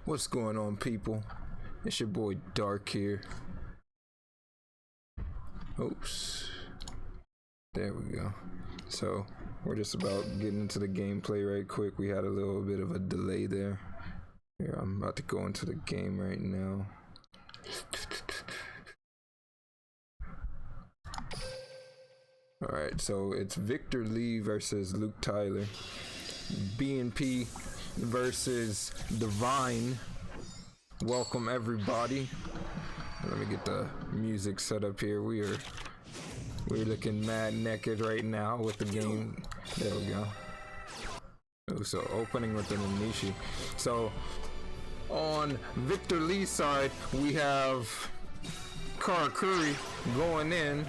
What's going on, people? It's your boy Dark here. Oops. There we go. So we're just about getting into the gameplay right quick. We had a little bit of a delay there. Here, I'm about to go into the game right now. Alright, so it's Victor Lee versus Luke Tyler. BNP versus Divine. Welcome everybody. Let me get the music set up here. We're looking mad naked right now with the game. There we go. Oh, so opening with the Nanishi. So on Victor Lee's side, we have Karakuri going in.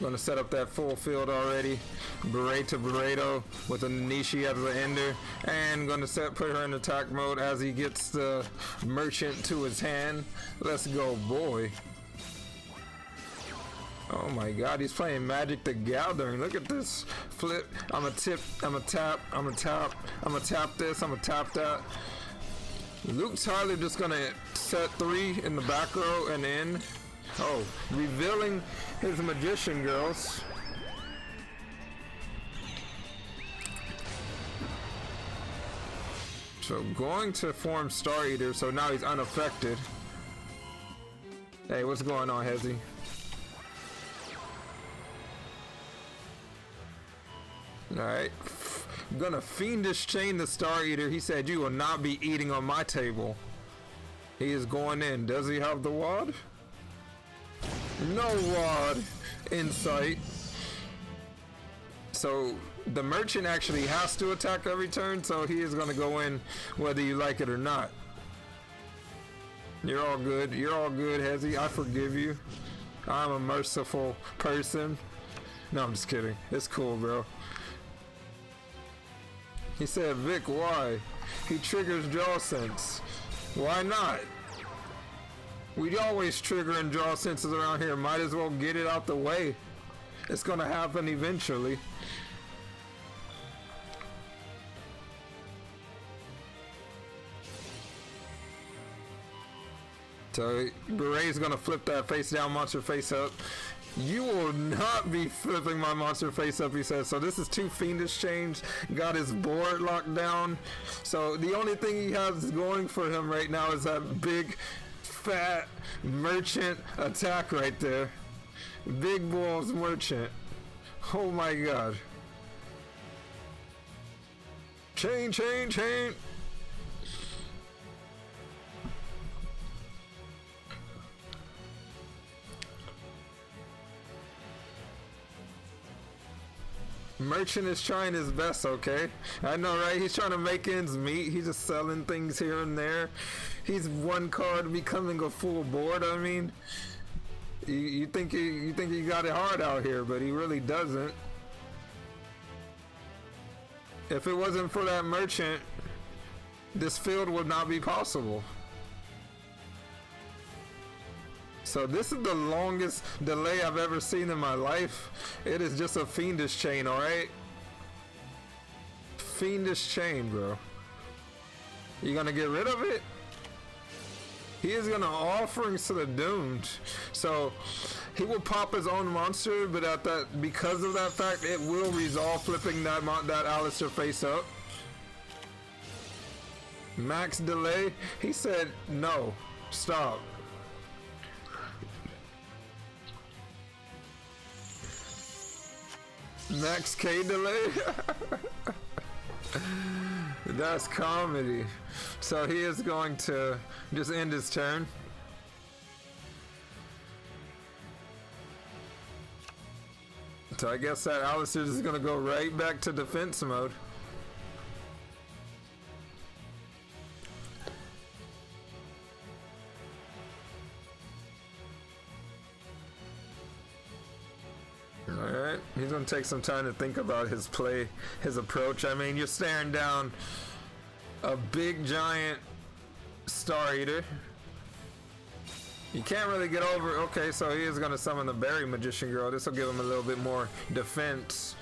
Gonna set up that full field already. Beret to Burrito with a Nanishi as the ender, and gonna put her in attack mode as he gets the merchant to his hand. Let's go, boy. Oh my god, he's playing Magic the Gathering. Look at this flip. I'ma tap, I'ma tap this, I'ma tap that. Luke Tyler just gonna set 3 in the back row and in. Oh, revealing his magician, girls. So going to form Star Eater, so now he's unaffected. Hey, what's going on, Hezzy? Alright. Gonna fiendish chain the Star Eater. He said you will not be eating on my table. He is going in. Does he have the wad? No wad in sight. So the merchant actually has to attack every turn, so he is going to go in whether you like it or not. You're all good. You're all good, Hezzy. I forgive you. I'm a merciful person. No, I'm just kidding. It's cool, bro. He said, Vic, why? He triggers draw sense. Why not? We always trigger and draw senses around here. Might as well get it out the way. It's gonna happen eventually. So Beret's gonna flip that face down monster face up. You will not be flipping my monster face up, he says. So this is 2 fiendish chains. Got his board locked down. So the only thing he has going for him right now is that big fat merchant attack right there. Big balls merchant. Oh my god. Chain, chain, chain. Merchant is trying his best, okay? I know, right? He's trying to make ends meet. He's just selling things here and there. He's one card becoming a full board. I mean, you think he got it hard out here, but he really doesn't. If it wasn't for that merchant, this field would not be possible. So this is the longest delay I've ever seen in my life. It is just a fiendish chain, alright? Fiendish chain, bro. You gonna get rid of it? He is gonna offerings to the doomed. So he will pop his own monster, but because of that fact, it will resolve flipping that Alistair face up. Max delay. He said no. Stop. Max K delay. That's comedy. So he is going to just end his turn. So I guess that Alistair is going to go right back to defense mode. Alright, he's going to take some time to think about his play, his approach. I mean, you're staring down a big giant Star Eater. You can't really get over. Okay, so he is going to summon the Berry Magician Girl. This will give him a little bit more defense.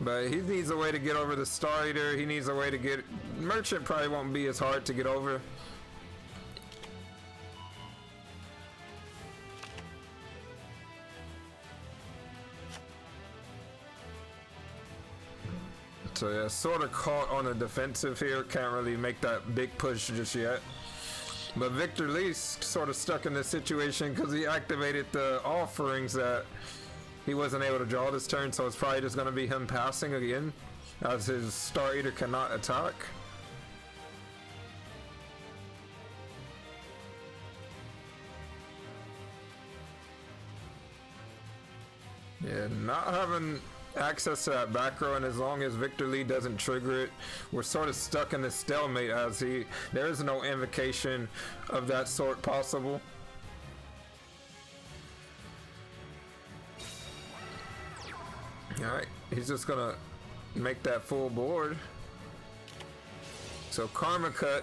But he needs a way to get over the Star Eater. He needs a way to get... Merchant probably won't be as hard to get over. So yeah, sort of caught on the defensive here. Can't really make that big push just yet. But Victor Lee's sort of stuck in this situation because he activated the offerings that he wasn't able to draw this turn. So it's probably just going to be him passing again as his Star Eater cannot attack. Yeah, not having access to that back row, and as long as Victor Lee doesn't trigger it, we're sort of stuck in this stalemate as there is no invocation of that sort possible. Alright, he's just gonna make that full board. So Karma Cut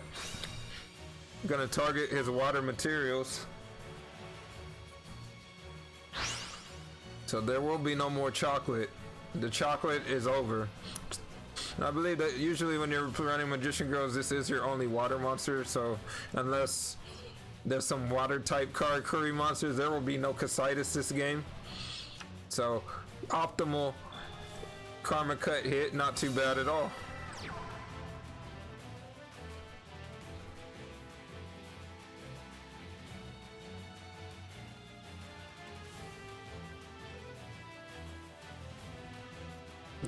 gonna target his water materials. So there will be no more chocolate. The chocolate is over. I believe that usually when you're running Magician Girls, this is your only water monster. So unless there's some water type Karakuri monsters, there will be no Casitas this game. So optimal Karma Cut hit, not too bad at all.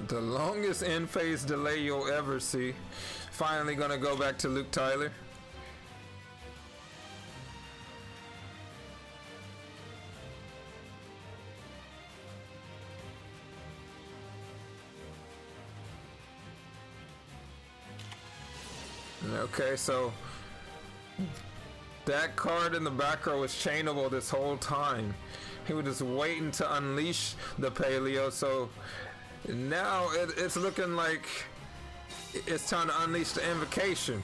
The longest end phase delay you'll ever see. Finally gonna go back to Luke Tyler. Okay, so that card in the back row was chainable this whole time. He was just waiting to unleash the Paleo, so now it's looking like it's time to unleash the invocation.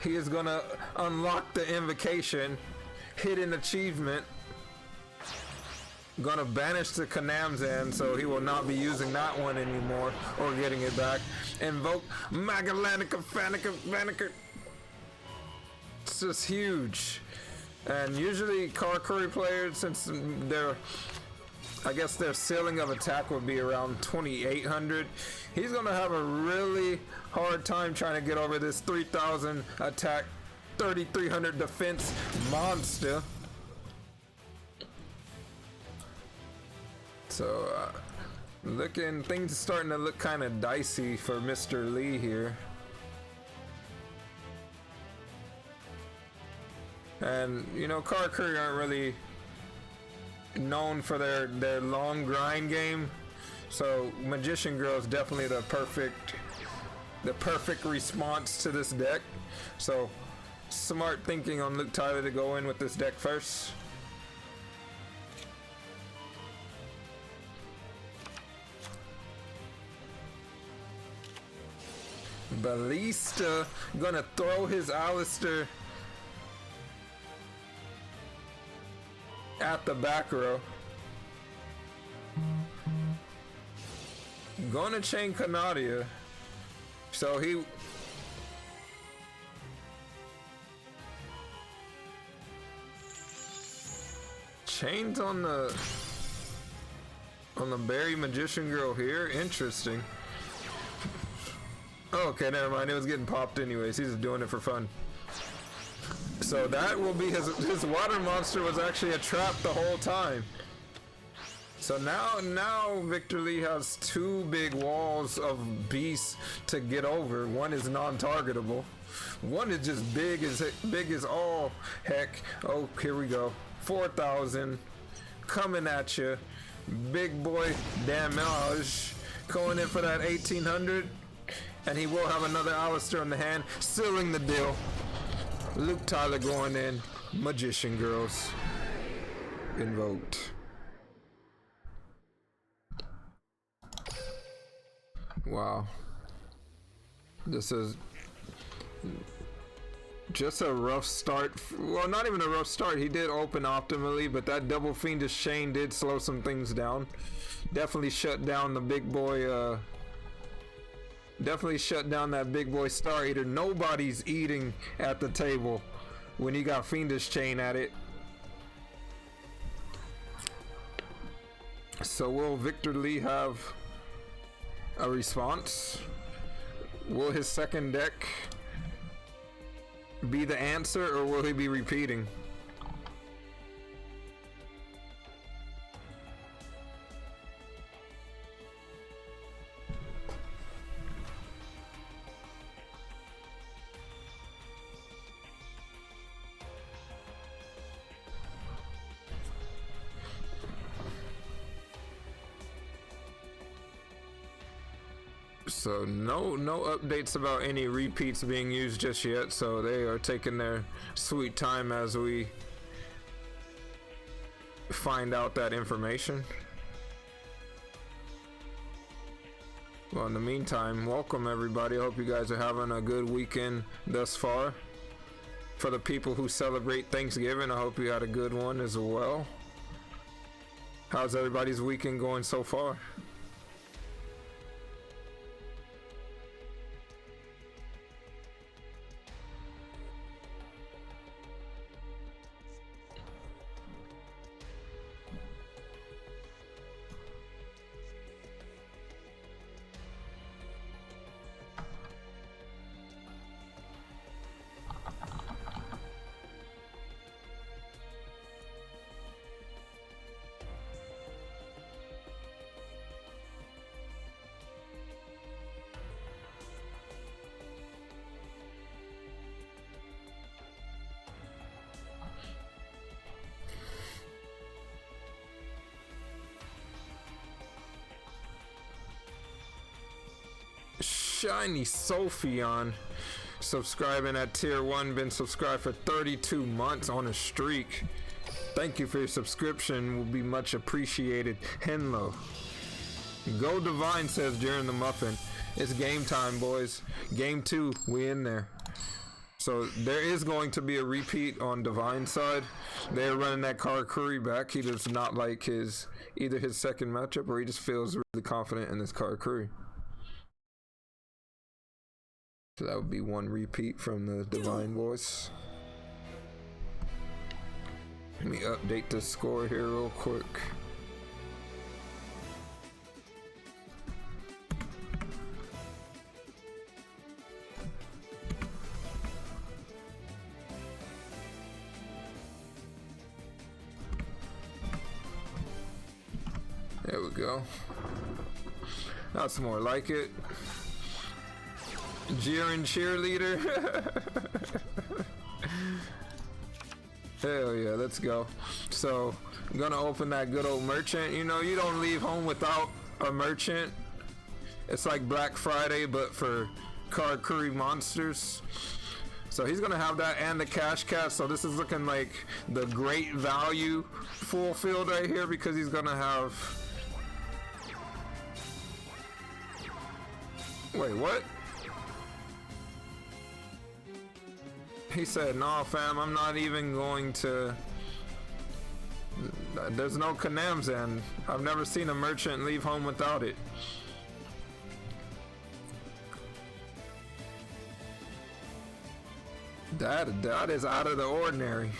He is gonna unlock the invocation, hidden achievement, gonna banish the Kanamzan, so he will not be using that one anymore or getting it back. Invoke Magalanica Fanica. It's just huge. And usually Karakuri players, since I guess their ceiling of attack would be around 2,800. He's gonna have a really hard time trying to get over this 3,000 attack, 3,300 defense monster. So, things starting to look kind of dicey for Mr. Lee here. And, you know, Karakuri aren't really known for their long grind game, so Magician Girl is definitely the perfect response to this deck. So smart thinking on Luke Tyler to go in with this deck first. Ballista gonna throw his Alistair at the back row. Gonna chain Canadia. So he chains on the Berry Magician Girl here. Interesting. Oh, okay, never mind. It was getting popped anyways. He's just doing it for fun. So that will be his water monster was actually a trap the whole time. So now Victor Lee has two big walls of beasts to get over. One is non-targetable. One is just big as all heck. Oh, here we go. 4,000 coming at you. Big boy damage going in for that 1,800. And he will have another Alistair in the hand, sealing the deal. Luke Tyler going in. Magician Girls invoked. Wow. This is just a rough start. Well, not even a rough start. He did open optimally, but that double fiendish chain did slow some things down. Definitely shut down the big boy Definitely shut down that big boy Star Eater. Nobody's eating at the table when you got Fiendish Chain at it. So will Victor Lee have a response? Will his second deck be the answer, or will he be repeating? So no updates about any repeats being used just yet, so they are taking their sweet time as we find out that information. Well, in the meantime, welcome everybody. I hope you guys are having a good weekend thus far. For the people who celebrate Thanksgiving, I hope you had a good one as well. How's everybody's weekend going so far? Shiny Sophion subscribing at tier 1, been subscribed for 32 months on a streak. Thank you for your subscription, will be much appreciated. Henlo Go Divine says during the muffin, it's game time, boys. Game 2, we in there. So there is going to be a repeat on Divine's side. They're running that Karakuri back. He does not like either his second matchup, or he just feels really confident in this Karakuri. So that would be one repeat from the Divine voice. Let me update the score here real quick. There we go. That's more like it. Jiren cheerleader. Hell yeah, let's go. So I'm gonna open that good old merchant. You know, you don't leave home without a merchant. It's like Black Friday but for Karakuri monsters. So he's gonna have that and the cash cat. So this is looking like the great value fulfilled right here, because he's gonna have, wait, what? He said, nah fam, I'm not even going to, there's no Kanamzan. I've never seen a merchant leave home without it. That is out of the ordinary.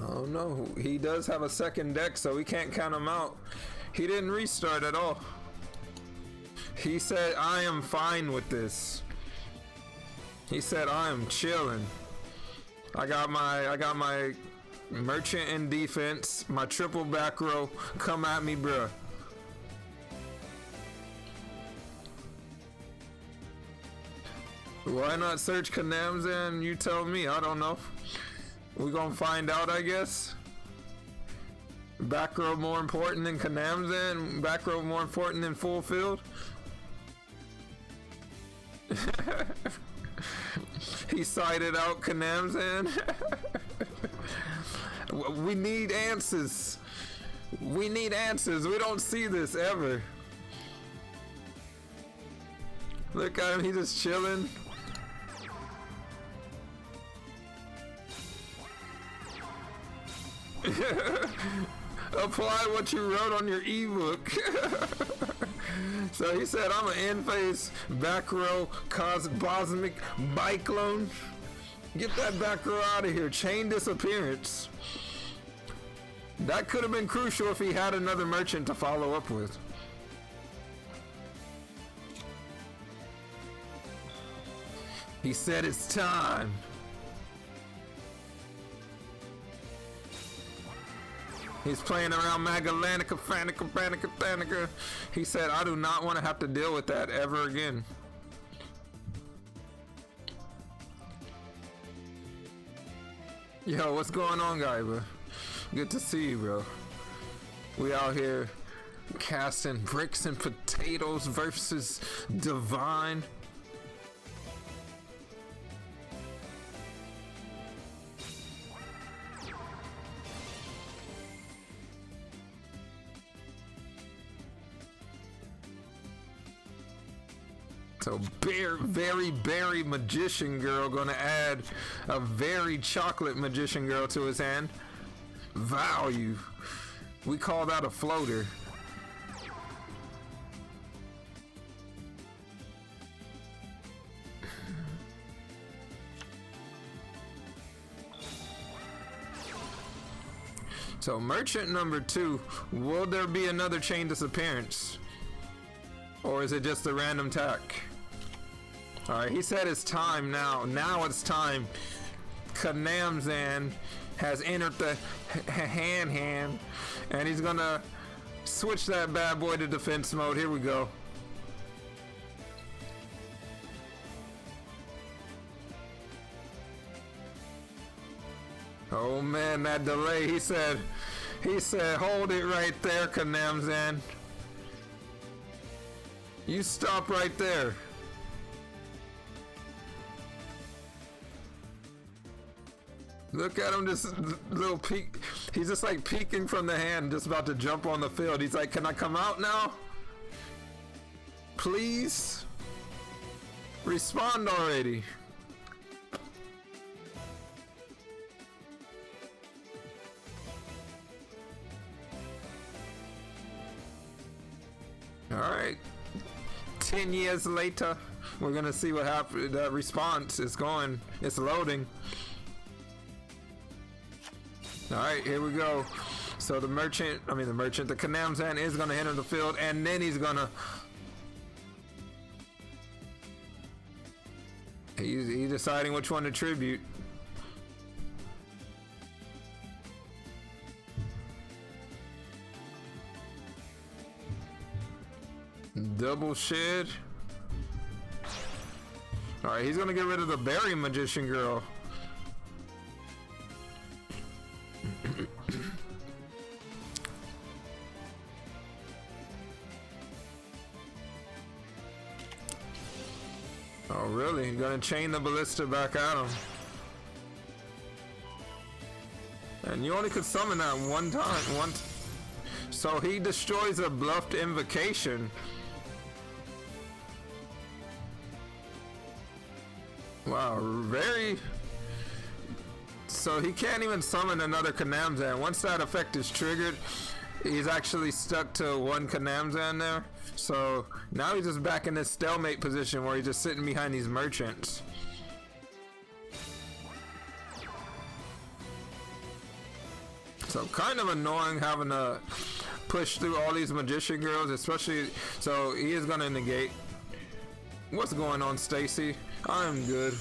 Oh no, he does have a second deck, so we can't count him out. He didn't restart at all. He said, I am fine with this. He said, I am chilling. I got my merchant in defense, my triple back row. Come at me, bruh. Why not search Kanamzan? You tell me. I don't know. We gonna find out, I guess. Back row more important than Kanamzan? Back row more important than full field? He sided out Kanamzan. We need answers. We need answers. We don't see this ever. Look at him, he's just chilling. Apply what you wrote on your ebook. So he said, I'm an in-face, back row, cosmic bike loan. Get that back row out of here. Chain disappearance. That could have been crucial if he had another merchant to follow up with. He said it's time. He's playing around Magallanica, Fanica, Fanica, Fanica. He said, I do not want to have to deal with that ever again. Yo, what's going on, guy, bro? Good to see you, bro. We out here casting bricks and potatoes versus Divine. So very berry magician girl gonna add a very chocolate magician girl to his hand. Value. We call that a floater. So merchant number 2, will there be another chain disappearance? Or is it just a random tack? Alright, he said it's time now. Now it's time. Kanamzan has entered the hand, and he's gonna switch that bad boy to defense mode. Here we go. Oh man, that delay. He said, hold it right there, Kanamzan. You stop right there. Look at him, just little peek. He's just like peeking from the hand, just about to jump on the field. He's like, can I come out now? Please? Respond already. Alright. 10 years later, we're gonna see what happened. That response is going. It's loading. Alright, here we go. So the Kanamzan is gonna enter the field, and then he's gonna... He's deciding which one to tribute. Double shed. Alright, he's gonna get rid of the berry magician girl. Oh really? Gonna chain the ballista back at him. And you only could summon that one time. So he destroys a bluffed invocation. Wow, very... So he can't even summon another Kanamzan. Once that effect is triggered, he's actually stuck to one Kanamzan there. So now he's just back in this stalemate position where he's just sitting behind these merchants. So kind of annoying having to push through all these magician girls, especially... So he is gonna negate. What's going on, Stacy? I'm good.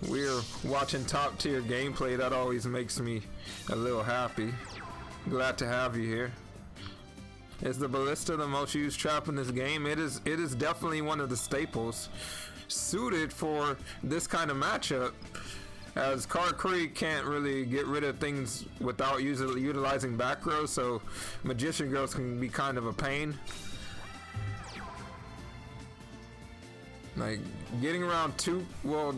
We're watching top tier gameplay. That always makes me a little happy. Glad to have you here. Is the ballista the most used trap in this game? It is definitely one of the staples suited for this kind of matchup, as Karkri can't really get rid of things without utilizing back row, so magician girls can be kind of a pain. Like getting around two, well,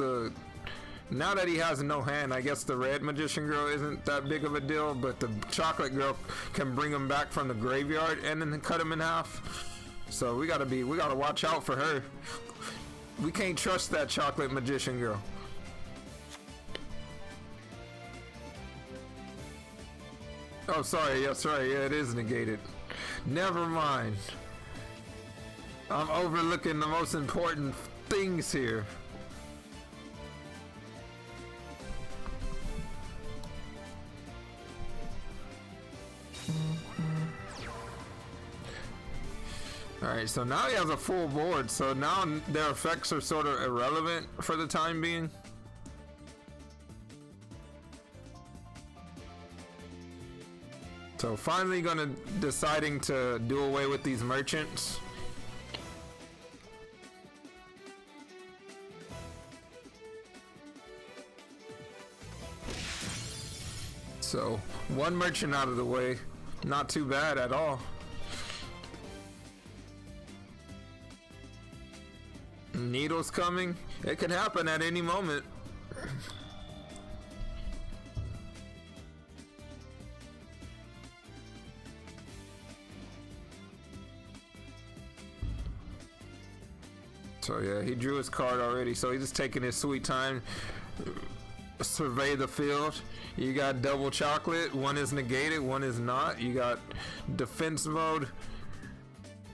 now that he has no hand, I guess the red magician girl isn't that big of a deal, but the chocolate girl can bring him back from the graveyard and then cut him in half. So we gotta watch out for her. We can't trust that chocolate magician girl. Oh, sorry. That's right. Yeah, it is negated. Never mind. I'm overlooking the most important things here. Alright, so now he has a full board, so now their effects are sort of irrelevant for the time being. So finally deciding to do away with these merchants. So one merchant out of the way, not too bad at all. Needles coming. It could happen at any moment. So yeah, he drew his card already, so he's just taking his sweet time. Survey the field. You got double chocolate. One is negated, one is not. You got defense mode.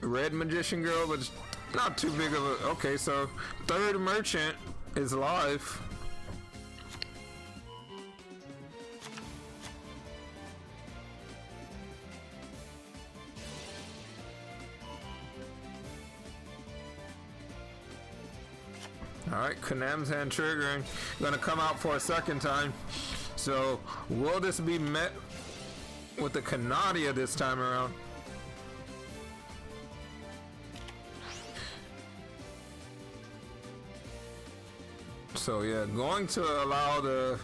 Red magician girl, but not too big of a... Okay, so third merchant is live. Alright, Kanam's hand triggering. Gonna come out for a second time. So, will this be met with the Canadia this time around? So yeah, going to allow the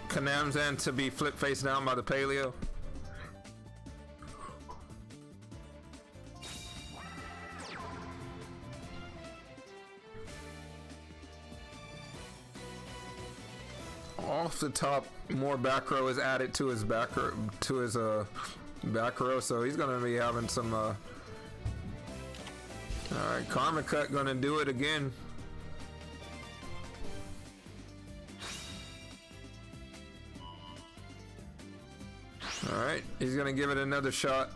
Kanam's hand to be flipped face down by the Paleo. Off the top, more back row is added to his back row, so he's gonna be having some. All right, Karma Cut gonna do it again. All right, he's gonna give it another shot.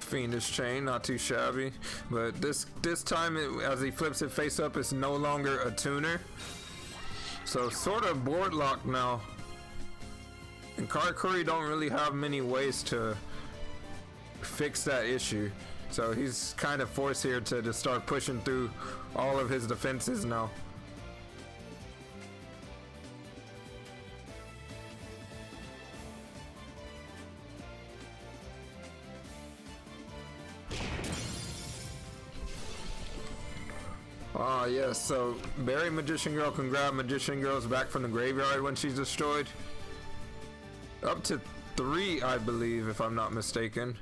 Fiendish Chain, not too shabby, but this time as he flips it face up, it's no longer a tuner, so sort of board locked now. And Karakuri don't really have many ways to fix that issue, so he's kind of forced here to just start pushing through all of his defenses now. Ah, yes, so Berry Magician Girl can grab Magician Girls back from the graveyard when she's destroyed. Up to 3, I believe, if I'm not mistaken.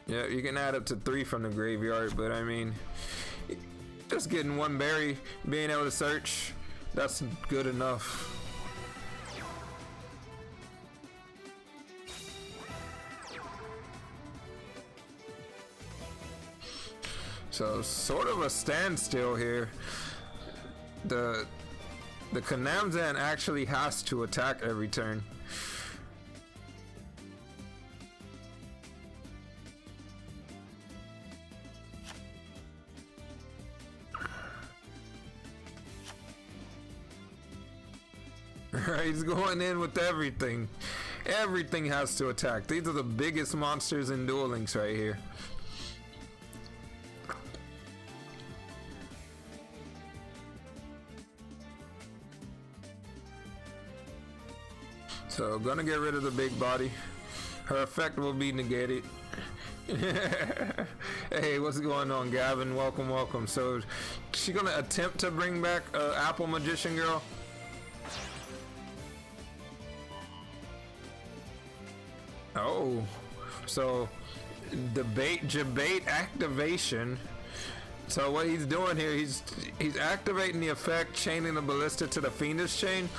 Yeah, you can add up to 3 from the graveyard, but I mean, just getting one berry, being able to search, that's good enough. So sort of a standstill here. The Kanamzan actually has to attack every turn. He's going in with everything. Everything has to attack. These are the biggest monsters in Duel Links right here. So gonna get rid of the big body. Her effect will be negated. Hey, what's going on, Gavin? Welcome, welcome. So she's gonna attempt to bring back Apple Magician Girl. Oh, so debate activation. So what he's doing here, he's activating the effect, chaining the ballista to the fiendish chain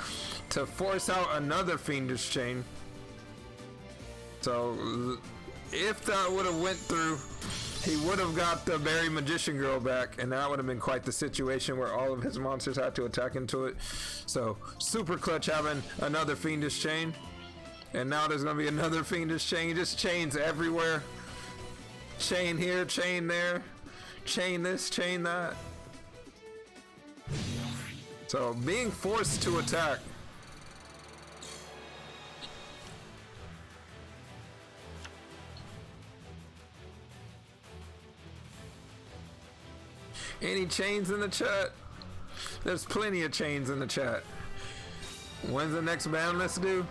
to force out another fiendish chain. So if that would have went through, he would have got the Berry Magician Girl back, and that would have been quite the situation where all of his monsters had to attack into it. So super clutch having another fiendish chain, and now there's gonna be another fiendish chain. Just chains everywhere. Chain here, chain there, chain this, chain that. So being forced to attack. Any chains in the chat? There's plenty of chains in the chat. When's the next ban list due?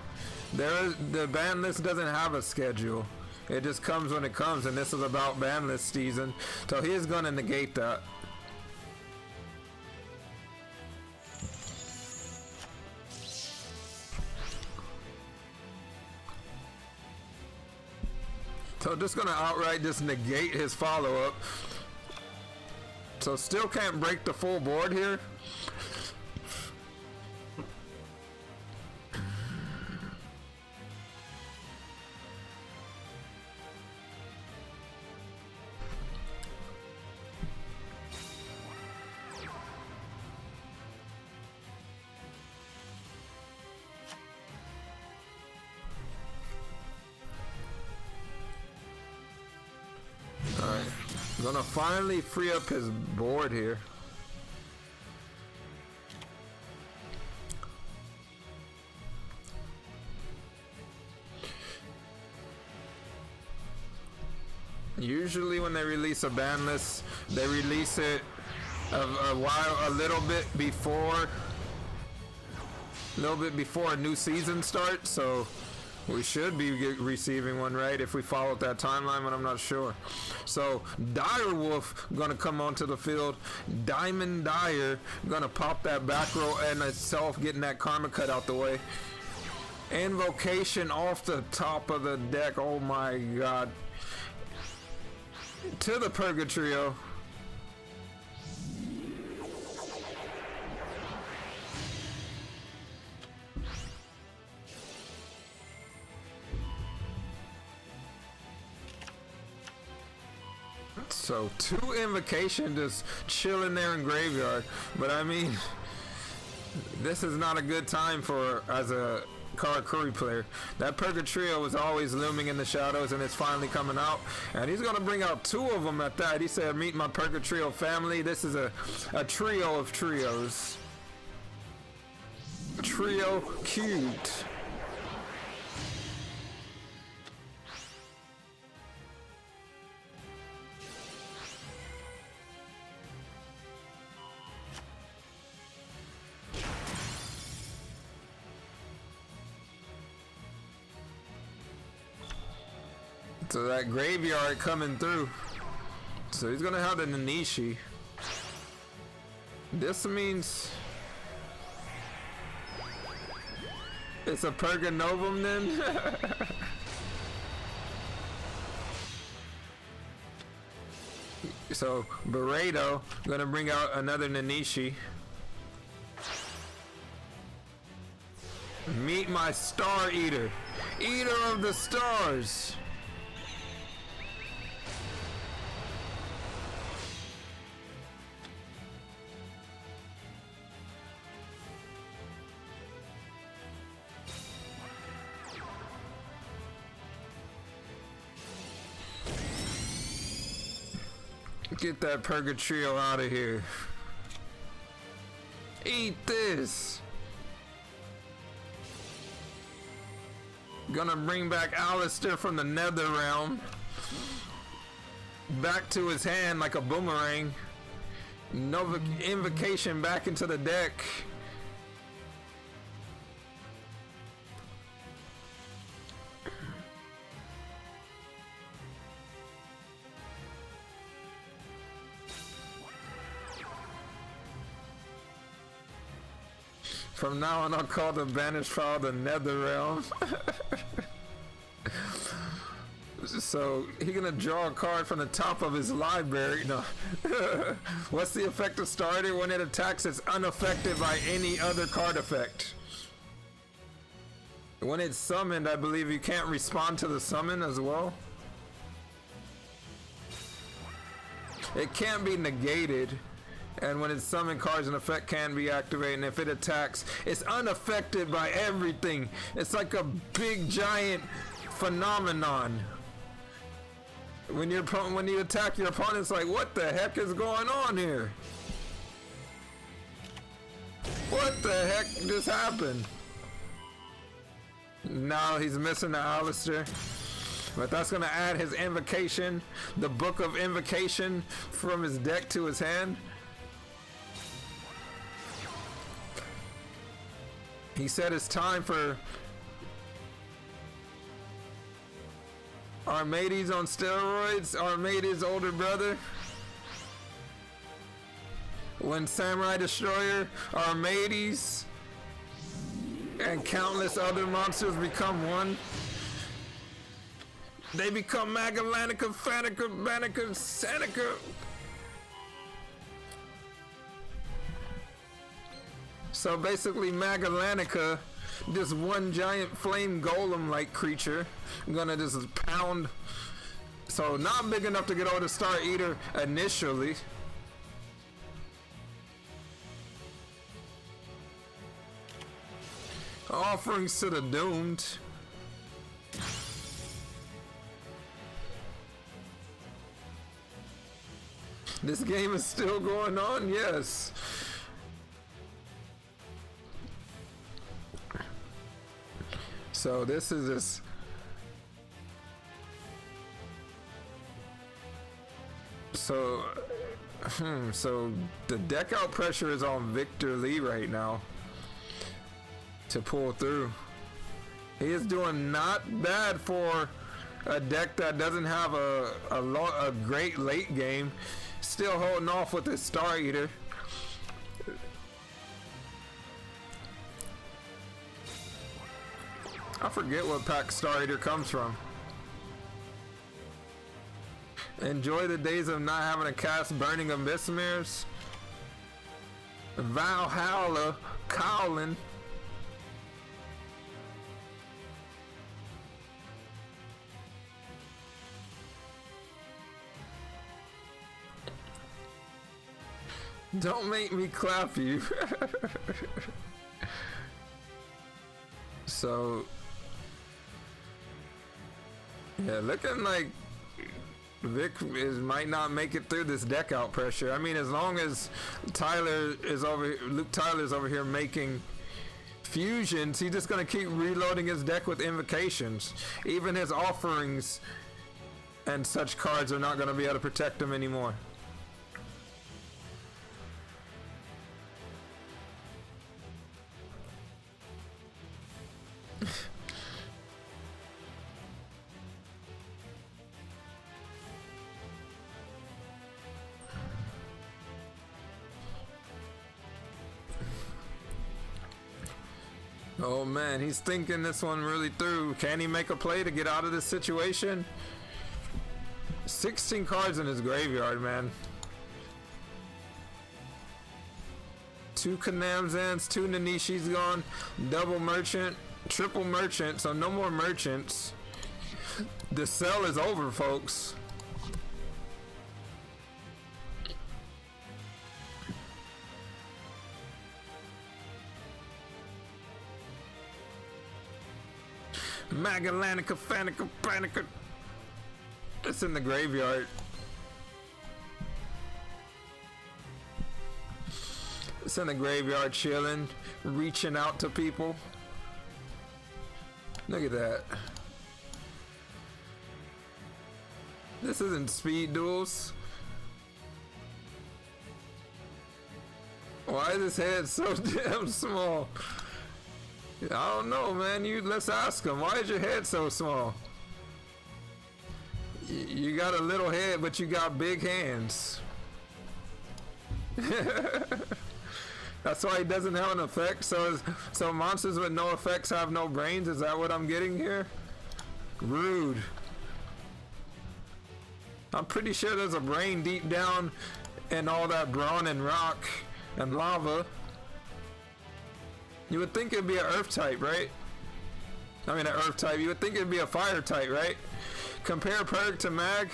The ban list doesn't have a schedule. It just comes when it comes, and this is about ban list season. So he is gonna negate that. So just gonna outright just negate his follow-up. So still can't break the full board here. Alright, gonna finally free up his board here. Usually when they release a ban list, they release it a little bit before a new season starts, so we should be receiving one, right, if we followed that timeline, but I'm not sure. So Dire Wolf gonna come onto the field. Diamond Dire gonna pop that back row and itself, getting that karma cut out the way. Invocation off the top of the deck. Oh my god. To the Purgatrio. So 2 invocation just chilling there in graveyard, but I mean, this is not a good time for as a Karakuri player. That Purgatrio was always looming in the shadows, and it's finally coming out, and he's gonna bring out 2 of them at that. He said, "Meet my Purgatrio family." This is a trio of trios. Trio cute. So that graveyard coming through. So he's gonna have the Nanishi. This means it's a Purganovum then? So Beredo gonna bring out another Nanishi. Meet my Star Eater. Eater of the Stars. Get that Purgatrio out of here. Eat this. Gonna bring back Alistair from the Nether Realm back to his hand like a boomerang. Nova invocation back into the deck. From now on, I'll call the banished file the Nether Realm. So he gonna draw a card from the top of his library. No. What's the effect of starter? When it attacks, it's unaffected by any other card effect. When it's summoned, I believe you can't respond to the summon as well. It can't be negated. And when it's summoned, cards, an effect can be activated. And if it attacks, it's unaffected by everything. It's like a big giant phenomenon. When you attack your opponent, it's like, what the heck is going on here? What the heck just happened? Now he's missing the Alistair. But that's gonna add his invocation, the Book of Invocation, from his deck to his hand. He said it's time for Armades on steroids, Armades' older brother. When Samurai Destroyer, Armades, and countless other monsters become one, they become Magalanica, Fanica, Banica, Sanica. So basically Magalanica, this one giant flame golem-like creature, gonna just pound. So not big enough to get over the Star Eater initially. Offerings to the doomed. This game is still going on, yes. So this is this. So the deck out pressure is on Victor Lee right now to pull through. He is doing not bad for a deck that doesn't have a great late game. Still holding off with his Star Eater. I forget what pack Star Eater comes from. Enjoy the days of not having to cast Burning Abyss Mirrors. Valhalla, Colin. Don't make me clap you. So, yeah, looking like Vic might not make it through this deck out pressure. I mean, as long as Luke Tyler's over here making fusions, he's just gonna keep reloading his deck with invocations. Even his offerings and such cards are not gonna be able to protect him anymore. Oh man, he's thinking this one really through. Can he make a play to get out of this situation? 16 cards in his graveyard, man. 2 Kanamzans, 2 Nanishis gone, double merchant, triple merchant, so no more merchants. The sell is over, folks. Magalanica, Fanica, Panica. It's in the graveyard. It's in the graveyard chilling, reaching out to people. Look at that. This isn't speed duels. Why is his head so damn small? I don't know, man. Let's ask him. Why is your head so small? You got a little head, but you got big hands. That's why he doesn't have an effect. So monsters with no effects have no brains. Is that what I'm getting here? Rude. I'm pretty sure there's a brain deep down in all that brawn and rock and lava. You would think it'd be an earth type, right? I mean, an earth type. You would think it'd be a fire type, right? Compare Perg to Mag.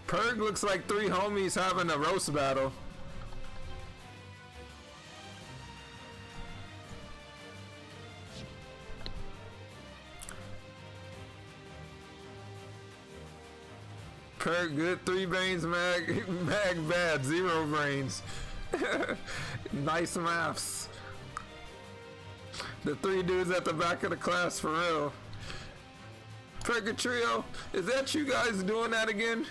Perg looks like three homies having a roast battle. Perk good, 3 brains, Mag bad, 0 brains. Nice maths. The 3 dudes at the back of the class, for real. Trio, is that you guys doing that again?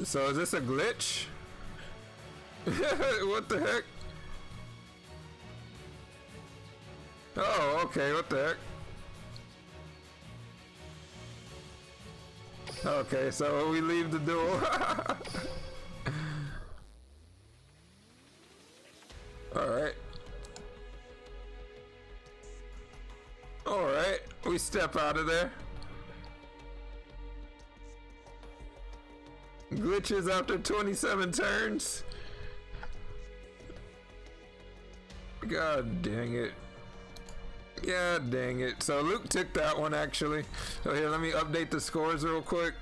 So is this a glitch? What the heck? Oh, okay, what the heck? Okay, so we leave the duel. Alright. Alright, we step out of there. Glitches after 27 turns. God dang it. God dang it. So Luke took that one actually. So here, let me update the scores real quick.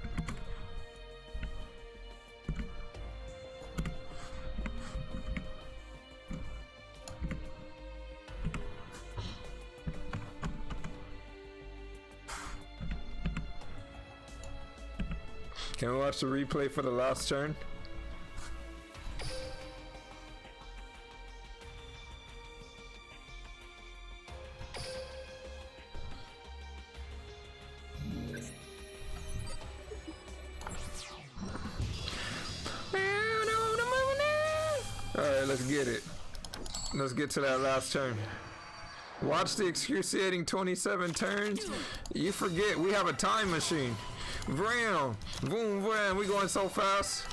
Can we watch the replay for the last turn? Alright, let's get it. Let's get to that last turn. Watch the excruciating 27 turns. You forget, we have a time machine. Vroom, boom, vroom. We going so fast.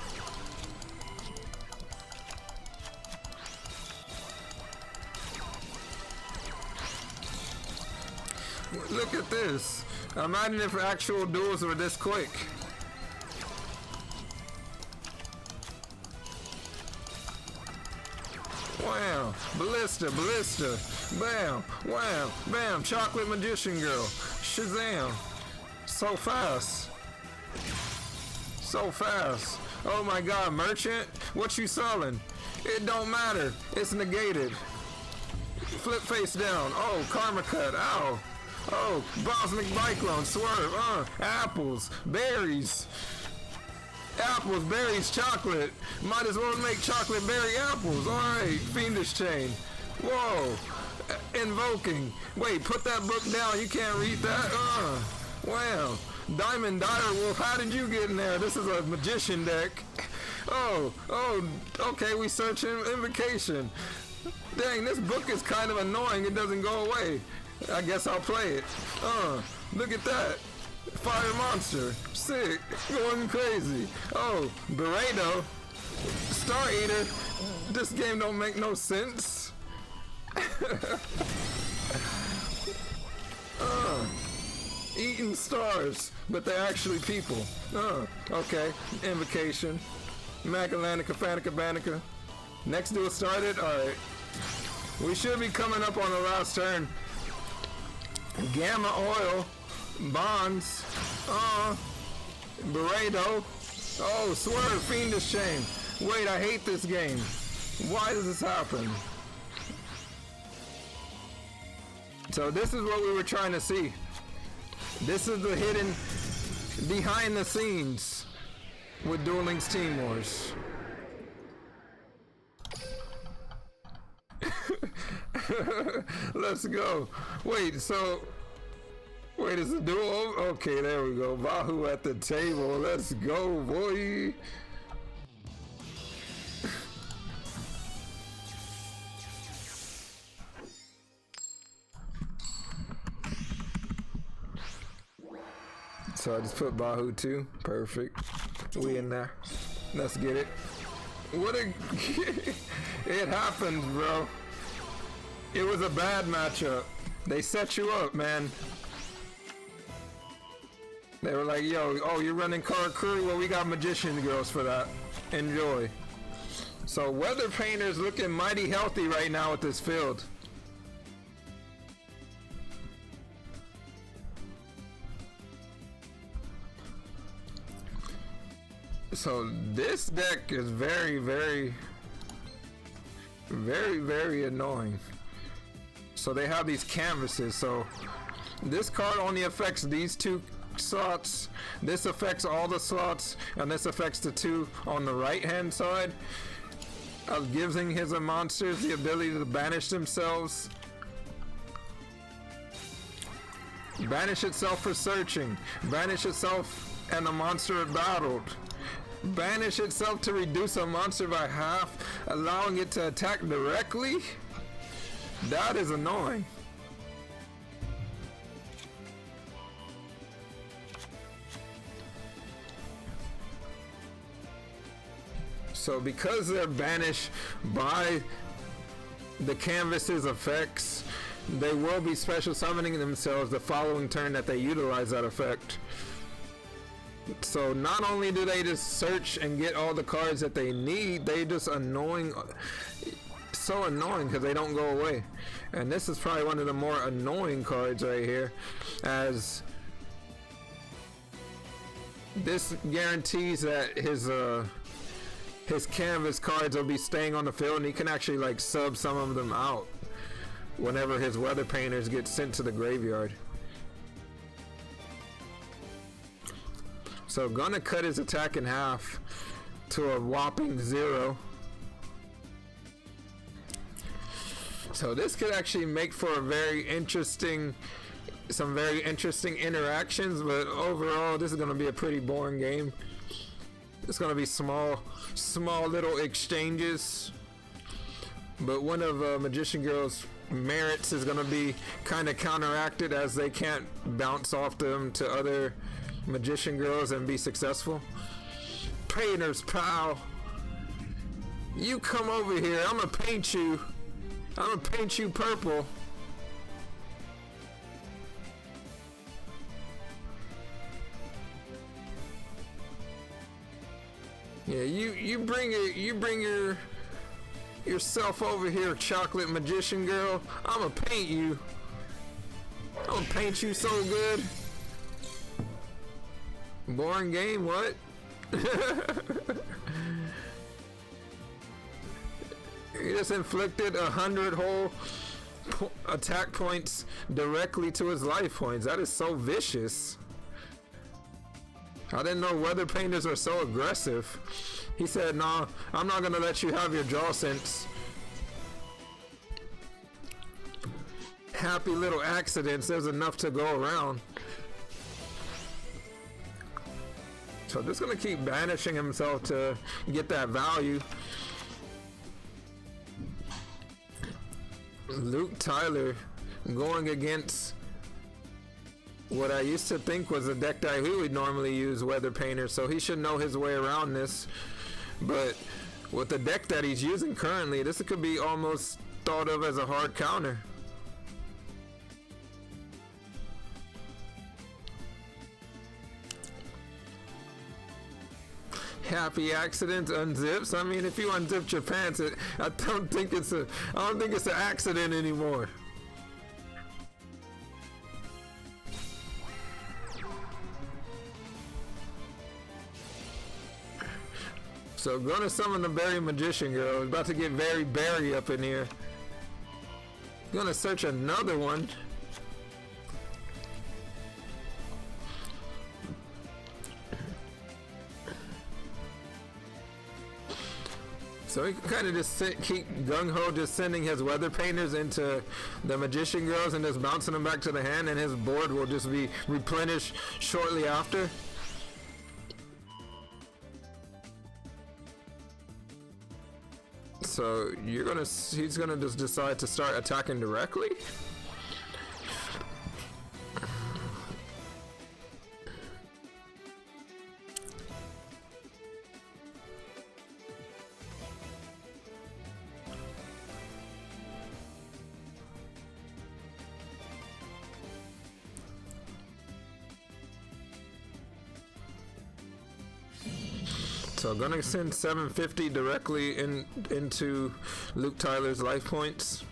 Look at this. Imagine if actual duels were this quick. Wow, ballista, ballista, bam, wham, bam, chocolate magician girl, Shazam, so fast, so fast. Oh my God, merchant, what you selling? It don't matter, it's negated. Flip face down, oh, karma cut, ow, oh, Bosmic Cyclone, swerve, apples, berries. Apples, berries, chocolate. Might as well make chocolate berry apples. Alright, fiendish chain. Whoa. Invoking. Wait, put that book down. You can't read that? Wow. Diamond Dire Wolf, how did you get in there? This is a magician deck. Oh, okay, we searching invocation. Dang, this book is kind of annoying. It doesn't go away. I guess I'll play it. Look at that. Fire monster, sick, going crazy. Oh, Burrito, Star Eater. This game don't make no sense. Eating stars, but they're actually people. Okay. Invocation. Macalanica, Fanica, Banica. Next duel started. All right. We should be coming up on the last turn. Gamma Oil. Bonds, Burrito, oh, swerve, fiendish chain. Wait, I hate this game. Why does this happen? So this is what we were trying to see. This is the hidden behind the scenes with Duel Links Team Wars. Let's go. Wait, so wait, is the duel? Okay, there we go. Bahu at the table. Let's go, boy. So I just put Bahu too. Perfect. We in there. Let's get it. What a... It happens, bro. It was a bad matchup. They set you up, man. They were like, yo, oh, you're running car crew? Well, we got magician girls for that. Enjoy. So Weather Painter's looking mighty healthy right now with this field. So this deck is very, very, very, very annoying. So they have these canvases. So this card only affects these two slots. This affects all the slots, and this affects the two on the right hand side. Giving his monsters the ability to banish themselves. Banish itself for searching. Banish itself and the monster it battled. Banish itself to reduce a monster by half, allowing it to attack directly. That is annoying. So because they're banished by the canvas's effects, they will be special summoning themselves the following turn that they utilize that effect. So not only do they just search and get all the cards that they need, they just annoying, so annoying because they don't go away. And this is probably one of the more annoying cards right here, as this guarantees that his canvas cards will be staying on the field, and he can actually like sub some of them out whenever his Weather Painters get sent to the graveyard. So gonna cut his attack in half to a whopping 0. So this could actually make for a very interesting, some very interesting interactions, but overall this is gonna be a pretty boring game. It's gonna be small little exchanges, but one of Magician Girl's merits is gonna be kind of counteracted as they can't bounce off them to other Magician Girls and be successful. Painters, pal, you come over here. I'm gonna paint you. I'm gonna paint you purple. Yeah, you bring yourself over here, chocolate magician girl. I'ma paint you. I'm gonna paint you so good. Boring game, what? He just inflicted 100 whole attack points directly to his life points. That is so vicious. I didn't know Weather Painters are so aggressive. He said, nah, I'm not gonna let you have your draw sense. Happy little accidents, there's enough to go around. So just gonna keep banishing himself to get that value. Luke Tyler going against what I used to think was a deck that he would normally use, Weather Painter, so he should know his way around this. But with the deck that he's using currently, this could be almost thought of as a hard counter. Happy accident unzips. I mean, if you unzip your pants, I don't think it's an accident anymore. So gonna summon the Berry Magician Girl. About to get very berry up in here. Gonna search another one. So he kind of just keep gung-ho just sending his Weather Painters into the Magician Girls and just bouncing them back to the hand, and his board will just be replenished shortly after. So he's gonna just decide to start attacking directly. So gonna send 750 directly into Luke Tyler's life points.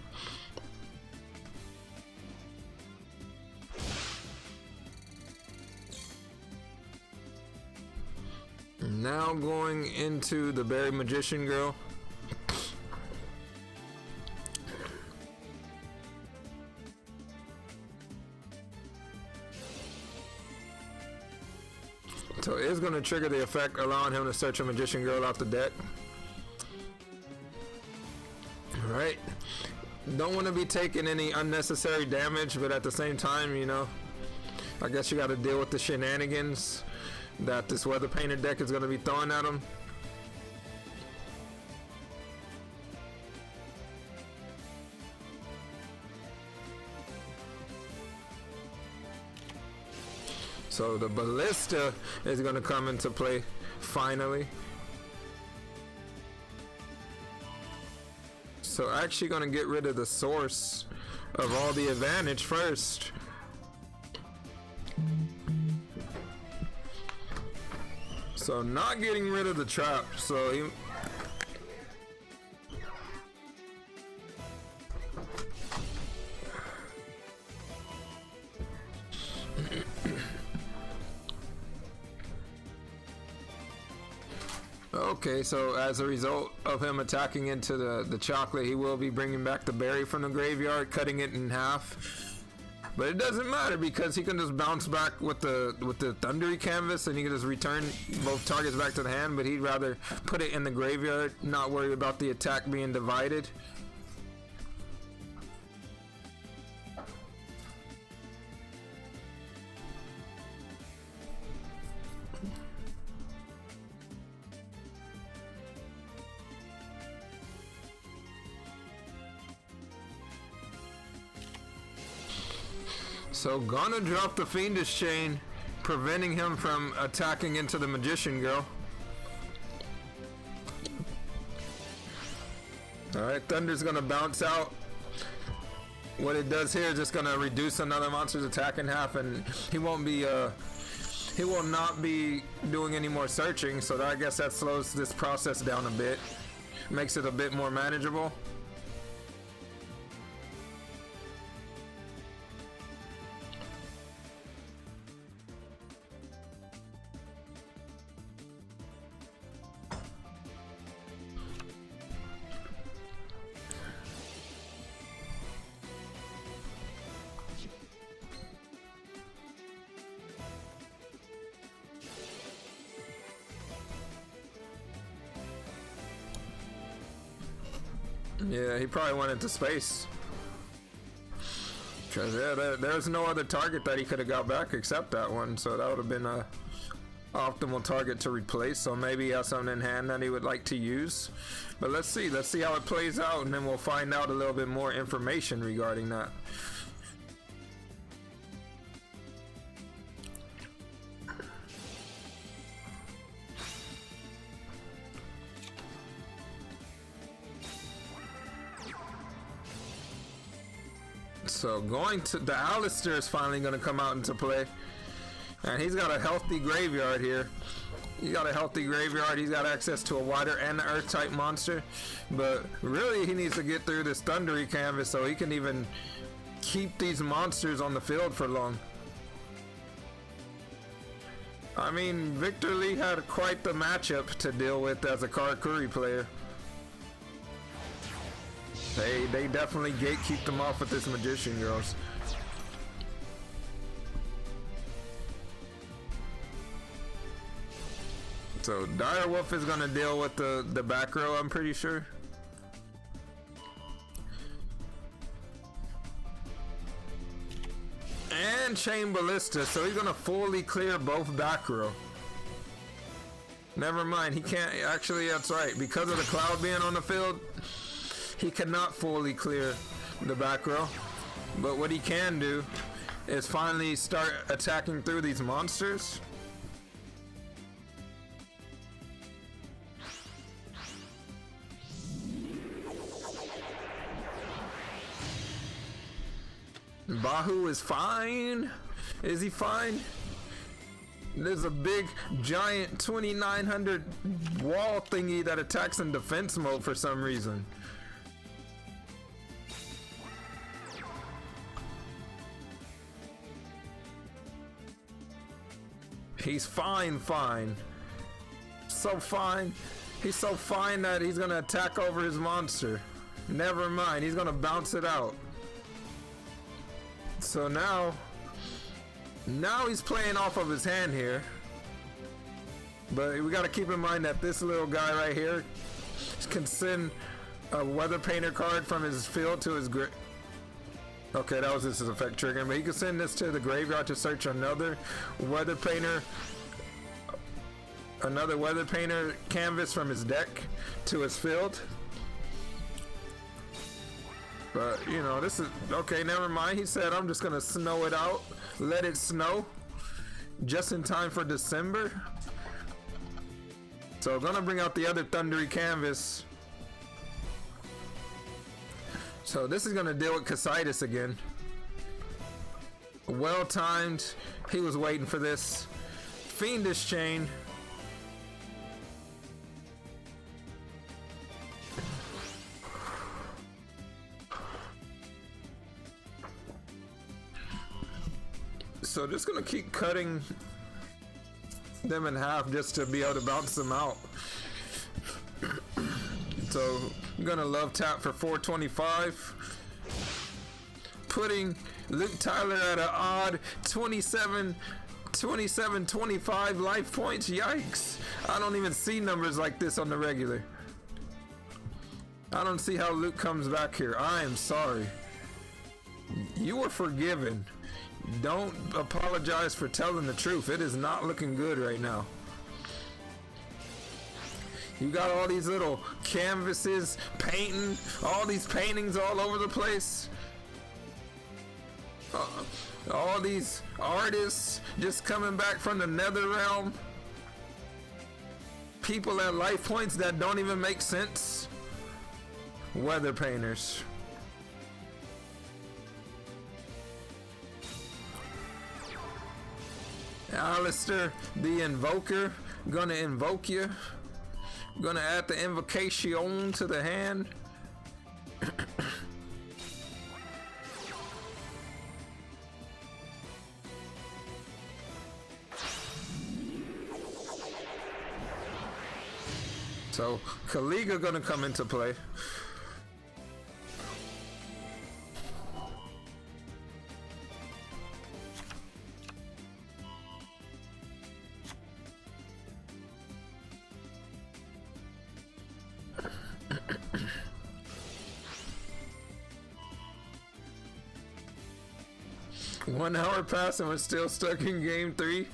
Now going into the Berry Magician Girl. So it's going to trigger the effect, allowing him to search a Magician Girl off the deck. Alright. Don't want to be taking any unnecessary damage, but at the same time, you know, I guess you got to deal with the shenanigans that this Weather Painter deck is going to be throwing at him. So the Ballista is going to come into play finally. So actually going to get rid of the source of all the advantage first. So not getting rid of the trap. So he okay, so as a result of him attacking into the chocolate, he will be bringing back the berry from the graveyard, cutting it in half. But it doesn't matter because he can just bounce back with the thundery canvas, and he can just return both targets back to the hand. But he'd rather put it in the graveyard, not worry about the attack being divided. So gonna drop the Fiendish Chain, preventing him from attacking into the Magician Girl. Alright, Thunder's gonna bounce out. What it does here is just gonna reduce another monster's attack in half, and he won't be he will not be doing any more searching, so I guess that slows this process down a bit. Makes it a bit more manageable. Yeah, he probably went into space. Because yeah, there's no other target that he could have got back except that one, so that would have been a optimal target to replace. So maybe he has something in hand that he would like to use. But let's see how it plays out, and then we'll find out a little bit more information regarding that. So going to the Alistair is finally going to come out into play, and he's got a healthy graveyard here. He's got a healthy graveyard. He's got access to a water and an earth type monster, but really he needs to get through this thundery canvas so he can even keep these monsters on the field for long. I mean, Victor Lee had quite the matchup to deal with as a Karakuri player. They definitely gatekeep them off with this Magician Girls. So Direwolf is gonna deal with the back row, I'm pretty sure. And Chain Ballista, so he's gonna fully clear both back row. Never mind, he can't actually, that's right, because of the cloud being on the field, he cannot fully clear the back row, but what he can do is finally start attacking through these monsters. Bahu is fine. Is he fine? There's a big, giant 2900 wall thingy that attacks in defense mode for some reason. He's fine. So fine. He's so fine that he's gonna attack over his monster. Never mind, he's gonna bounce it out. So now he's playing off of his hand here. But we gotta keep in mind that this little guy right here can send a Weather Painter card from his field to his grave. Okay, that was his effect triggering, but he can send this to the graveyard to search another Weather Painter canvas from his deck to his field. But, you know, this is... Okay, never mind. He said, I'm just gonna snow it out. Let it snow. Just in time for December. So, gonna bring out the other thundery canvas. So, this is gonna deal with Casitas again. Well timed. He was waiting for this. Fiendish Chain. So just gonna keep cutting them in half just to be able to bounce them out. So I'm gonna love tap for 425. Putting Luke Tyler at an odd 27, 25 life points. Yikes. I don't even see numbers like this on the regular. I don't see how Luke comes back here. I am sorry. You were forgiven. Don't apologize for telling the truth. It is not looking good right now. You got all these little canvases painting, all these paintings all over the place. All these artists just coming back from the nether realm. People at life points that don't even make sense. Weather painters. Alistair, the Invoker, gonna invoke you. Gonna add the invocation to the hand. So, Kaliga gonna come into play. One hour passed and we're still stuck in game 3.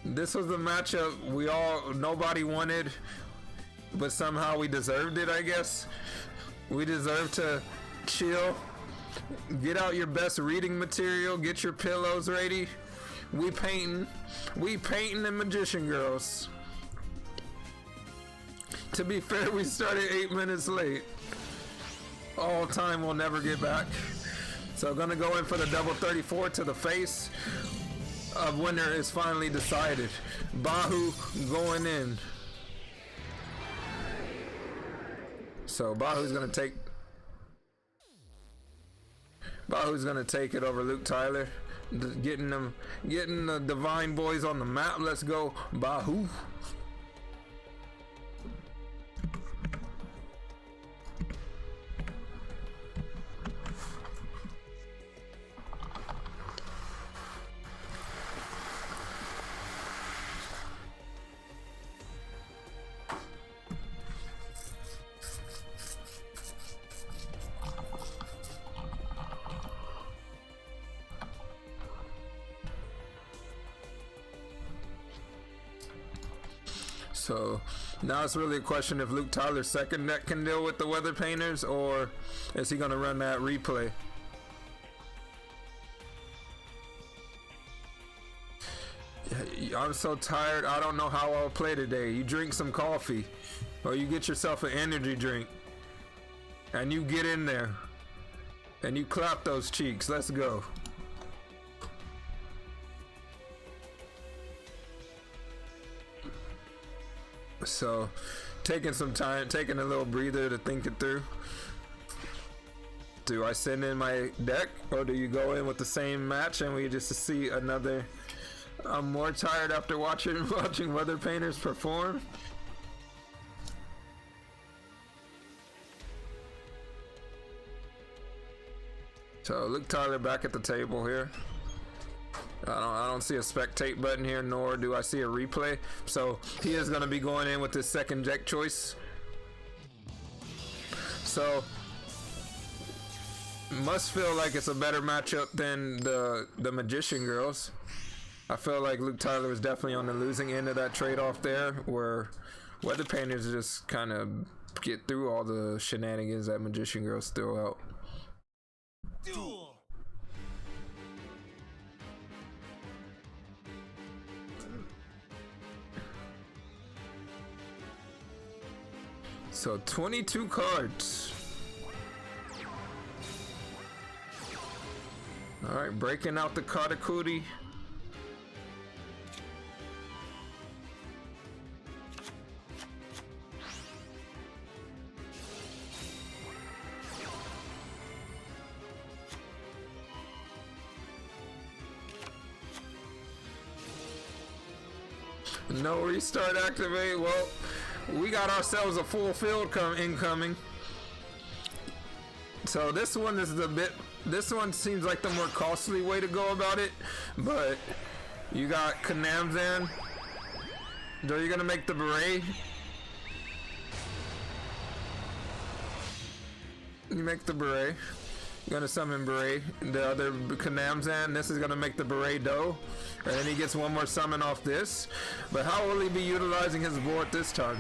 This was the matchup nobody wanted, but somehow we deserved it, I guess. We deserve to chill. Get out your best reading material. Get your pillows ready. We painting the Magician Girls. To be fair, we started 8 minutes late. All time we'll never get back. So gonna go in for the double 34 to the face. Winner is finally decided. Bahu going in. So Bahu's gonna take it over Luke Tyler. Getting the Divine Boys on the map. Let's go, Bahu. So now it's really a question if Luke Tyler's second deck can deal with the Weather Painters, or is he going to run that replay? I'm so tired. I don't know how I'll play today. You drink some coffee, or you get yourself an energy drink, and you get in there, and you clap those cheeks. Let's go. So taking some time, taking a little breather to think it through. Do I send in my deck, or do you go in with the same match and we just see another? I'm more tired after watching weather painters perform. So Luke Tyler back at the table here. I don't see a spectate button here, nor do I see a replay. So he is going to be going in with his second deck choice. So must feel like it's a better matchup than the Magician Girls. I feel like Luke Tyler was definitely on the losing end of that trade-off there, where weather painters just kind of get through all the shenanigans that Magician Girls throw out. Duel. So 22 cards. All right, breaking out the Katakuri. No restart activate. Well, we got ourselves a full field incoming. So this one is this one seems like the more costly way to go about it, but you got Kanamzan. Are you gonna make the beret? You make the beret. You're gonna summon beret. The other Kanamzan. This is gonna make the beret dough. And then he gets one more summon off this. But how will he be utilizing his board this time?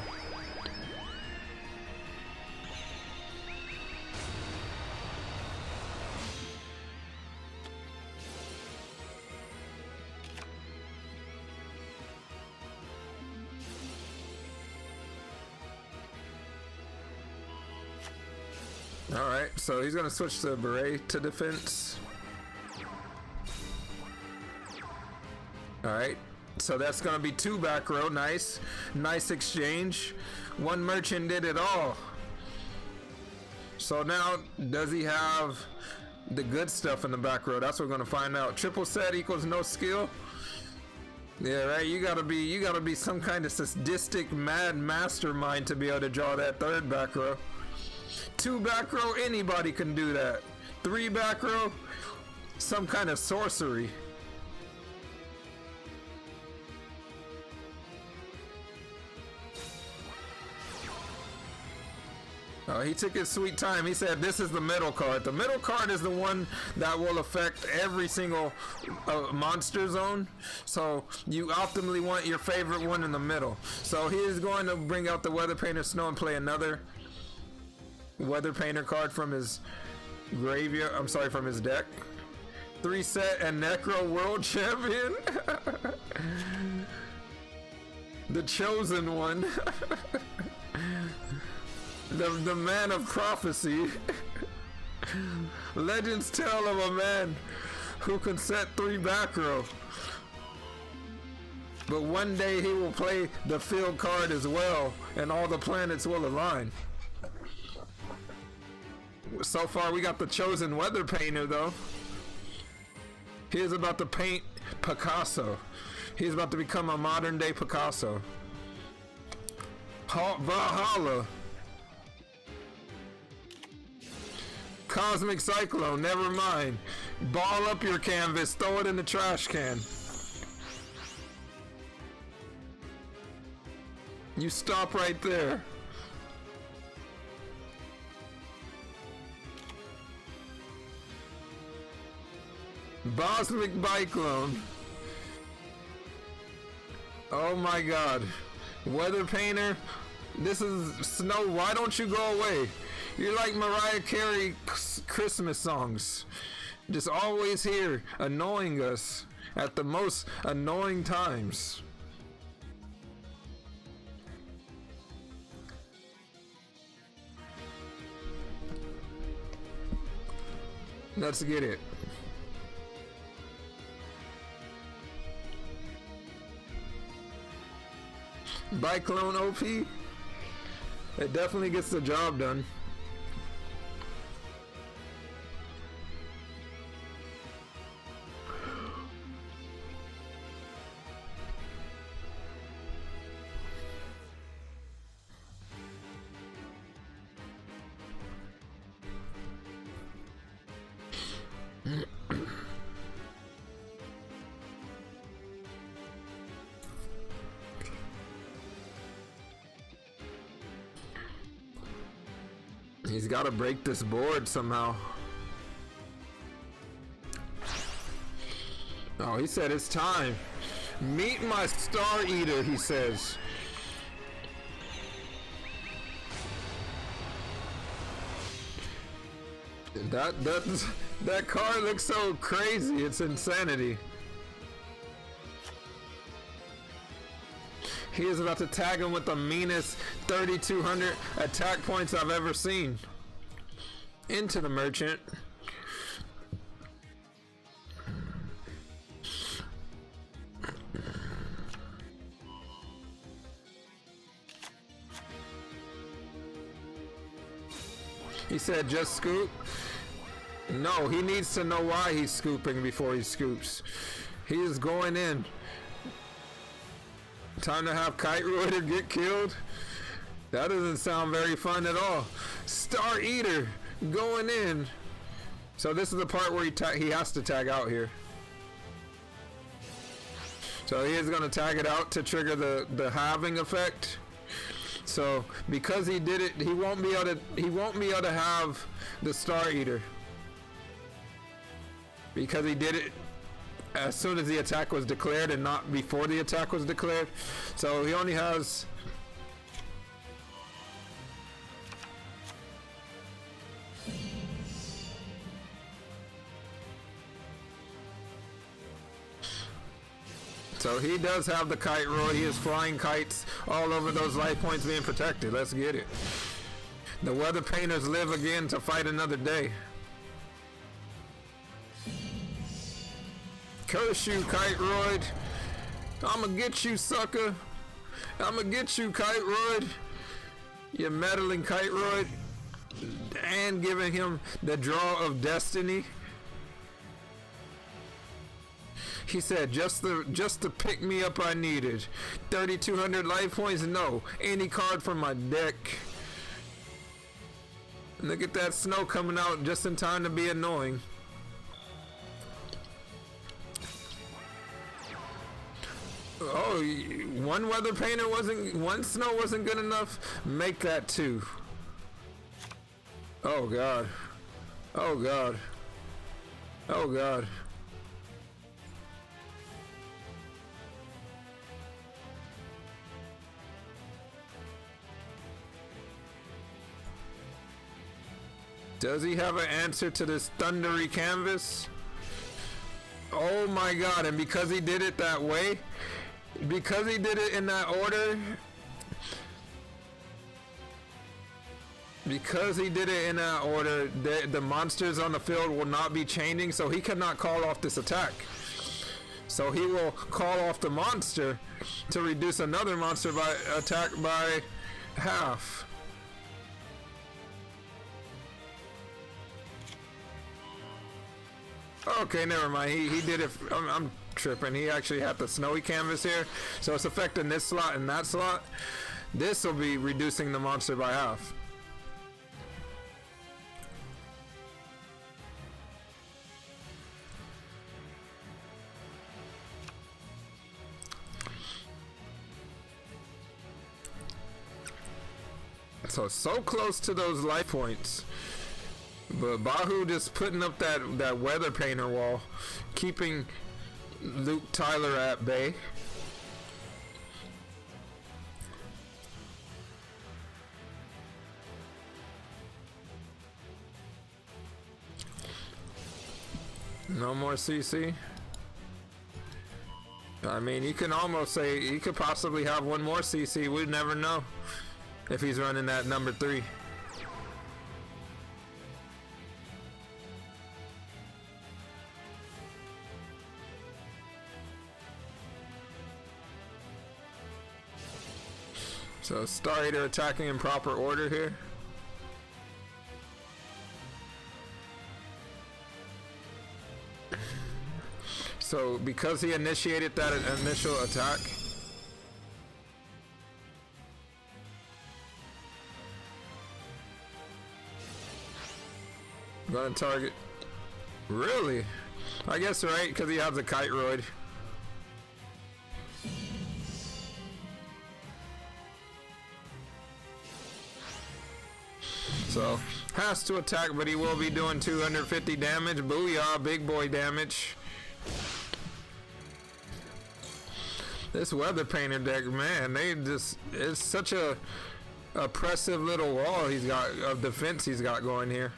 Alright, so he's gonna switch the beret to defense. Alright, so that's gonna be 2 back row. Nice exchange. One merchant did it all. So now, does he have the good stuff in the back row? That's what we're gonna find out. Triple set equals no skill. Yeah, right. You gotta be some kind of sadistic mad mastermind to be able to draw that third back row. 2 back row, anybody can do that. 3 back row, some kind of sorcery. Oh, he took his sweet time. He said this is the middle card. The middle card is the one that will affect every single monster zone. So you optimally want your favorite one in the middle. So he is going to bring out the Weather Painter Snow and play another Weather Painter card from his graveyard. I'm sorry, from his deck. 3 set and Necro World Champion. The chosen one. The man of prophecy. Legends tell of a man who can set 3 back row. But one day he will play the field card as well, and all the planets will align. So far we got the chosen weather painter though. He is about to paint Picasso. He's about to become a modern day Picasso. Valhalla. Cosmic Cyclone, never mind. Ball up your canvas, throw it in the trash can. You stop right there. Cosmic Cyclone. Oh my god. Weather Painter, this is Snow, why don't you go away? You're like Mariah Carey Christmas songs. Just always here, annoying us at the most annoying times. Let's get it. Bike clone OP. It definitely gets the job done. He's got to break this board somehow. Oh, he said it's time. Meet my Star Eater, he says. That car looks so crazy. It's insanity. He is about to tag him with the meanest 3,200 attack points I've ever seen. Into the merchant. He said just scoop. No, he needs to know why he's scooping before he scoops. He is going in. Time to have Kite Rider get killed? That doesn't sound very fun at all. Star Eater going in. So this is the part where he has to tag out here. So he is going to tag it out to trigger the halving effect. So because he did it, he won't be able to have the Star Eater. Because he did it as soon as the attack was declared and not before the attack was declared. So he only has so he does have the Kite Roy. He is flying kites all over those life points being protected. Let's get it. The weather painters live again to fight another day. Curse you, Kite Royd. I'ma get you, sucker. I'ma get you, Kite Royd. You meddling Kite Royd. And giving him the draw of destiny. He said, just the pick me up I needed. 3,200 life points? No. Any card from my deck. Look at that snow coming out just in time to be annoying. Oh, one weather painter one snow wasn't good enough? Make that two. Oh God. Oh God. Oh God. Does he have an answer to this thundery canvas? Oh my God, and because he did it that way, because he did it in that order, the monsters on the field will not be changing, so he cannot call off this attack. So he will call off the monster to reduce another monster by attack by half. Okay, never mind. He did it. I'm tripping. He actually had the snowy canvas here, so it's affecting this slot and that slot. This will be reducing the monster by half. So close to those life points. But Bahu just putting up that weather painter wall, keeping Luke Tyler at bay. No more CC. I mean, you can almost say he could possibly have one more CC. We'd never know if he's running that number 3. So Star Eater attacking in proper order here. So because he initiated that initial attack, gonna target. Really? I guess right, because he has a kite roid. So has to attack, but he will be doing 250 damage. Booyah, big boy damage. This Weather Painter deck, man, it's such a oppressive little wall he's got of defense he's got going here.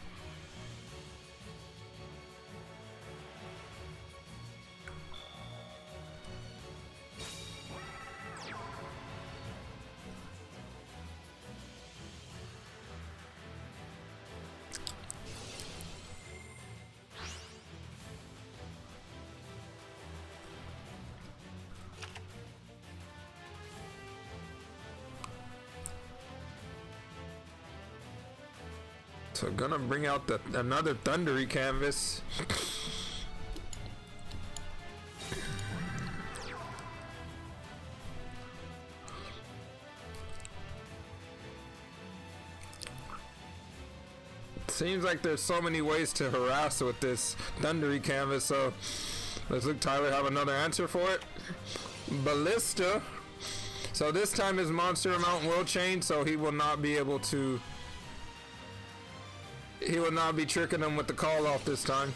So gonna bring out another thundery canvas. Seems like there's so many ways to harass with this thundery canvas, so let's look Tyler have another answer for it. Ballista. So this time his monster amount will change, so he will not be able to. He will not be tricking them with the call off this time.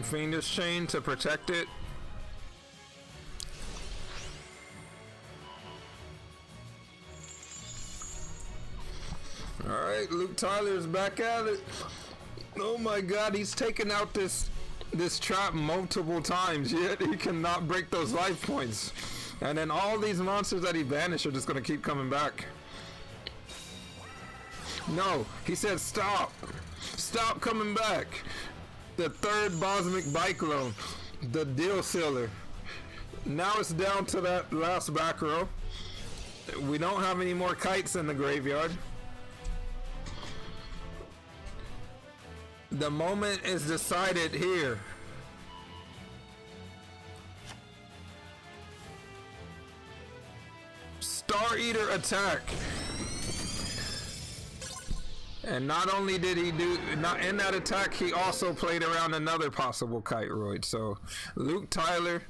Fiendish Chain to protect it. Alright, Luke Tyler's back at it. Oh my god, he's taken out this trap multiple times, yet he cannot break those life points. And then all these monsters that he banished are just gonna keep coming back. No, he said stop. Stop coming back. The third Bosmic Biclone. The Deal Sealer. Now it's down to that last back row. We don't have any more kites in the graveyard. The moment is decided here. Star Eater attack. And not only did he do, not in that attack, he also played around another possible kite roid. So Luke Tyler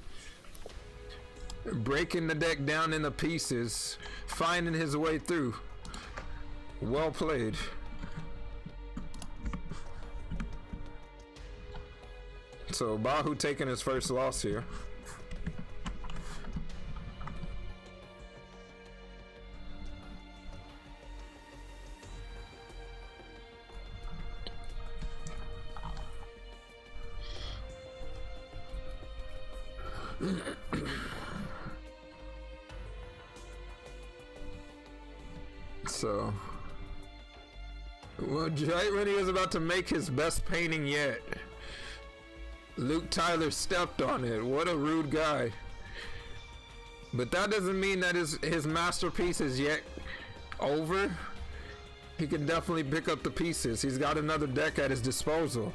breaking the deck down into pieces, finding his way through. Well played. So Bahu taking his first loss here. So, well, right when he was about to make his best painting yet, Luke Tyler stepped on it. What a rude guy. But that doesn't mean that his masterpiece is yet over. He can definitely pick up the pieces. He's got another deck at his disposal.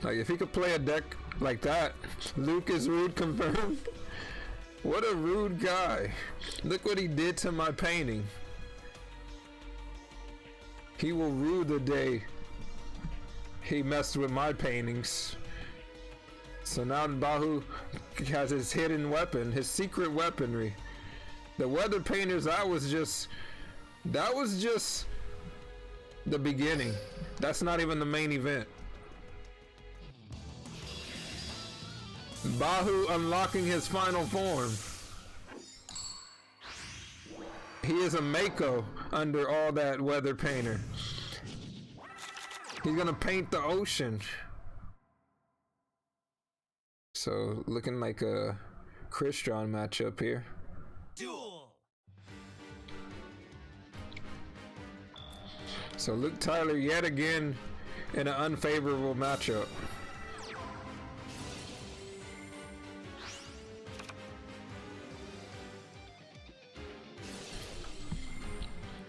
Like, if he could play a deck like that, Luke is rude confirmed. What a rude guy. Look what he did to my painting. He will rue the day he messed with my paintings. So now Bahu has his hidden weapon, his secret weaponry. The Weather Painters, that was just the beginning. That's not even the main event. Bahu unlocking his final form. He is a Mako under all that Weather Painter. He's gonna paint the ocean. So looking like a Christian matchup here. Duel. So Luke Tyler yet again in an unfavorable matchup.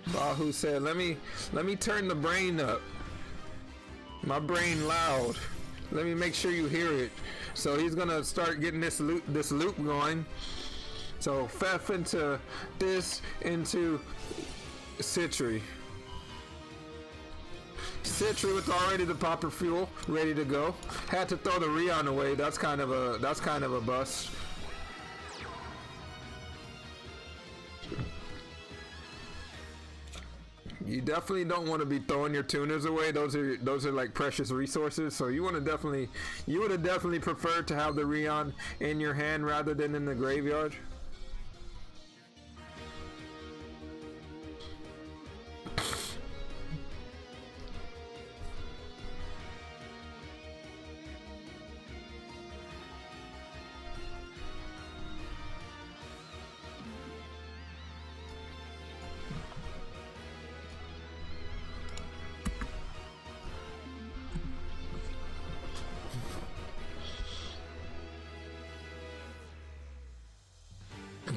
Bahu said, let me turn the brain up. My loud. Let me make sure you hear it. So he's gonna start getting this loop going. So Fef into this into Citry. Citry with already the popper fuel ready to go. Had to throw the Rion away. That's kind of a bust. You definitely don't want to be throwing your tuners away. Those are like precious resources. So you would have definitely preferred to have the Rion in your hand rather than in the graveyard.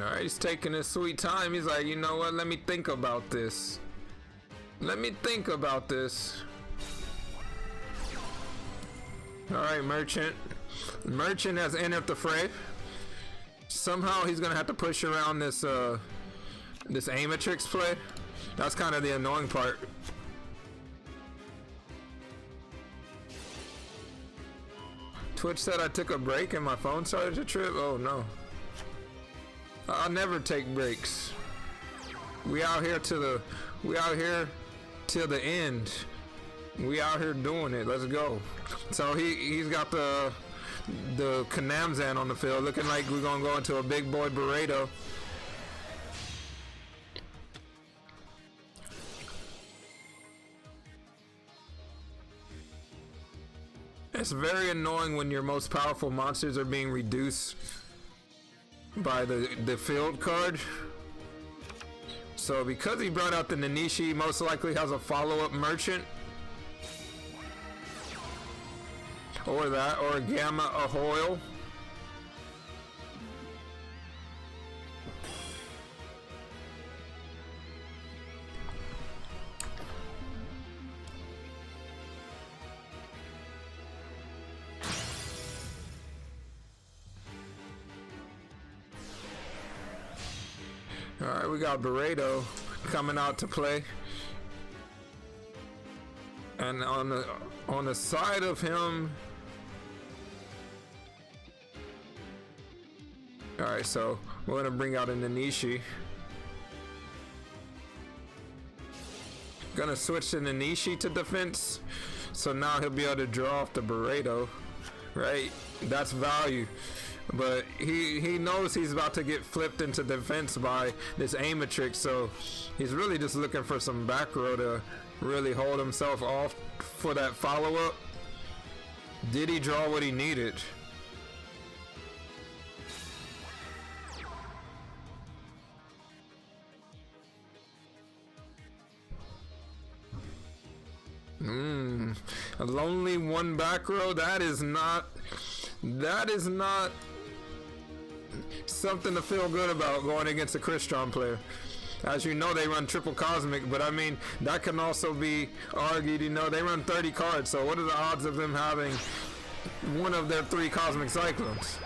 Alright, he's taking his sweet time. He's like, you know what? Let me think about this. Alright, Merchant. Merchant has entered the fray. Somehow he's gonna have to push around this Amatrix play. That's kind of the annoying part. Twitch said I took a break and my phone started to trip. Oh no. I'll never take breaks. We out here till the end. We out here doing it. Let's go. So he's got the Kanamzan on the field, looking like we're gonna go into a big boy burrito. It's very annoying when your most powerful monsters are being reduced by the field card. So because he brought out the Nanishi, he most likely has a follow-up Merchant. Or that, or a Gamma Ahoil. Alright, we got Burrito coming out to play. And on the side of him. Alright, so we're gonna bring out a Nanishi. Gonna switch the Nanishi to defense. So now he'll be able to draw off the Burrito. Right? That's value. But he knows he's about to get flipped into defense by this Amatrix, so he's really just looking for some back row to really hold himself off for that follow-up. Did he draw what he needed? A lonely one back row, that is not something to feel good about going against a Christian player. As you know, they run triple cosmic, but I mean, that can also be argued, you know, they run 30 cards, so what are the odds of them having one of their 3 cosmic cyclones?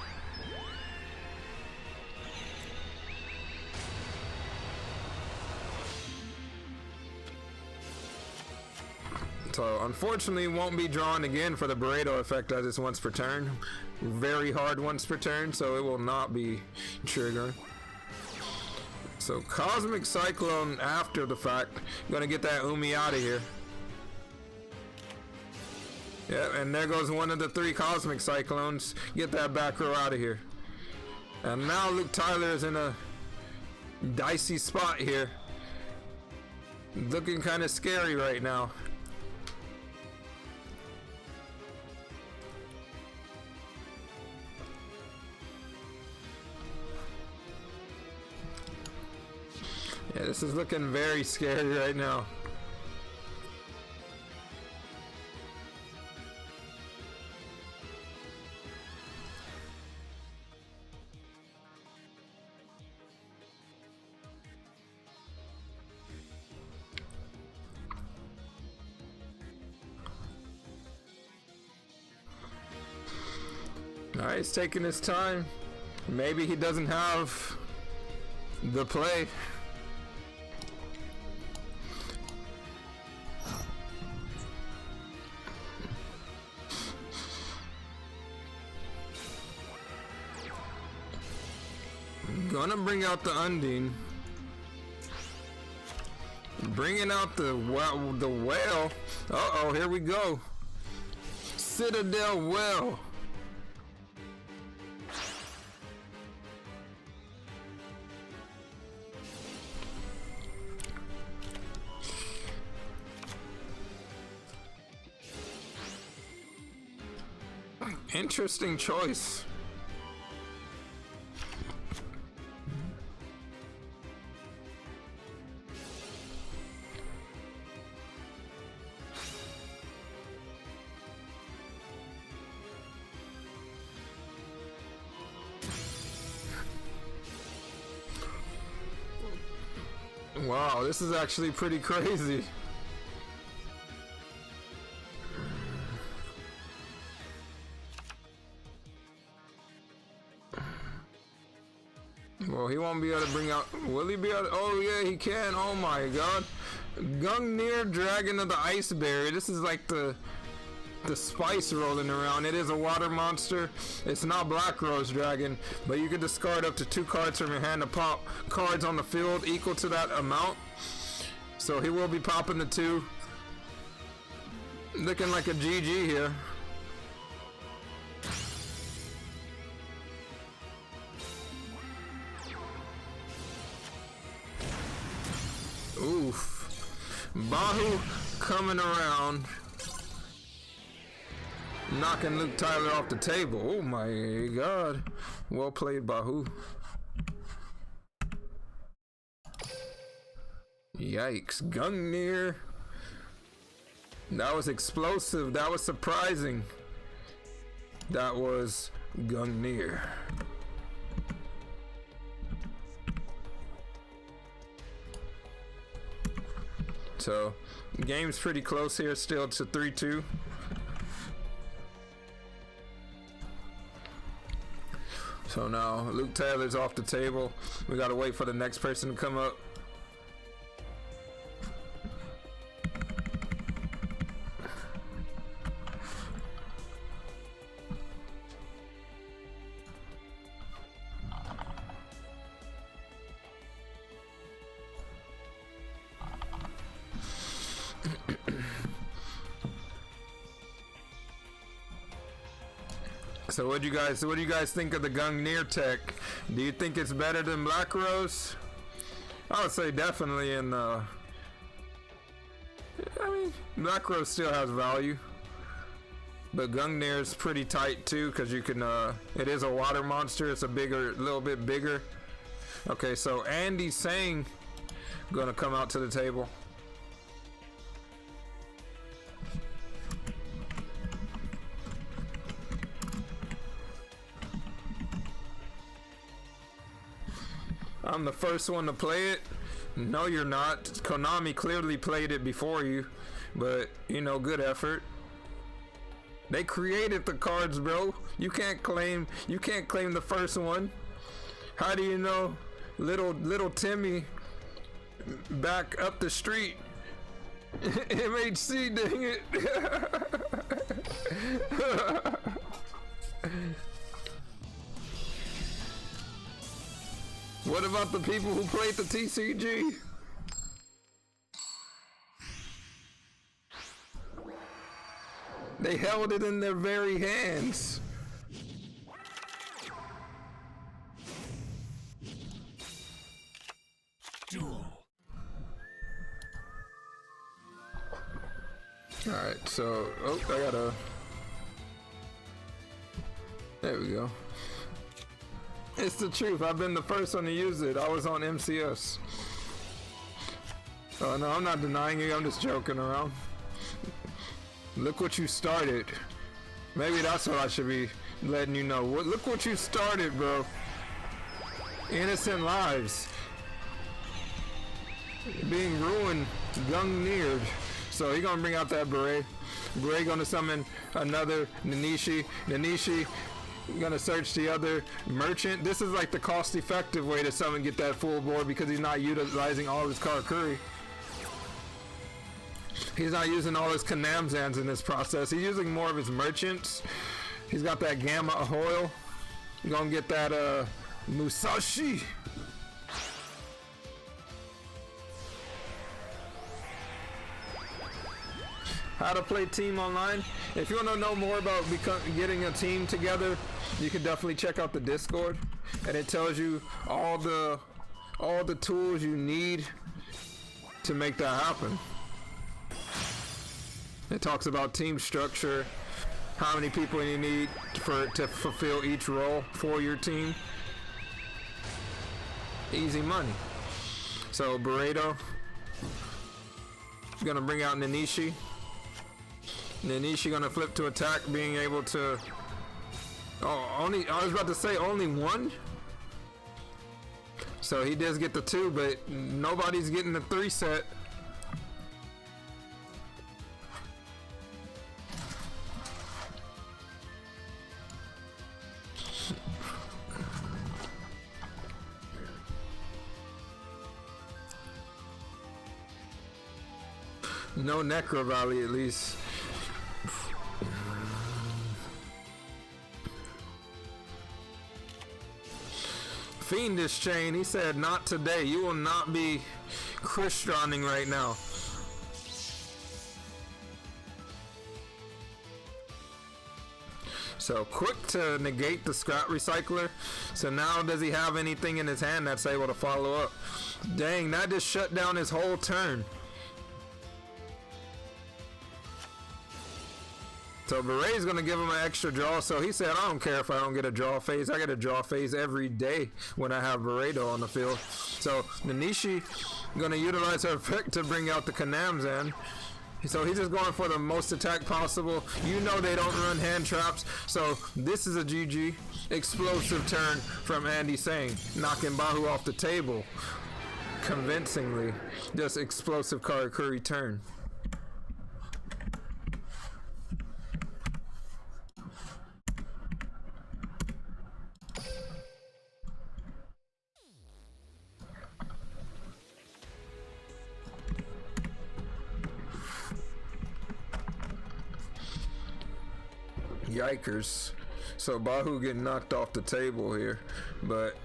So unfortunately won't be drawn again for the Burrito effect as it's once per turn. Very hard once per turn, so it will not be triggering. So Cosmic Cyclone after the fact. Gonna get that Umi out of here. Yeah, and there goes one of the 3 Cosmic Cyclones. Get that back row out of here. And now Luke Tyler is in a dicey spot here. Looking kind of scary right now. Yeah, this is looking very scary right now. Alright, he's taking his time. Maybe he doesn't have the play. Gonna bring out the Undine. Bringing out the whale. Uh-oh, here we go. Citadel Whale. Interesting choice. Wow, this is actually pretty crazy. Well, he won't be able to bring out. Will he be able to? Oh, yeah, he can. Oh my god. Gungnir, Dragon of the Ice Berry. This is like the spice rolling around. It is a water monster. It's not Black Rose Dragon, but you can discard up to 2 cards from your hand to pop cards on the field equal to that amount. So he will be popping the 2. Looking like a GG here. Oof. Bahu coming around. Knocking Luke Tyler off the table. Oh my god. Well played, Bahu. Yikes. Gungnir. That was explosive. That was surprising. That was Gungnir. So, game's pretty close here still. It's a 3-2. So now Luke Taylor's off the table. We gotta wait for the next person to come up. So what do you guys think of the Gungnir tech? Do you think it's better than Black Rose? I would say definitely in the... I mean, Black Rose still has value. But Gungnir is pretty tight too, because you can, it is a water monster. It's a little bit bigger. Okay, so Andy Sang gonna come out to the table. I'm the first one to play it. No, you're not. Konami clearly played it before you, but you know, good effort. They created the cards, bro. You can't claim the first one. How do you know little Timmy back up the street? MHC, dang it. What about the people who played the TCG? They held it in their very hands. Duel. Alright, so, oh, I gotta, there we go. It's the truth, I've been the first one to use it. I was on MCS. Oh no, I'm not denying you, I'm just joking around. Look what you started. Maybe that's what I should be letting you know. Look what you started, bro. Innocent lives being ruined, gung-neared. So he gonna bring out that beret. Beret gonna summon another Nanishi. Nanishi gonna search the other merchant. This is like the cost-effective way to summon, get that full board, because he's not utilizing all his Karakuri. He's not using all his Kanamzans in this process. He's using more of his merchants. He's got that Gamma Ahoil. You're gonna get that Musashi. How to play team online. If you want to know more about getting a team together, you can definitely check out the Discord, and it tells you all the tools you need to make that happen. It talks about team structure, how many people you need to fulfill each role for your team. Easy money. So Burrito gonna bring out Nanishi. Nanishi gonna flip to attack, being able to. Oh, only I was about to say only one. So he does get the 2, but nobody's getting the 3 set. No Necro Valley, at least. Fiendish Chain, he said, not today. You will not be Christianing right now. So quick to negate the scrap recycler. So now does he have anything in his hand that's able to follow up? Dang, that just shut down his whole turn. So Beret's gonna give him an extra draw, so he said, I don't care if I don't get a draw phase. I get a draw phase every day when I have Beredo on the field. So Nanishi gonna utilize her effect to bring out the Kanamzan. So he's just going for the most attack possible. You know they don't run hand traps, so this is a GG. Explosive turn from Andy Sang, knocking Bahu off the table convincingly. Just explosive Karakuri turn. Yikers. So Bahu getting knocked off the table here, but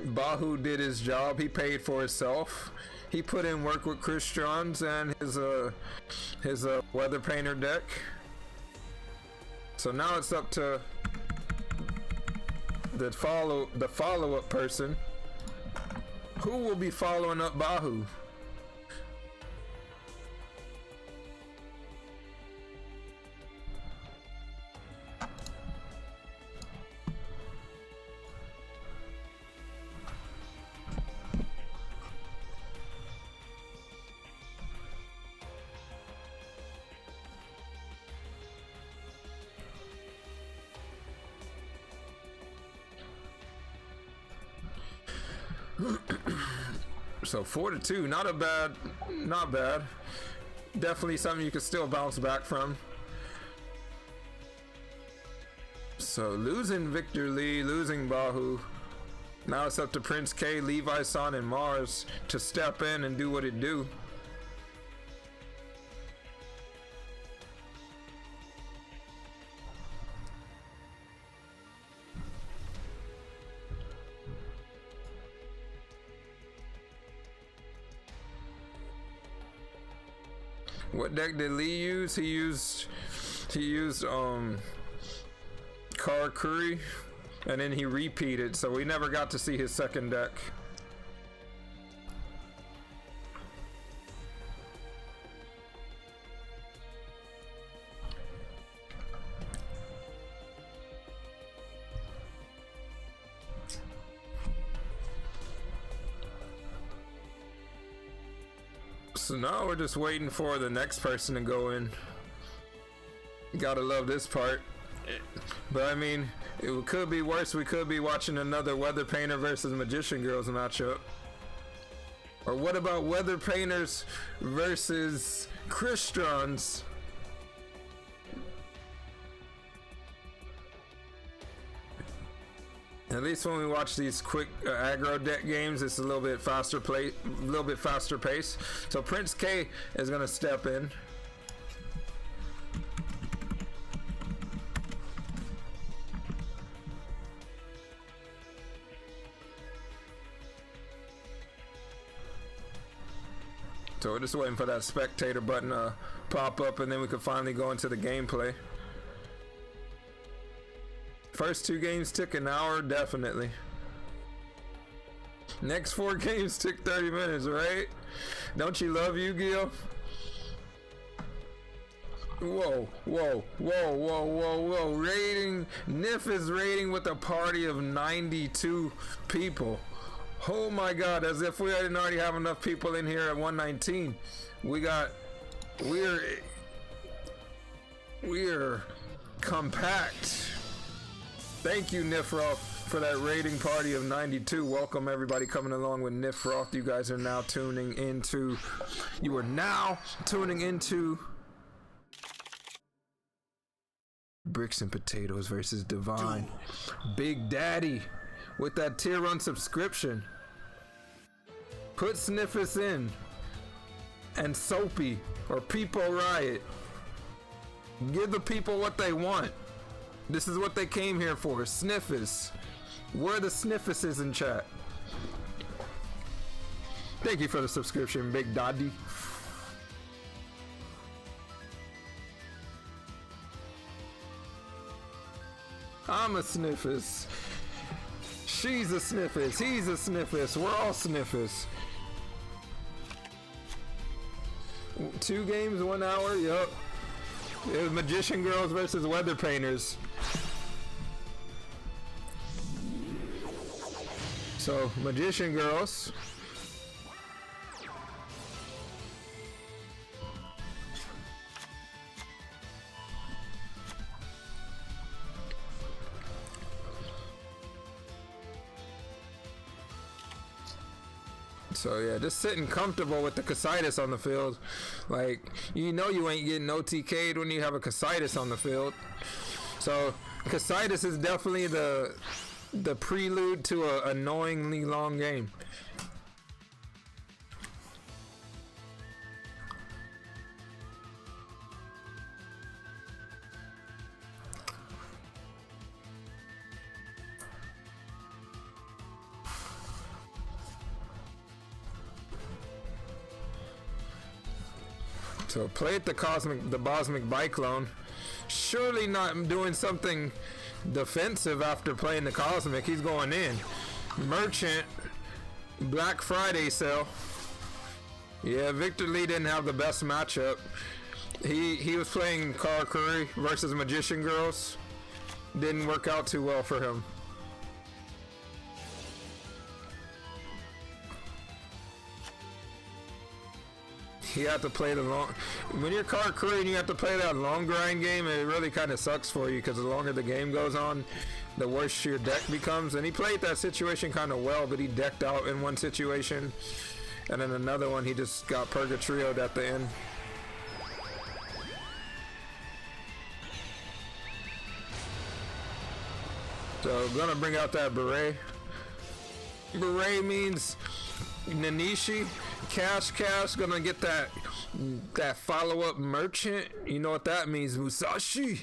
Bahu did his job. He paid for himself. He put in work with Christians and his weather painter deck. So now it's up to the follow-up person. Who will be following up Bahu? So 4-2, not bad. Definitely something you can still bounce back from. So losing Victor Lee, losing Bahu. Now it's up to Prince K, Levi San, and Mars to step in and do what it do. What deck did Lee use? He used Karakuri, and then he repeated, so we never got to see his second deck. So now we're just waiting for the next person to go in. Gotta love this part. But I mean, it could be worse. We could be watching another Weather Painter versus Magician Girls matchup. Or what about Weather Painters versus Christians? At least when we watch these quick aggro deck games, it's a little bit faster pace. So Prince K is gonna step in. So we're just waiting for that spectator button to pop up, and then we can finally go into the gameplay. First 2 games took an hour, definitely. Next 4 games took 30 minutes, right? Don't you love Yu-Gi-Oh? Whoa, whoa, whoa, whoa, whoa, whoa. Rating, NIF is rating with a party of 92 people. Oh my God, as if we didn't already have enough people in here at 119. We're compact. Thank you, Nifroth, for that rating party of 92. Welcome everybody coming along with Nifroth. You guys are now tuning into Bricks and Potatoes versus Divine. Big Daddy with that tier 1 subscription. Put Sniffus in. And Soapy or Peepo Riot. Give the people what they want. This is what they came here for. Sniffus. Where are the Sniffuses in chat? Thank you for the subscription, Big Daddy. I'm a Sniffus. She's a Sniffus. He's a Sniffus. We're all Sniffus. 2 games, 1 hour. Yup. It was Magician Girls versus Weather Painters. So, Magician Girls. So yeah, just sitting comfortable with the Casitas on the field. Like, you know you ain't getting OTK'd when you have a Casitas on the field. So Casitas is definitely the prelude to a annoyingly long game. So play at the Bosmic Biclone. Surely not doing something defensive after playing the Cosmic. He's going in. Merchant. Black Friday sale. Yeah, Victor Lee didn't have the best matchup. He was playing Carl Curry versus Magician Girls. Didn't work out too well for him. You have to play the long. When you're Carl Curry and you have to play that long grind game, it really kind of sucks for you because the longer the game goes on, the worse your deck becomes. And he played that situation kind of well, but he decked out in one situation, and then another one he just got Purgatrio'd at the end. So gonna bring out that beret. Beret means Nanishi. Cash, gonna get that follow-up merchant. You know what that means, Musashi.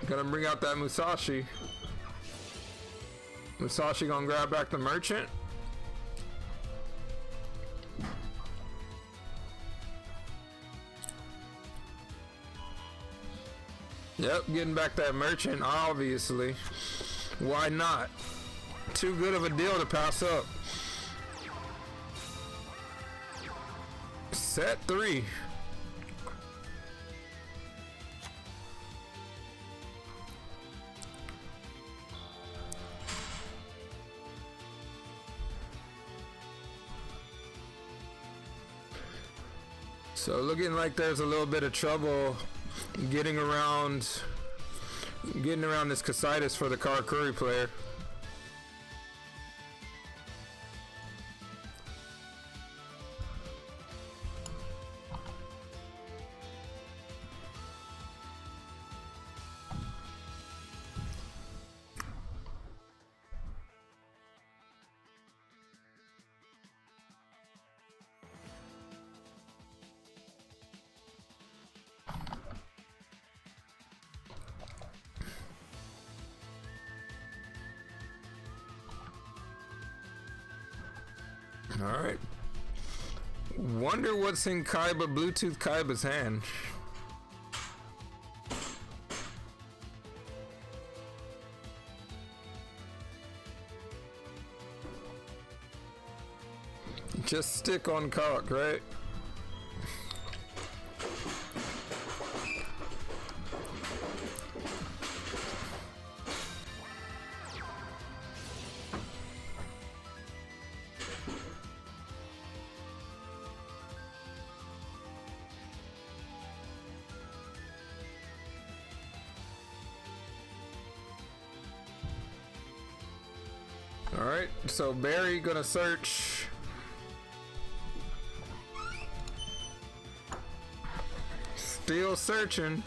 Gonna bring out that Musashi. Musashi gonna grab back the merchant. Yep, getting back that merchant, obviously. Why not? Too good of a deal to pass up. Set 3. So looking like there's a little bit of trouble getting around this Casitas for the Karakuri player. Alright. Wonder what's in Bluetooth Kaiba's hand. Just stick on cock, right? Alright, so Barry gonna search. Still searching.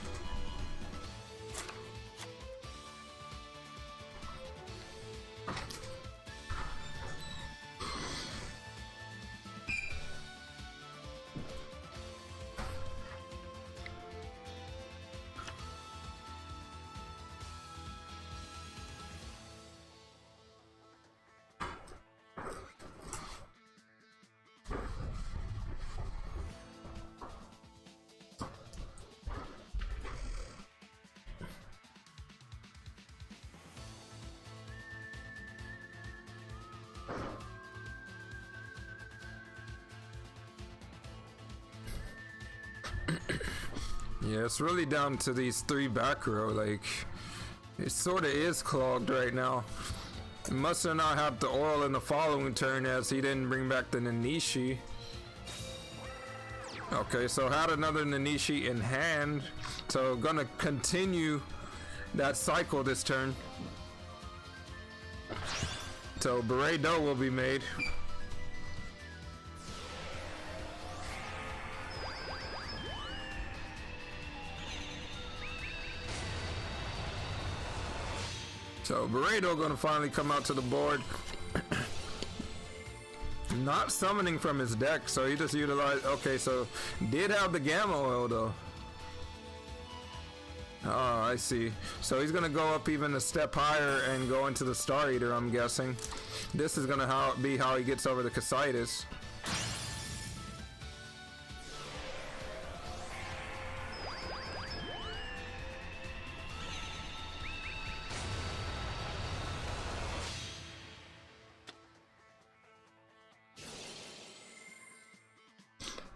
Yeah, it's really down to these 3 back row. Like, it sort of is clogged right now. It must have not had the oil in the following turn as he didn't bring back the Nanishi. Okay, so had another Nanishi in hand. So gonna continue that cycle this turn. So Beret Do will be made. So Burrito gonna finally come out to the board. Not summoning from his deck, so he just utilized. Okay, so did have the Gamma Oil though. Oh, I see. So he's gonna go up even a step higher and go into the Star Eater, I'm guessing. This is gonna be how he gets over the Casitas.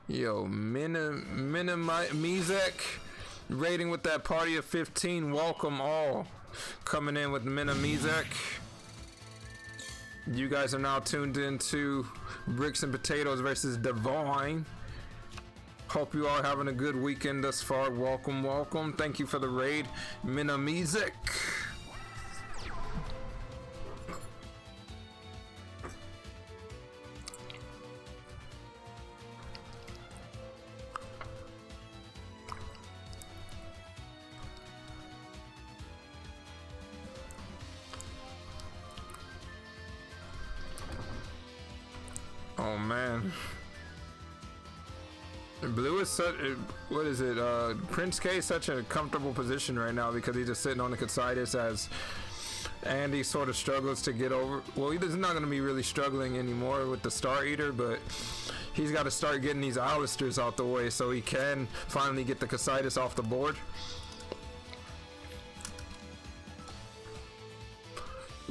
Yo, Mizek rating with that party of 15. Welcome all. Coming in with Mizek. You guys are now tuned into Bricks and Potatoes versus Divine. Hope you all having a good weekend thus far. Welcome, welcome. Thank you for the raid, Mizek. Oh man, Blue is such. What is it? Prince K is such a comfortable position right now because he's just sitting on the Casitas as Andy sort of struggles to get over. Well, he's not going to be really struggling anymore with the Star Eater, but he's got to start getting these Alisters out the way so he can finally get the Casitas off the board.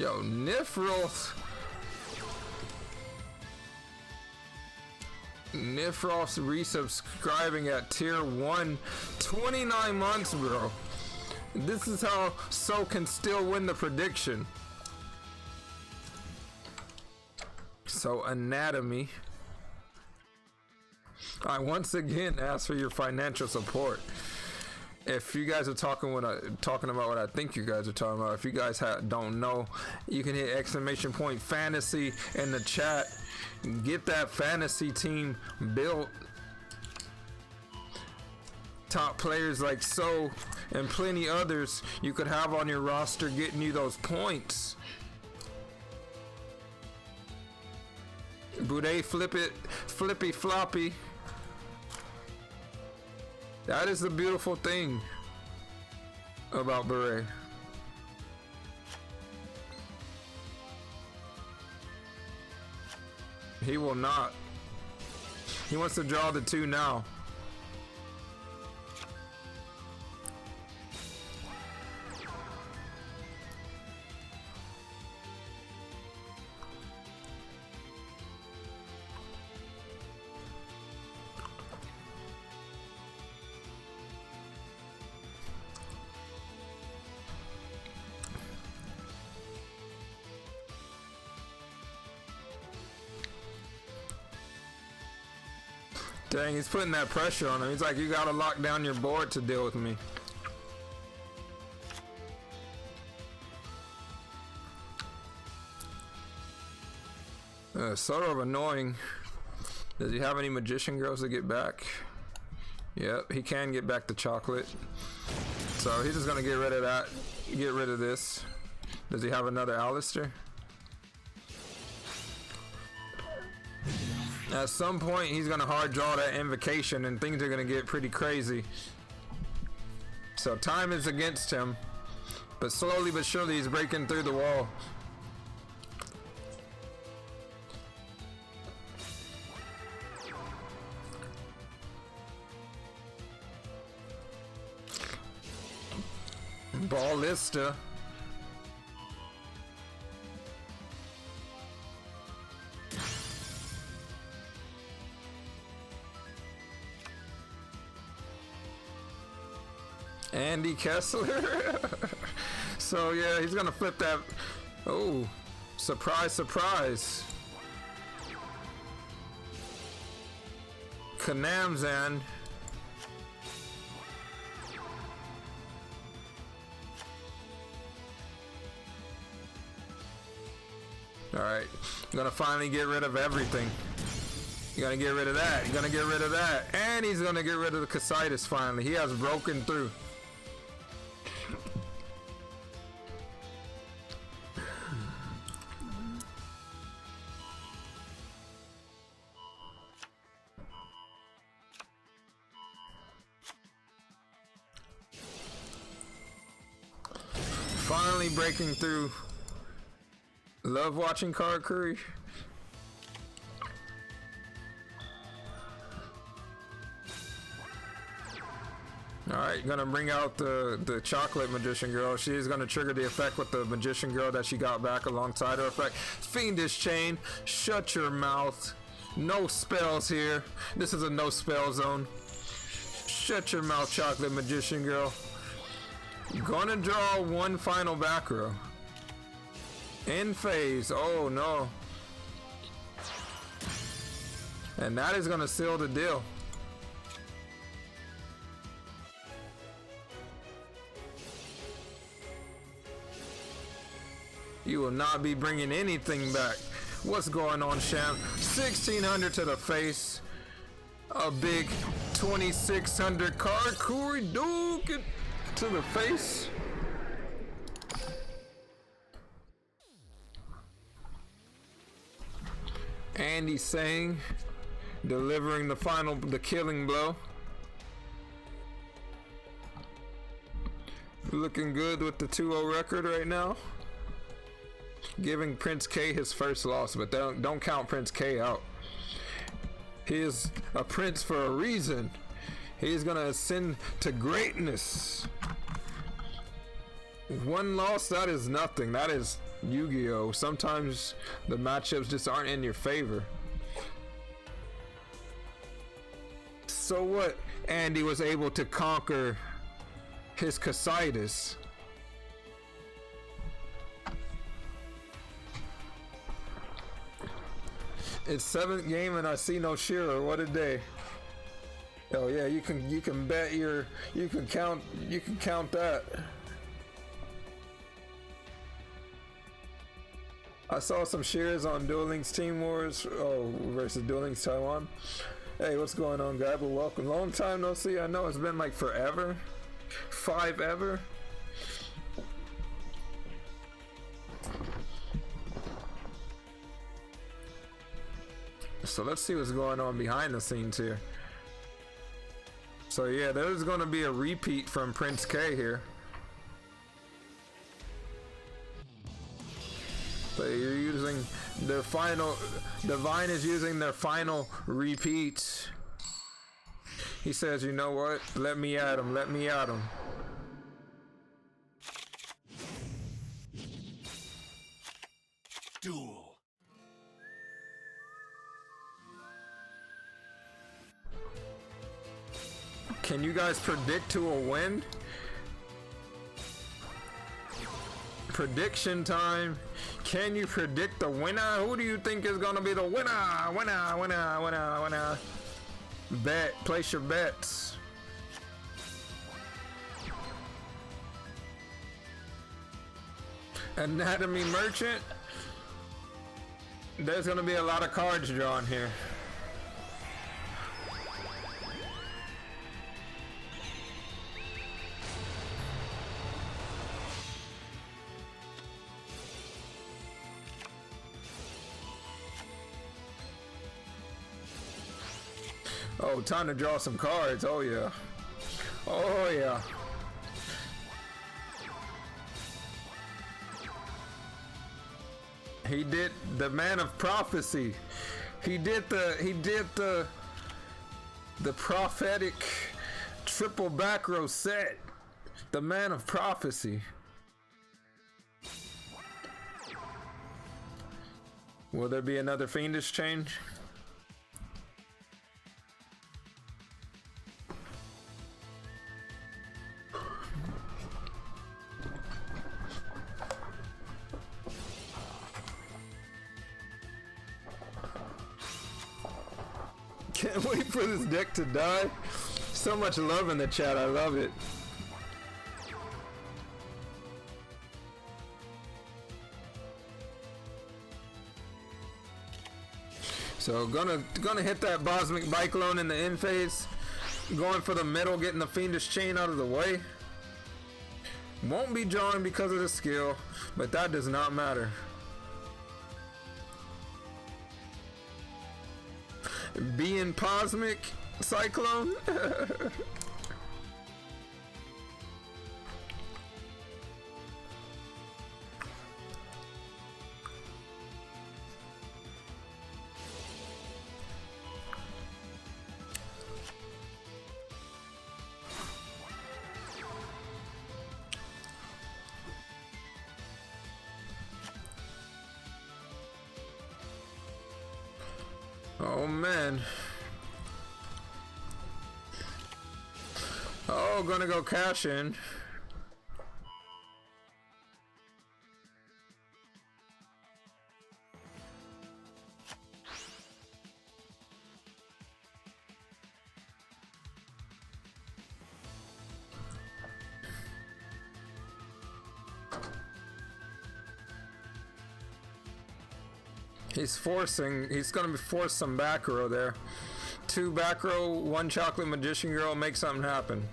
Yo, Nifroth. Nifroth's resubscribing at tier 1. 29 months, bro. This is how So can still win the prediction. So, Anatomy. I once again ask for your financial support. If you guys are talking about what I think you guys are talking about, if you guys don't know, you can hit !fantasy in the chat. Get that fantasy team built. Top players like So and plenty others you could have on your roster getting you those points. Boudet, flippy floppy. That is the beautiful thing about Beret. He will not. He wants to draw the 2 now. Dang, he's putting that pressure on him. He's like, you gotta lock down your board to deal with me. Sort of annoying. Does he have any magician girls to get back? Yep, he can get back the chocolate. So he's just gonna get rid of that. Get rid of this. Does he have another Alistair? At some point, he's gonna hard draw that invocation, and things are gonna get pretty crazy. So time is against him, but slowly but surely he's breaking through the wall. Ballista. Andy Kessler. So yeah, he's gonna flip that. Oh, surprise, surprise. Kanamzan. Alright, I'm gonna finally get rid of everything. You're gonna get rid of that. You're gonna get rid of that. And he's gonna get rid of the Casitas finally. He has broken through. Finally breaking through. Love watching Card Curry. Alright, gonna bring out the chocolate magician girl. She is gonna trigger the effect with the magician girl that she got back alongside her effect. Fiendish Chain, shut your mouth. No spells here. This is a no spell zone. Shut your mouth, chocolate magician girl. Gonna draw one final back row. In phase. Oh no. And that is gonna seal the deal. You will not be bringing anything back. What's going on, champ? 1600 to the face. A big 2600 card. Corey Duke to the face. Andy Sang delivering the killing blow. Looking good with the 2-0 record right now. Giving Prince K his first loss, but don't count Prince K out. He is a prince for a reason. He's gonna ascend to greatness. One loss, that is nothing. That is Yu-Gi-Oh! Sometimes the matchups just aren't in your favor. So what? Andy was able to conquer his Casitas. It's 7th game and I see no Shearer. What a day. Oh yeah, you can bet you can count that. I saw some shares on Duel Links Team Wars versus Duel Links Taiwan. Hey, what's going on, guy? But welcome. Long time no see. I know it's been like forever. 5 ever. So let's see what's going on behind the scenes here. So yeah, there's going to be a repeat from Prince K here. They're using their final, Divine is using their final repeat. He says, you know what? Let me at him, let me at him. Duel. Can you guys predict to a win? Prediction time. Can you predict the winner? Who do you think is gonna be the winner? Winner. Bet. Place your bets. Anatomy Merchant. There's gonna be a lot of cards drawn here. Oh, time to draw some cards. Oh yeah. Oh yeah. He did the man of prophecy. He did the prophetic triple back row set. The man of prophecy. Will there be another fiendish change? Can't wait for this deck to die. So much love in the chat. I love it. So gonna hit that Bosmic Cyclone in the end phase. Going for the middle, getting the Fiendish Chain out of the way. Won't be drawing because of the skill, but that does not matter. Being Cosmic Cyclone. Oh man. Oh, gonna go cash in. He's gonna be forced some back row there. 2 back row, 1 Chocolate Magician Girl, make something happen.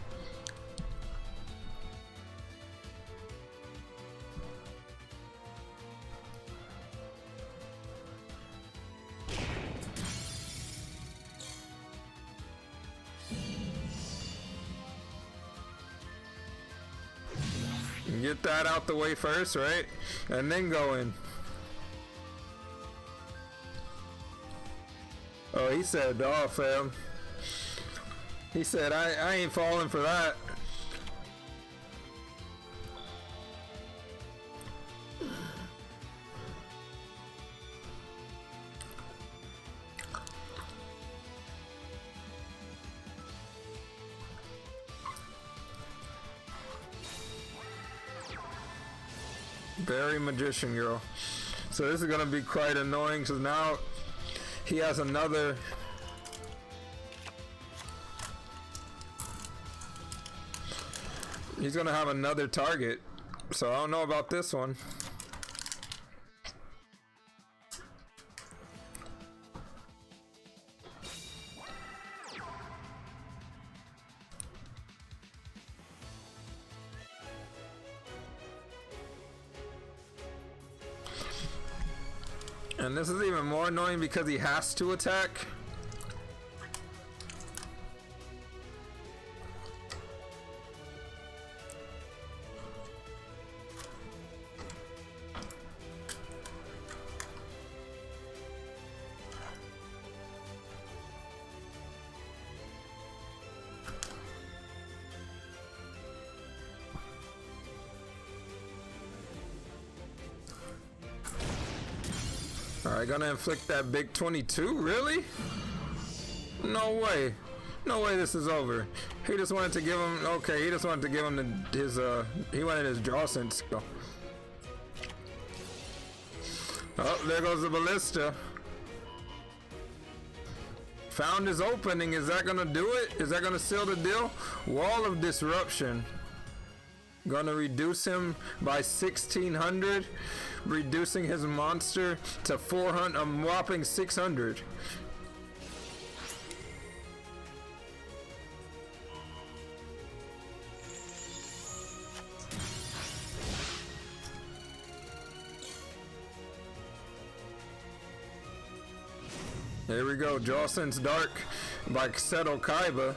Get that out the way first, right? And then go in. Oh, he said, "Oh, fam." He said, I ain't falling for that. Very magician girl. So this is gonna be quite annoying because now he has another. He's gonna have another target. So I don't know about this one. And this is even more annoying because he has to attack. Alright, gonna inflict that big 22? Really? No way. No way this is over. He just wanted to give him, okay, he just wanted to give him his, he wanted his draw sense. Oh, there goes the ballista. Found his opening. Is that gonna do it? Is that gonna seal the deal? Wall of disruption. Gonna reduce him by 1600, reducing his monster to 400, a whopping 600. There we go, Draw Sense Dark by Seto Kaiba.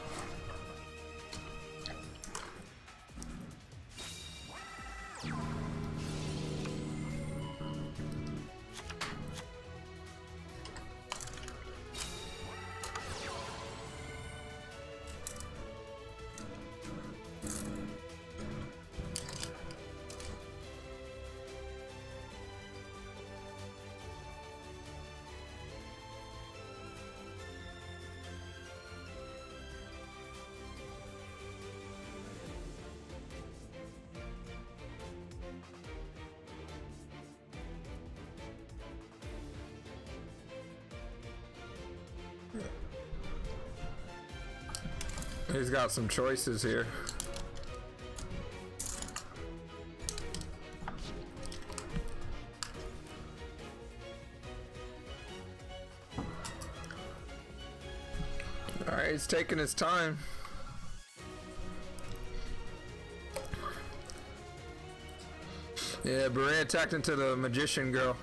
He's got some choices here. All right, he's taking his time. Yeah, Beret attacked into the magician girl.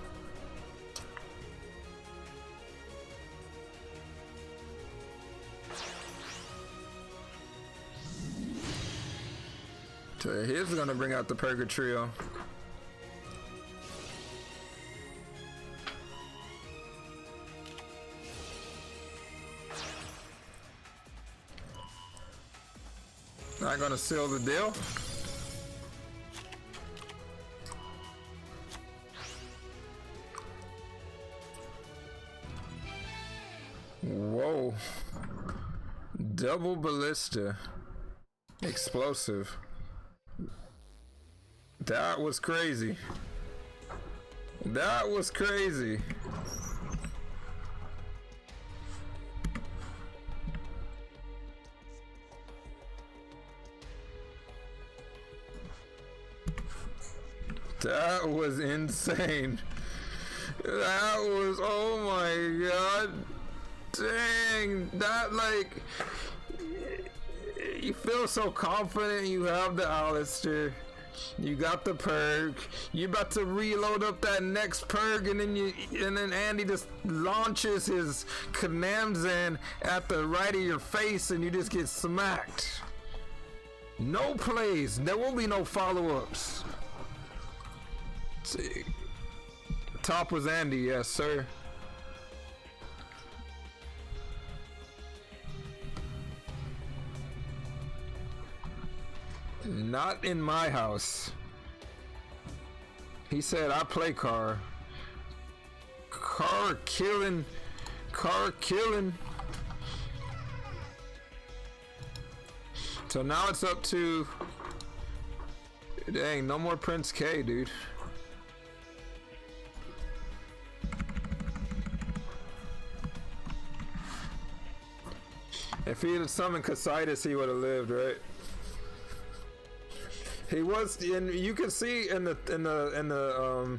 So he's gonna bring out the Purgatrio. Not gonna seal the deal. Whoa. Double ballista. Explosive. That was crazy. That was crazy. That was insane. That was, oh my god. Dang, that like, you feel so confident you have the Alistair. You got the perk. You about to reload up that next perk, and then Andy just launches his Kanamzan at the right of your face, and you just get smacked. No plays. There will be no follow-ups. See, top was Andy, yes sir. Not in my house. He said I play car. Car killing. Car killing. So now it's up to, dang, no more Prince K, dude. If he had summoned Casitas, he would have lived, right? He was, and you can see in the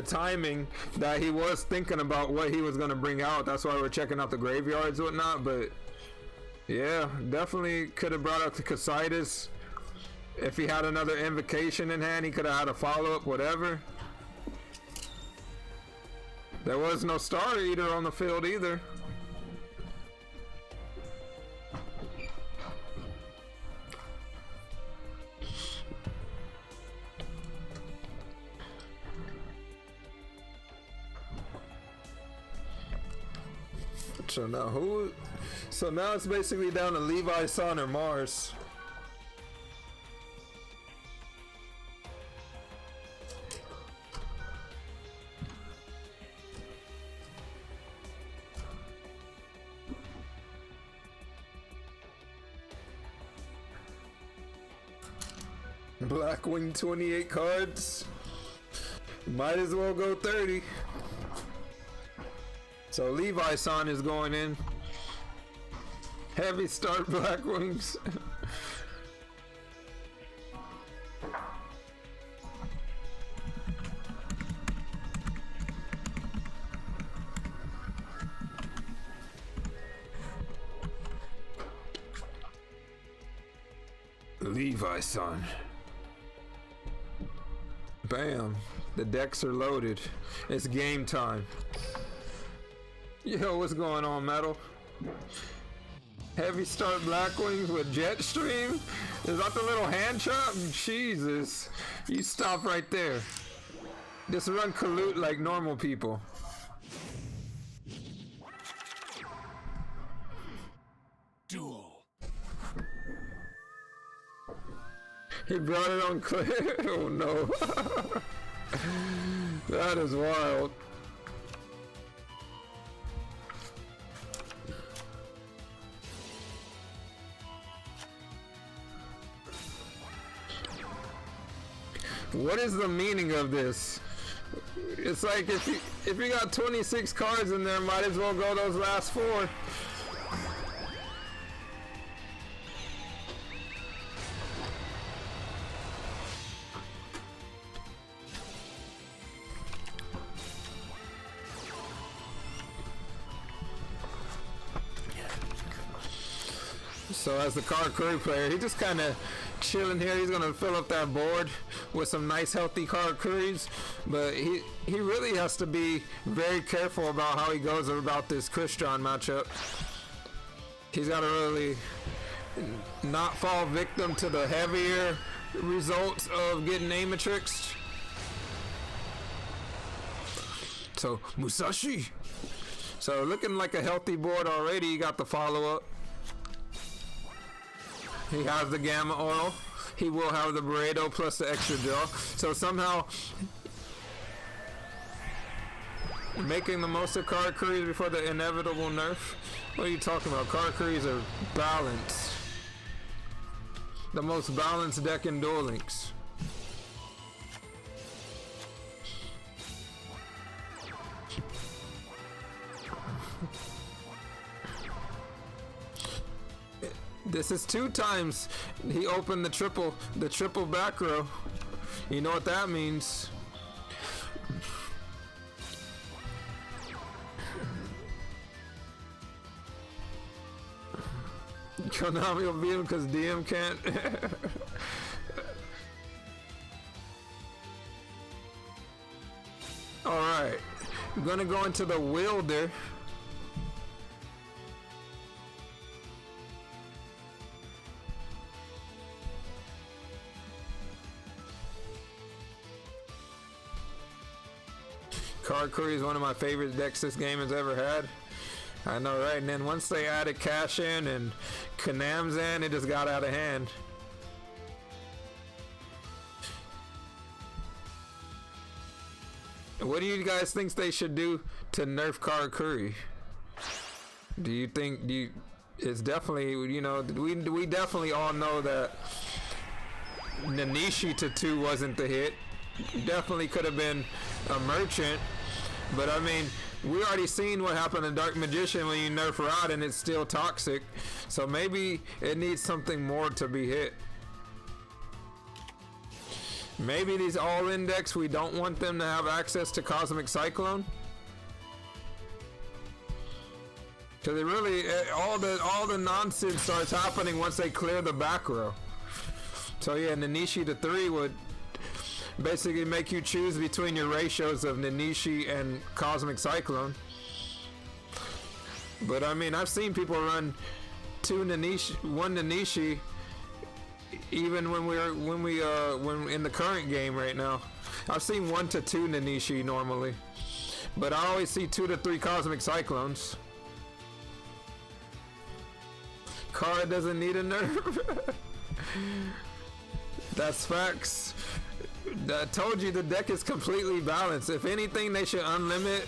timing that he was thinking about what he was gonna bring out. That's why we're checking out the graveyards and whatnot. But yeah, definitely could have brought out the Casitas. If he had another invocation in hand, he could have had a follow-up, whatever. There was no Star Eater on the field either. So now who? So now it's basically down to Levi, Son, or Mars. Blackwing 28 cards. Might as well go 30. So Levi Son is going in. Heavy start Blackwings. Levi Son. Bam. The decks are loaded. It's game time. Yo, what's going on, Metal? Heavy start Blackwings with Jetstream? Is that the little hand chop? Jesus. You stop right there. Just run Kalut like normal people. Duel. He brought it on clear. Oh no. That is wild. What is the meaning of this? It's like if you got 26 cards in there, might as well go those last 4. So as the card curry player, he just kind of chilling here. He's gonna fill up that board with some nice healthy card curries, but he really has to be very careful about how he goes about this Christian matchup. He's got to really not fall victim to the heavier results of getting Amatrixed. So Musashi. So looking like a healthy board already. You got the follow-up. He has the Gamma Oil. He will have the Burrito plus the extra draw. So somehow making the most of card curries before the inevitable nerf. What are you talking about? Card curries are balanced. The most balanced deck in Duel Links. This is 2 times he opened the triple back row. You know what that means. Konami will beat him because DM can't. Alright. I'm gonna go into the Wielder. Card Curry is one of my favorite decks this game has ever had. I know, right? And then once they added Cash in and Kanam's in, it just got out of hand. What do you guys think they should do to nerf Card Curry? Do you think it's definitely, you know, we definitely all know that Nanishi to 2 wasn't the hit. Definitely could have been a merchant, but I mean, we already seen what happened to Dark Magician when you nerf her out and it's still toxic. So maybe it needs something more to be hit. Maybe these all index, we don't want them to have access to Cosmic Cyclone. Cause it really, all the nonsense starts happening once they clear the back row. So yeah, Nanishi to 3 would basically make you choose between your ratios of Nanishi and Cosmic Cyclone. But I mean, I've seen people run 2 Nanishi, 1 Nanishi, even when in the current game right now. I've seen 1 to 2 Nanishi normally, but I always see 2 to 3 Cosmic Cyclones. Kara doesn't need a nerf. That's facts. I told you the deck is completely balanced. If anything, they should unlimit.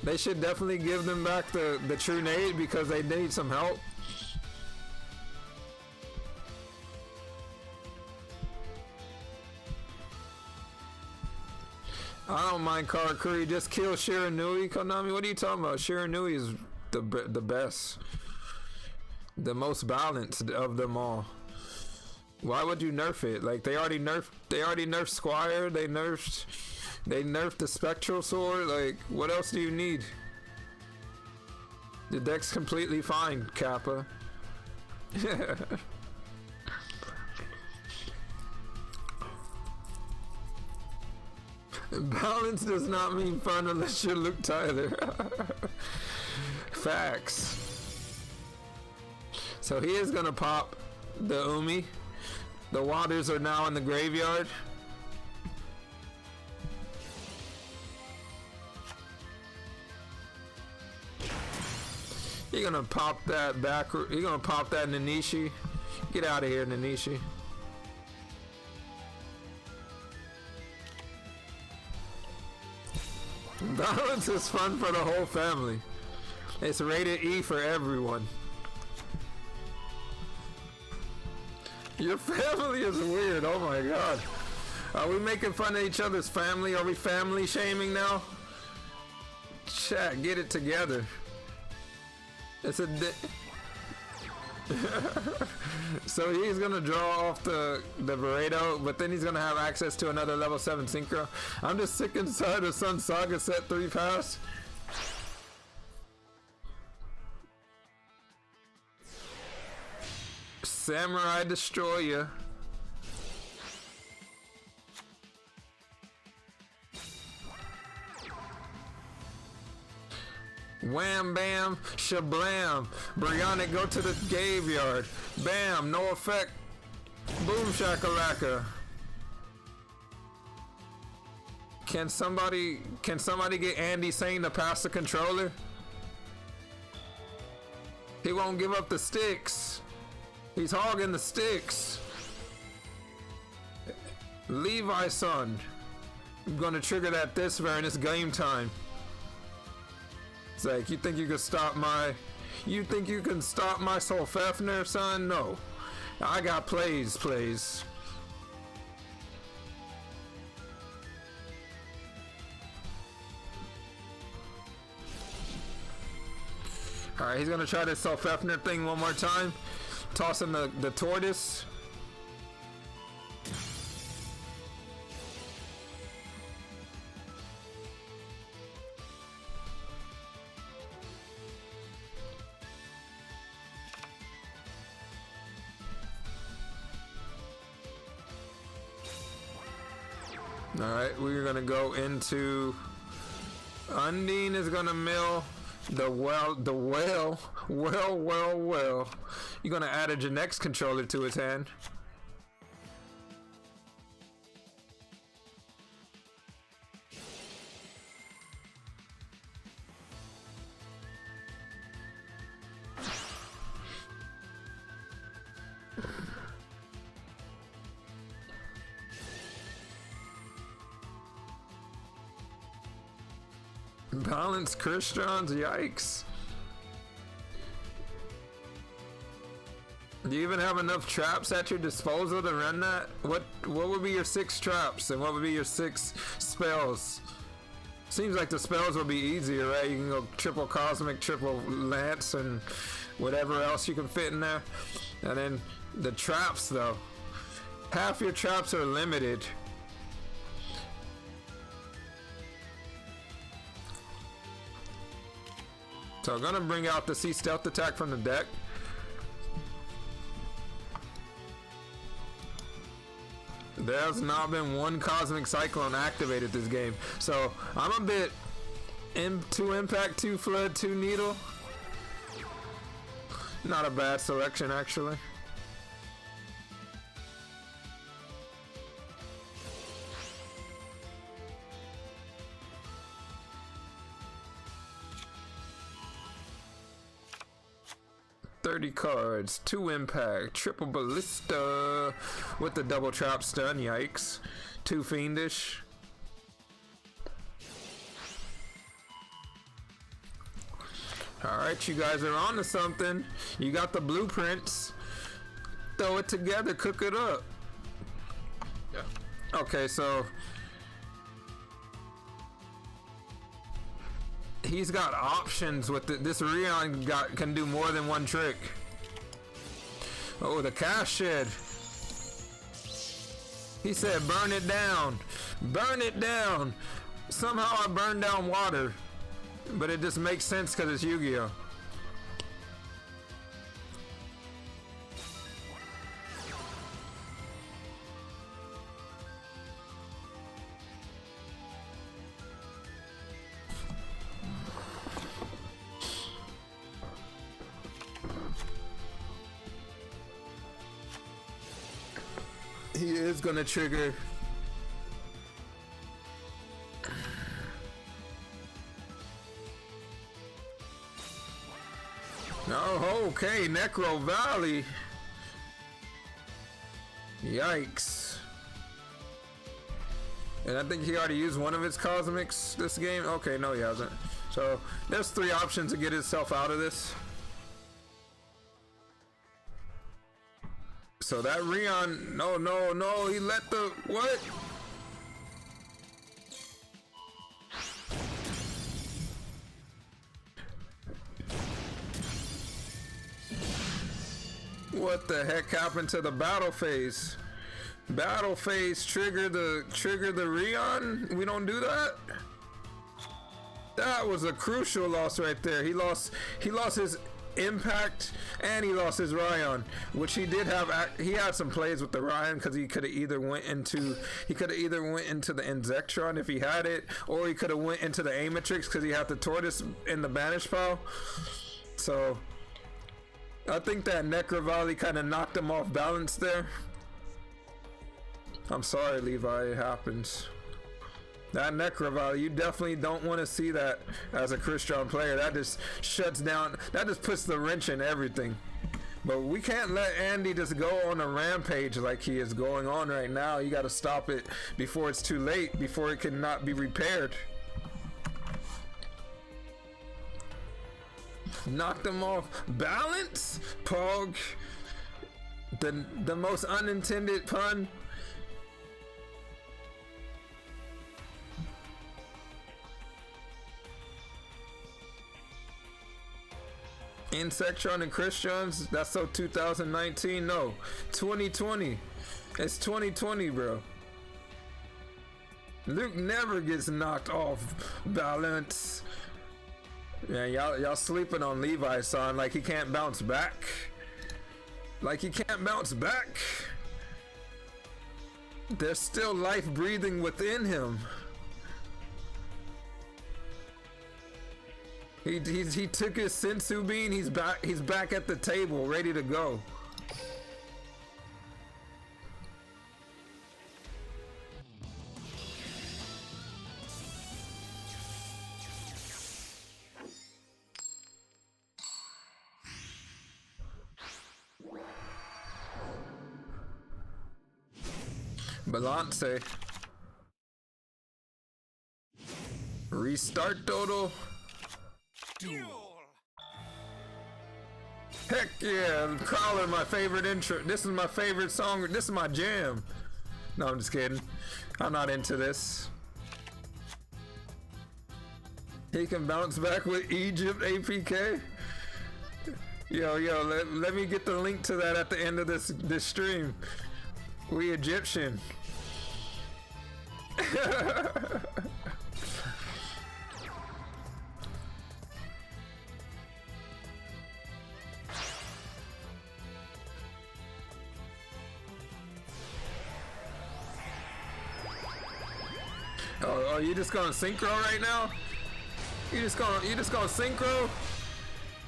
They should definitely give them back the True Nade because they need some help. I don't mind Karakuri. Just kill Shiranui, Konami. What are you talking about? Shiranui is the best, the most balanced of them all. Why would you nerf it? Like they already nerfed Squire. They nerfed the Spectral Sword. Like what else do you need? The deck's completely fine, Kappa. Balance does not mean fun unless you're Luke Tyler. Facts. So he is gonna pop the Umi. The waters are now in the graveyard. You're gonna pop that back. You're gonna pop that Nanishi. Get out of here, Nanishi. Balance is fun for the whole family. It's rated E for everyone. Your family is weird. Oh my god. Are we making fun of each other's family? Are we family shaming now? Chat, get it together. It's a so he's gonna draw off the Veredo, but then he's gonna have access to another level 7 synchro. I'm just sick and tired of Sun Saga set 3 pass. Samurai Destroyer. Wham bam shablam. Brianna, go to the graveyard. Bam, no effect. Boom shakalaka. Can somebody get Andy Sane to pass the controller? He won't give up the sticks. He's hogging the sticks. Levi son. I'm gonna trigger that this and it's game time. It's like, you think you can stop my Soul Fafnir, son? No. I got plays. Alright, he's gonna try this Soul Fafnir thing one more time. Tossing the tortoise. Alright, we're gonna go into Undine is gonna mill the whale. You're gonna add a Genex controller to his hand. Balance Christians, yikes. Do you even have enough traps at your disposal to run that? What would be your 6 traps and what would be your 6 spells? Seems like the spells will be easier, right? You can go triple cosmic, triple lance, and whatever else you can fit in there. And then the traps, though. Half your traps are limited. So I'm gonna bring out the Sea Stealth attack from the deck. There's not been one Cosmic Cyclone activated this game. So I'm a bit 2 Impact, 2 Flood, 2 Needle. Not a bad selection, actually. $30 cards, 2 Impact, triple Ballista with the double trap stun, yikes. 2 Fiendish. Alright, you guys are on to something. You got the blueprints. Throw it together, cook it up. Yeah. Okay, so he's got options with it. This Rion can do more than one trick. Oh, the Cash Shed. He said burn it down. Burn it down. Somehow I burned down water. But it just makes sense because it's Yu-Gi-Oh! He is gonna trigger. Oh, okay, Necro Valley. Yikes. And I think he already used one of his cosmics this game. Okay, no, he hasn't. So there's 3 options to get himself out of this. So that Rion, no, he let the, what? What the heck happened to the battle phase? Battle phase trigger the Rion? We don't do that? That was a crucial loss right there. He lost his Impact and he lost his Rion, which he did have. He had some plays with the Rion because he could have either went into the Inzektron if he had it, or he could have went into the Amatrix because he had the Tortoise in the banish pile. So I think that Necro Valley kind of knocked him off balance there. I'm sorry, Levi, it happens. That Necro Valley, you definitely don't want to see that as a Christian player. That just shuts down, that just puts the wrench in everything. But we can't let Andy just go on a rampage like he is going on right now. You got to stop it before it's too late, before it cannot be repaired. Knocked him off balance, Pog. The most unintended pun. Insectron and Christians, that's so 2019. No, 2020. It's 2020, bro. Luke never gets knocked off balance. Yeah, y'all sleeping on Levi's son like he can't bounce back. Like he can't bounce back. There's still life breathing within him. He took his Sensu bean. He's back at the table, ready to go. Balance. Restart total. Duel. Heck yeah, Crawler, my favorite intro. This is my favorite song. This is my jam. No, I'm just kidding. I'm not into this. He can bounce back with Egypt APK. Yo, let me get the link to that at the end of this stream. We Egyptian. Oh, you just gonna synchro right now? You just gonna synchro?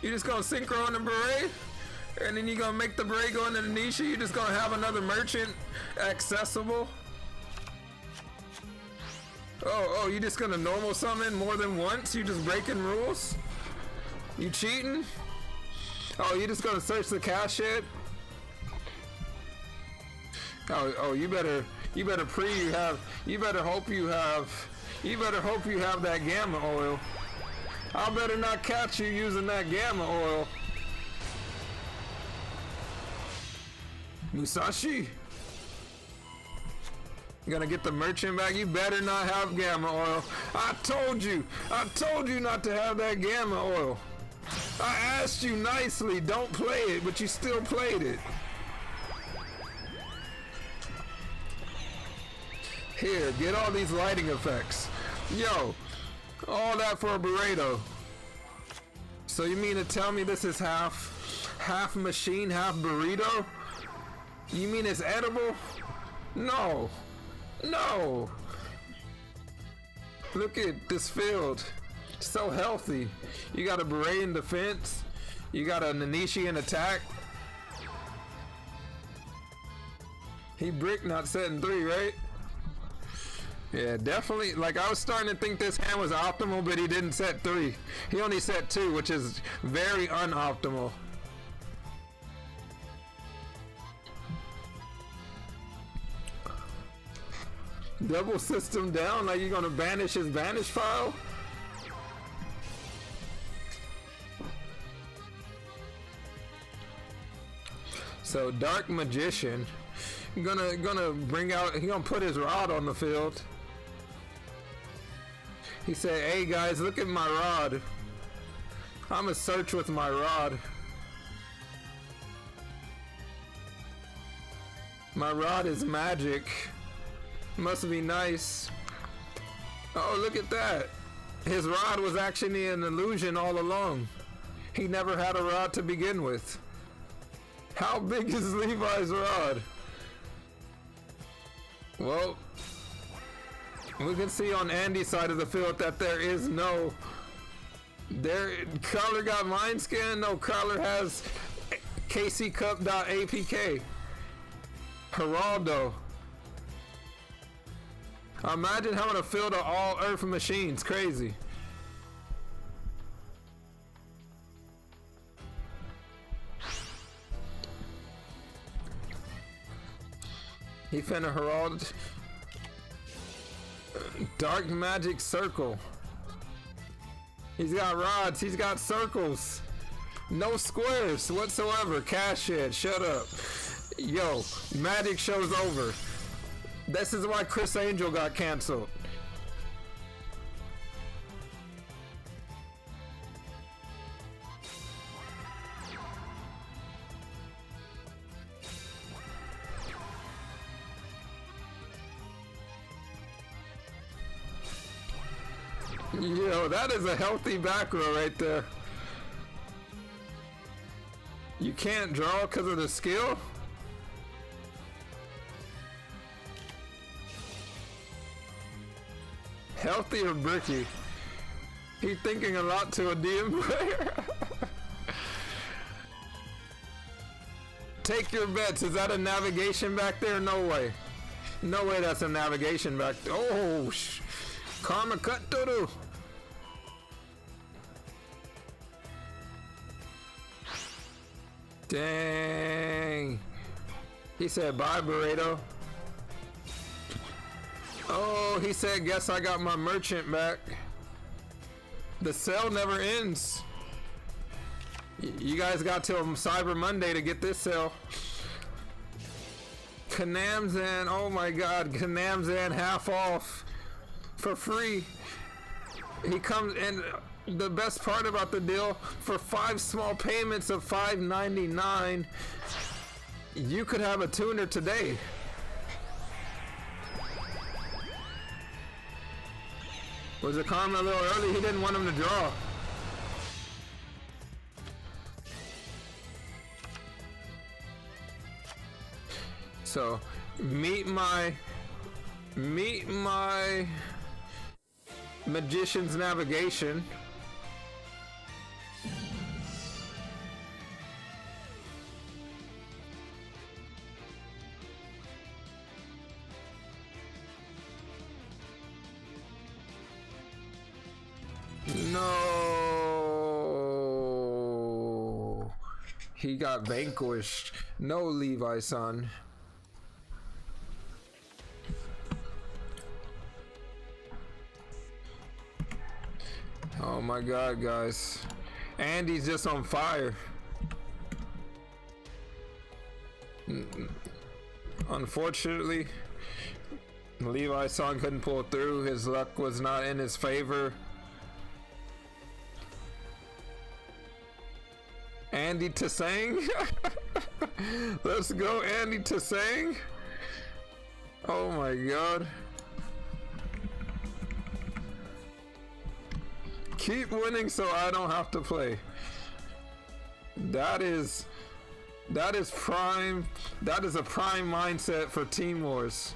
You just gonna synchro in the beret? And then you gonna make the beret go into the niche? You just gonna have another merchant accessible? Oh, you just gonna normal summon more than once? You just breaking rules? You cheating? Oh, you just gonna search the cache shit? Oh, you better hope you have that gamma oil. I better not catch you using that gamma oil. Musashi, you gonna get the merchant back? You better not have gamma oil. I told you not to have that gamma oil. I asked you nicely, don't play it, but you still played it. Here, get all these lighting effects. Yo, all that for a burrito. So you mean to tell me this is half machine, half burrito? You mean it's edible? No. Look at this field. So healthy. You got a beret in defense. You got a Nanishi in attack. He brick not setting 3, right? Yeah, definitely. Like, I was starting to think this hand was optimal, but he didn't set 3. He only set 2, which is very unoptimal. Double system down? Like, you gonna banish his banish file? So, Dark Magician gonna bring out, he gonna put his rod on the field. He said, hey guys, look at my rod. I'ma search with my rod. My rod is magic. Must be nice. Oh, look at that. His rod was actually an illusion all along. He never had a rod to begin with. How big is Levi's rod? Well, we can see on Andy's side of the field that there is no... Crowler got mind scan? No, Crowler has kccup.apk. Geraldo. Imagine having a field of all Earth machines. Crazy. He finna Herald. Dark Magic Circle. He's got rods. He's got circles. No squares whatsoever. Cash shed. Shut up. Yo, Magic show's over. This is why Chris Angel got canceled. Yo, that is a healthy back row right there. You can't draw because of the skill? Healthy or bricky? He thinking a lot to a DM player. Take your bets. Is that a navigation back there? No way. No way that's a navigation back there. Oh, Karma cut Dodo. Dang. He said bye, burrito. Oh, he said, guess I got my merchant back. The sale never ends. You guys got till Cyber Monday to get this sale. Kanamzan, oh my god, Kanamzan half off for free. He comes, and the best part about the deal, for 5 small payments of $5.99, you could have a tuner today. Was it Karma a little early? He didn't want him to draw. So, meet my Magician's Navigation. No, he got vanquished. No, Levi son. Oh my god, guys. Andy's just on fire. Unfortunately, Levi's son couldn't pull through. His luck was not in his favor. Andy Tasang. Let's go, Andy Tasang. Oh my god. Keep winning so I don't have to play. That is prime. That is a prime mindset for Team Wars.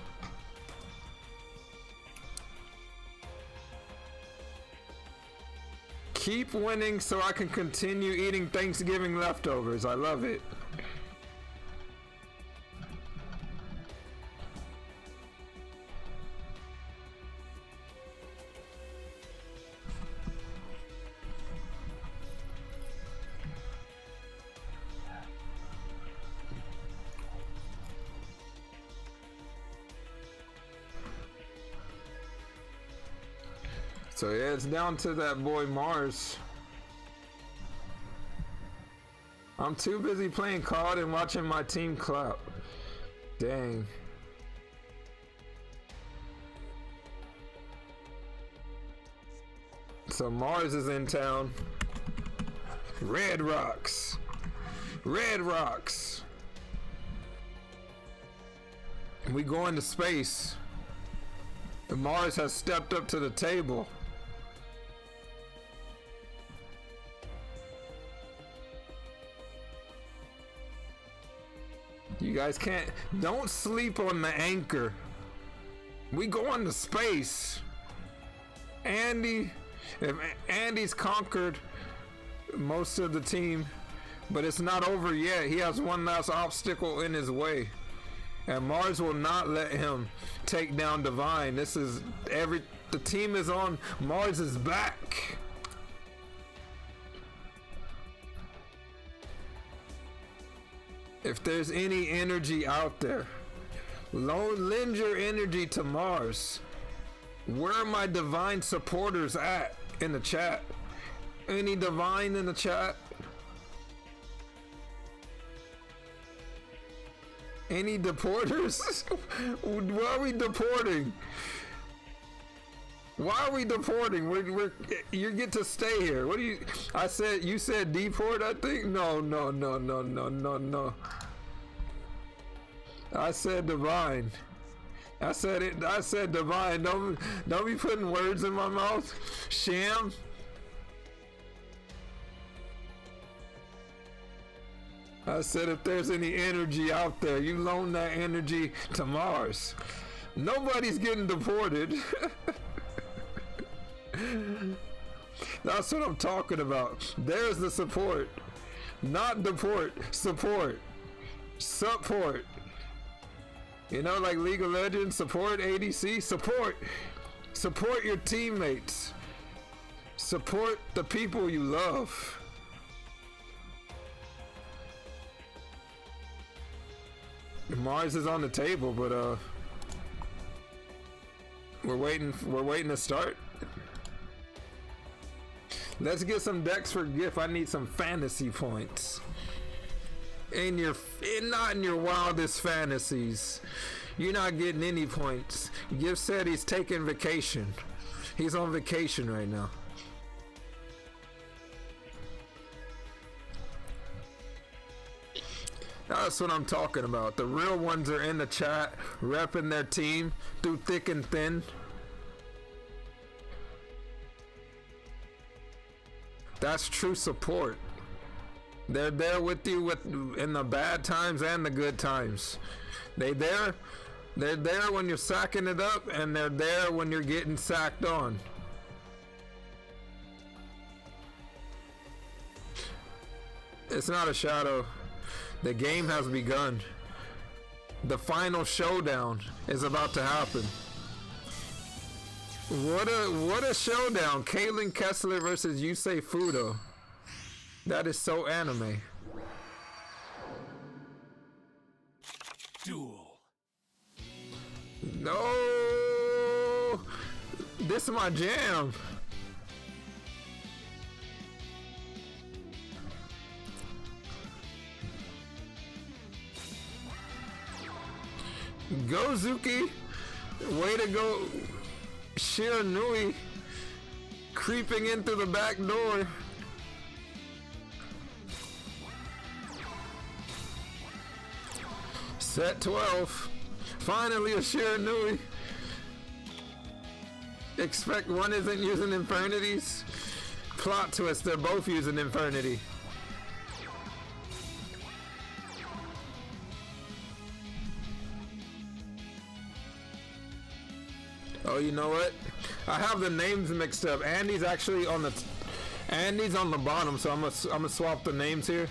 Keep winning so I can continue eating Thanksgiving leftovers. I love it. So yeah, it's down to that boy Mars. I'm too busy playing COD and watching my team clap. Dang. So Mars is in town. Red Rocks. Red Rocks. We go into space. And Mars has stepped up to the table. You guys don't sleep on the anchor. We go into space. If Andy's conquered most of the team, but it's not over yet. He has one last obstacle in his way. And Mars will not let him take down Divine. The team is on. Mars is back. If there's any energy out there, lend your energy to Mars. Where are my Divine supporters at in the chat? Any Divine in the chat? Any deporters? Why are we deporting? Why are we deporting? You get to stay here. What do you? You said deport, I think? No. I said Divine. I said it. I said Divine. Don't be putting words in my mouth. Sham. I said if there's any energy out there, you loan that energy to Mars. Nobody's getting deported. That's what I'm talking about. There's the support. Not deport. Support. Support. You know, like League of Legends, support ADC. Support. Support your teammates. Support the people you love. Mars is on the table, but we're waiting to start. Let's get some decks for GIF. I need some fantasy points. Not in your wildest fantasies. You're not getting any points. GIF said he's taking vacation. He's on vacation right now. That's what I'm talking about. The real ones are in the chat, repping their team through thick and thin. That's true support. They're there with you in the bad times and the good times. They're there when you're sacking it up, and they're there when you're getting sacked on. It's not a shadow. The game has begun. The final showdown is about to happen. What a showdown. Caitlin Kessler versus Yusei Fudo. That is so anime. Duel. No! This is my jam. Go Zuki! Way to go, Shiranui, creeping in through the back door. Set 12. Finally a Shiranui. Expect one isn't using Infernities. Plot twist, they're both using Infernity. Oh, you know what? I have the names mixed up. Andy's actually on the bottom, so I'm gonna swap the names here.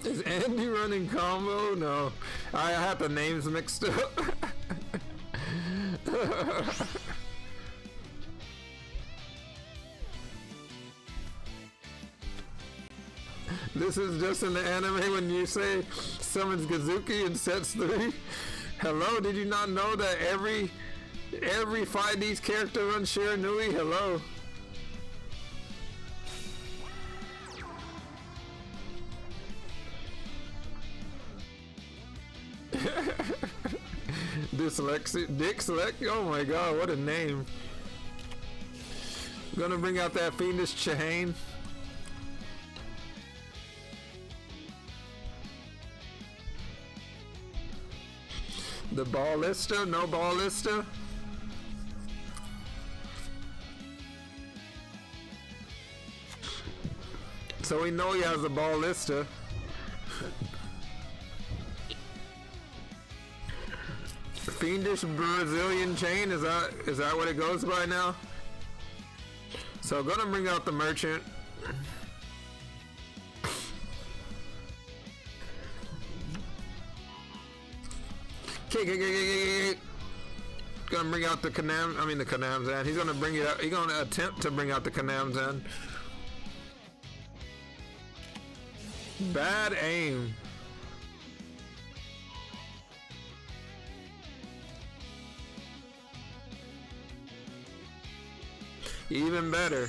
Is Andy running combo? No. I had the names mixed up. This is just in the anime when you say summons Gazuki and sets 3. Hello, did you not know that every 5D's character runs Shiranui? Hello. Dyslexic, oh my god, what a name. Gonna bring out that fiendish Chahane. The Ballista, no Ballista. So we know he has a Ballista. Fiendish Brazilian chain, is that what it goes by now? So gonna bring out the merchant. Gonna bring out the Kanamzan. He's gonna bring it out. He's gonna attempt to bring out the Kanamzan. Bad aim. Even better.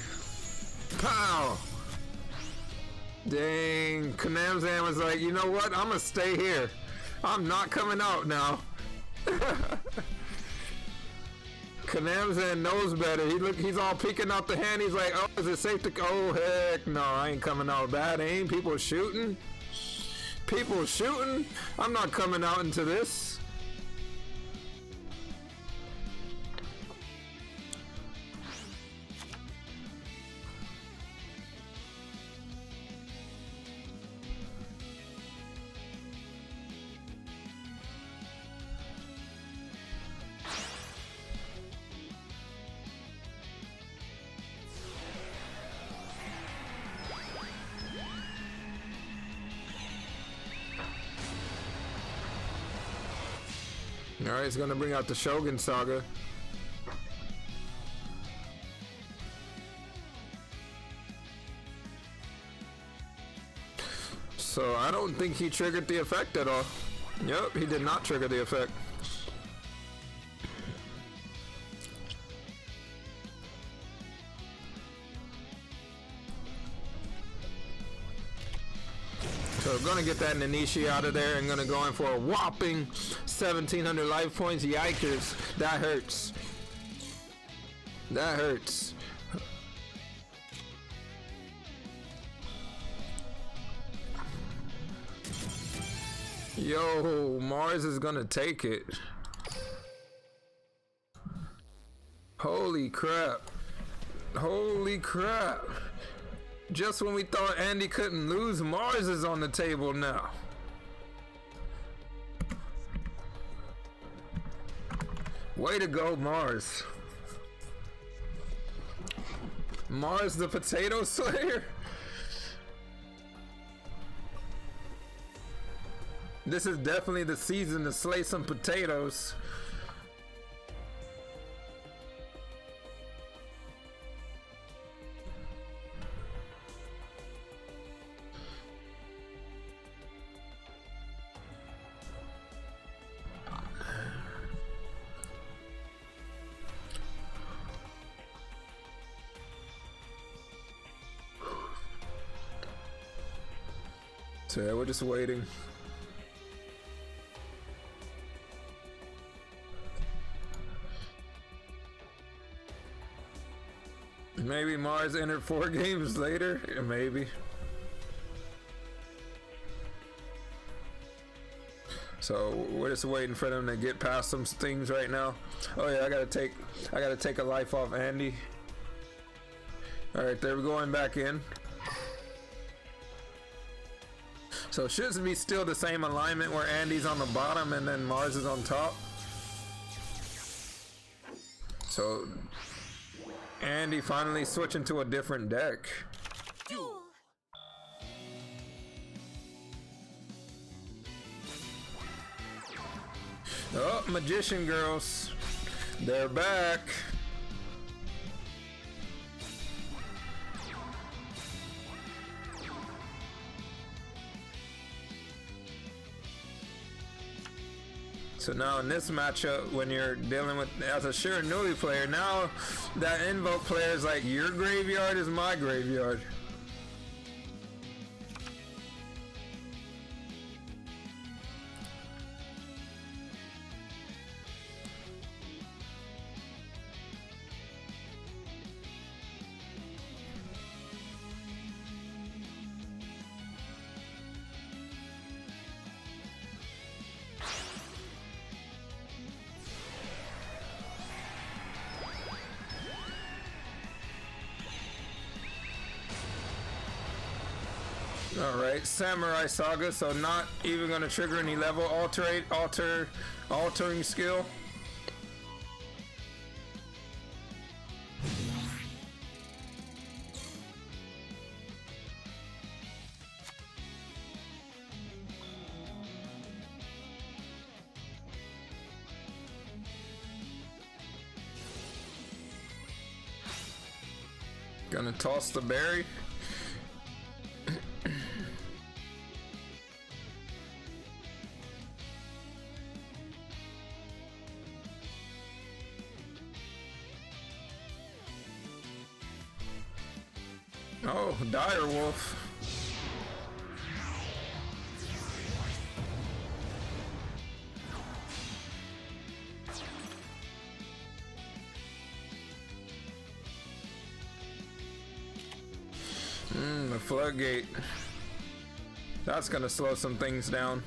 Pow! Dang, Kanamzan was like, you know what? I'm gonna stay here. I'm not coming out now. Kanamzan knows better. He's all peeking out the hand. He's like, oh, is it safe to? Oh, heck no, I ain't coming out. Bad aim. People shooting. People shooting. I'm not coming out into this. Alright, it's gonna bring out the Shogun Saga. So I don't think he triggered the effect at all. Yep, he did not trigger the effect. So we're gonna get that Nanishi out of there and gonna go in for a whopping 1,700 life points. Yikers, that hurts. That hurts. Yo, Mars is gonna take it. Holy crap. Holy crap. Just when we thought Andy couldn't lose, Mars is on the table now. Way to go, Mars. Mars the Potato Slayer? This is definitely the season to slay some potatoes. So yeah, we're just waiting. Maybe Mars entered 4 games later? Maybe. So we're just waiting for them to get past some things right now. Oh yeah, I gotta take a life off Andy. Alright, they're going back in. So it should be still the same alignment where Andy's on the bottom and then Mars is on top. So Andy finally switching to a different deck. Duel. Oh, Magician Girls. They're back. So now in this matchup, when you're dealing with, as a Shiranui player, now that invoke player is like, your graveyard is my graveyard. Alright, Samurai Saga, so not even gonna trigger any level altering skill. Gonna toss the berry. Oh, Dire Wolf. The floodgate. That's gonna slow some things down.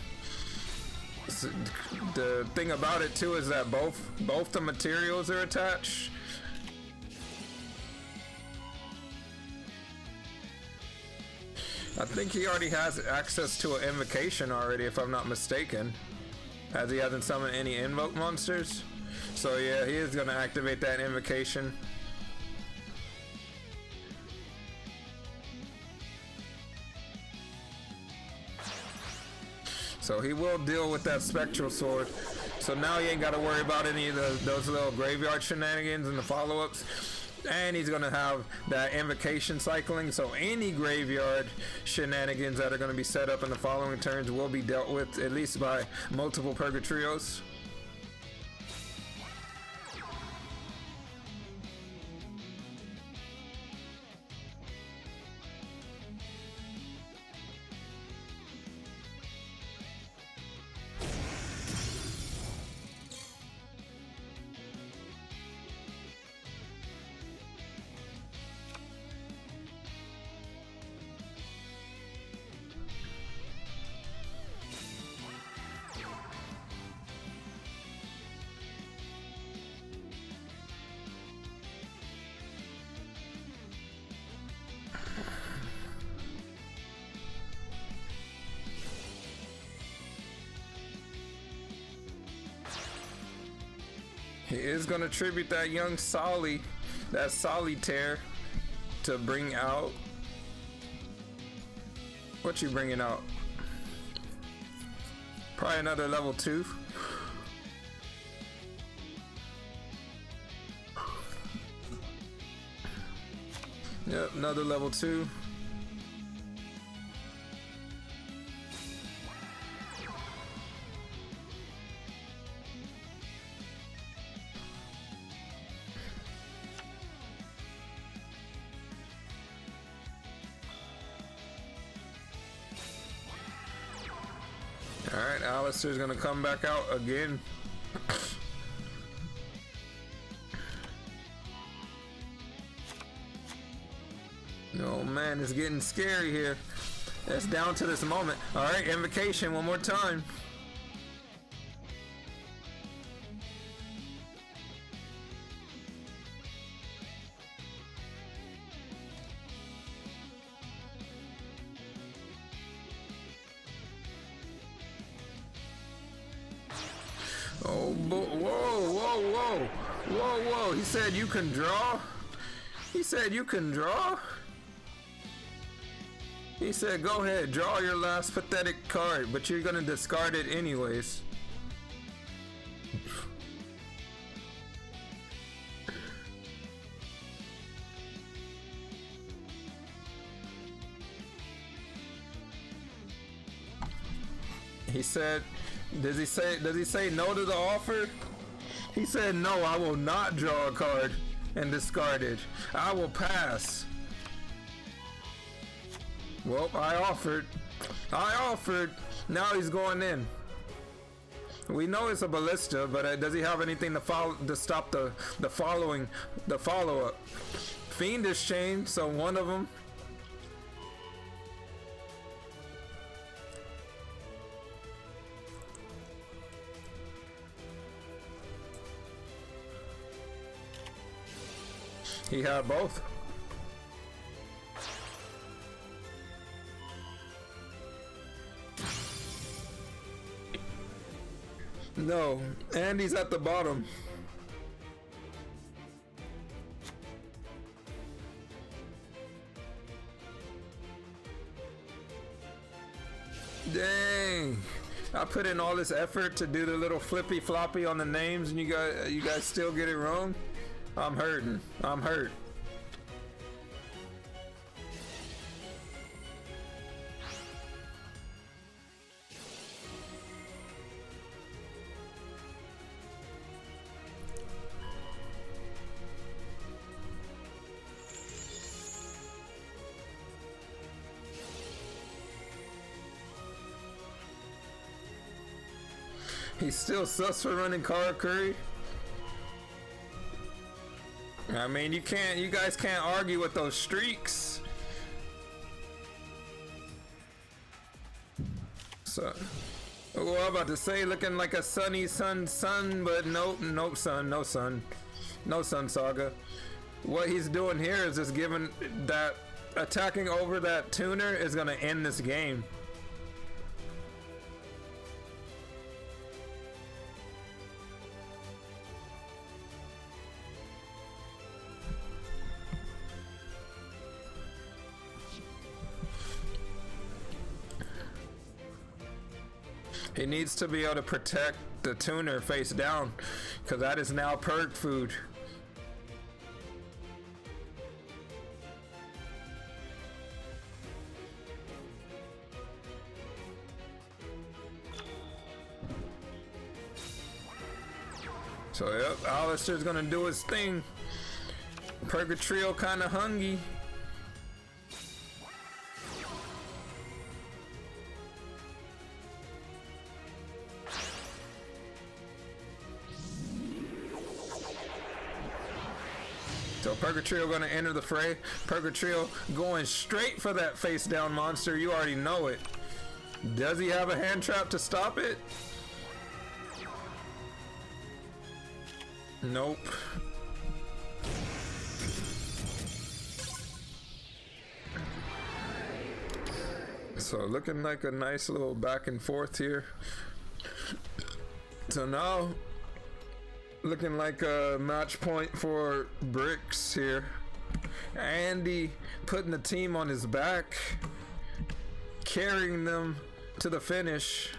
The thing about it too is that both the materials are attached. I think he already has access to an invocation already, if I'm not mistaken, as he hasn't summoned any invoke monsters. So yeah, he is gonna activate that invocation. So he will deal with that spectral sword. So now he ain't got to worry about any of those little graveyard shenanigans and the follow-ups. And he's going to have that invocation cycling. So any graveyard shenanigans that are going to be set up in the following turns will be dealt with at least by multiple Purgatrios. He is going to tribute that young Solly, that Solitaire, to bring out. What you bringing out? Probably another level 2. Yep, another level 2. Alright, Alistair's gonna come back out again. Oh man, it's getting scary here. It's down to this moment. Alright, invocation one more time. Oh, whoa. He said you can draw? He said you can draw? He said go ahead, draw your last pathetic card, but you're gonna discard it anyways. He said, does he say no to the offer? He said no, I will not draw a card and discard it. I will pass. Well, I offered. Now he's going in. We know it's a ballista, but does he have anything to stop the follow-up? Fiendish Chain, so one of them. He had both. No, Andy's at the bottom. Dang. I put in all this effort to do the little flippy floppy on the names and you guys still get it wrong? I'm hurting. I'm hurt. He's still sus for running Karakuri. I mean, you guys can't argue with those streaks. So, what I'm about to say, looking like a sunny sun, but nope, sun, no sun saga. What he's doing here is just giving that, attacking over that tuner is gonna end this game. He needs to be able to protect the tuner face down, because that is now perk food. So yep, Alistair's gonna do his thing. Purgatrio kinda hungry. So Purgatrio gonna enter the fray. Purgatrio going straight for that face down monster. You already know it. Does he have a hand trap to stop it? Nope. So looking like a nice little back and forth here. So now looking like a match point for Bricks here. Andy putting the team on his back, carrying them to the finish.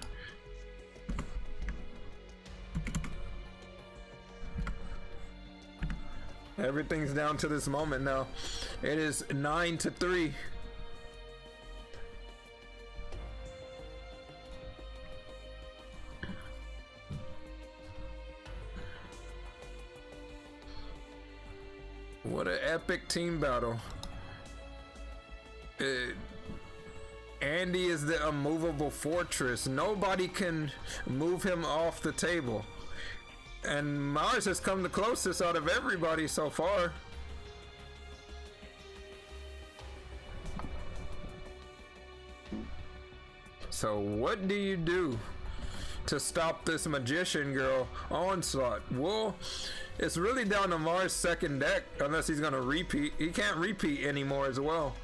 Everything's down to this moment now. It is 9-3. What an epic team battle. Andy is the immovable fortress. Nobody can move him off the table. And Mars has come the closest out of everybody so far. So what do you do to stop this magician girl onslaught? Well, it's really down to Mars' second deck, unless he's gonna repeat. He can't repeat anymore as well.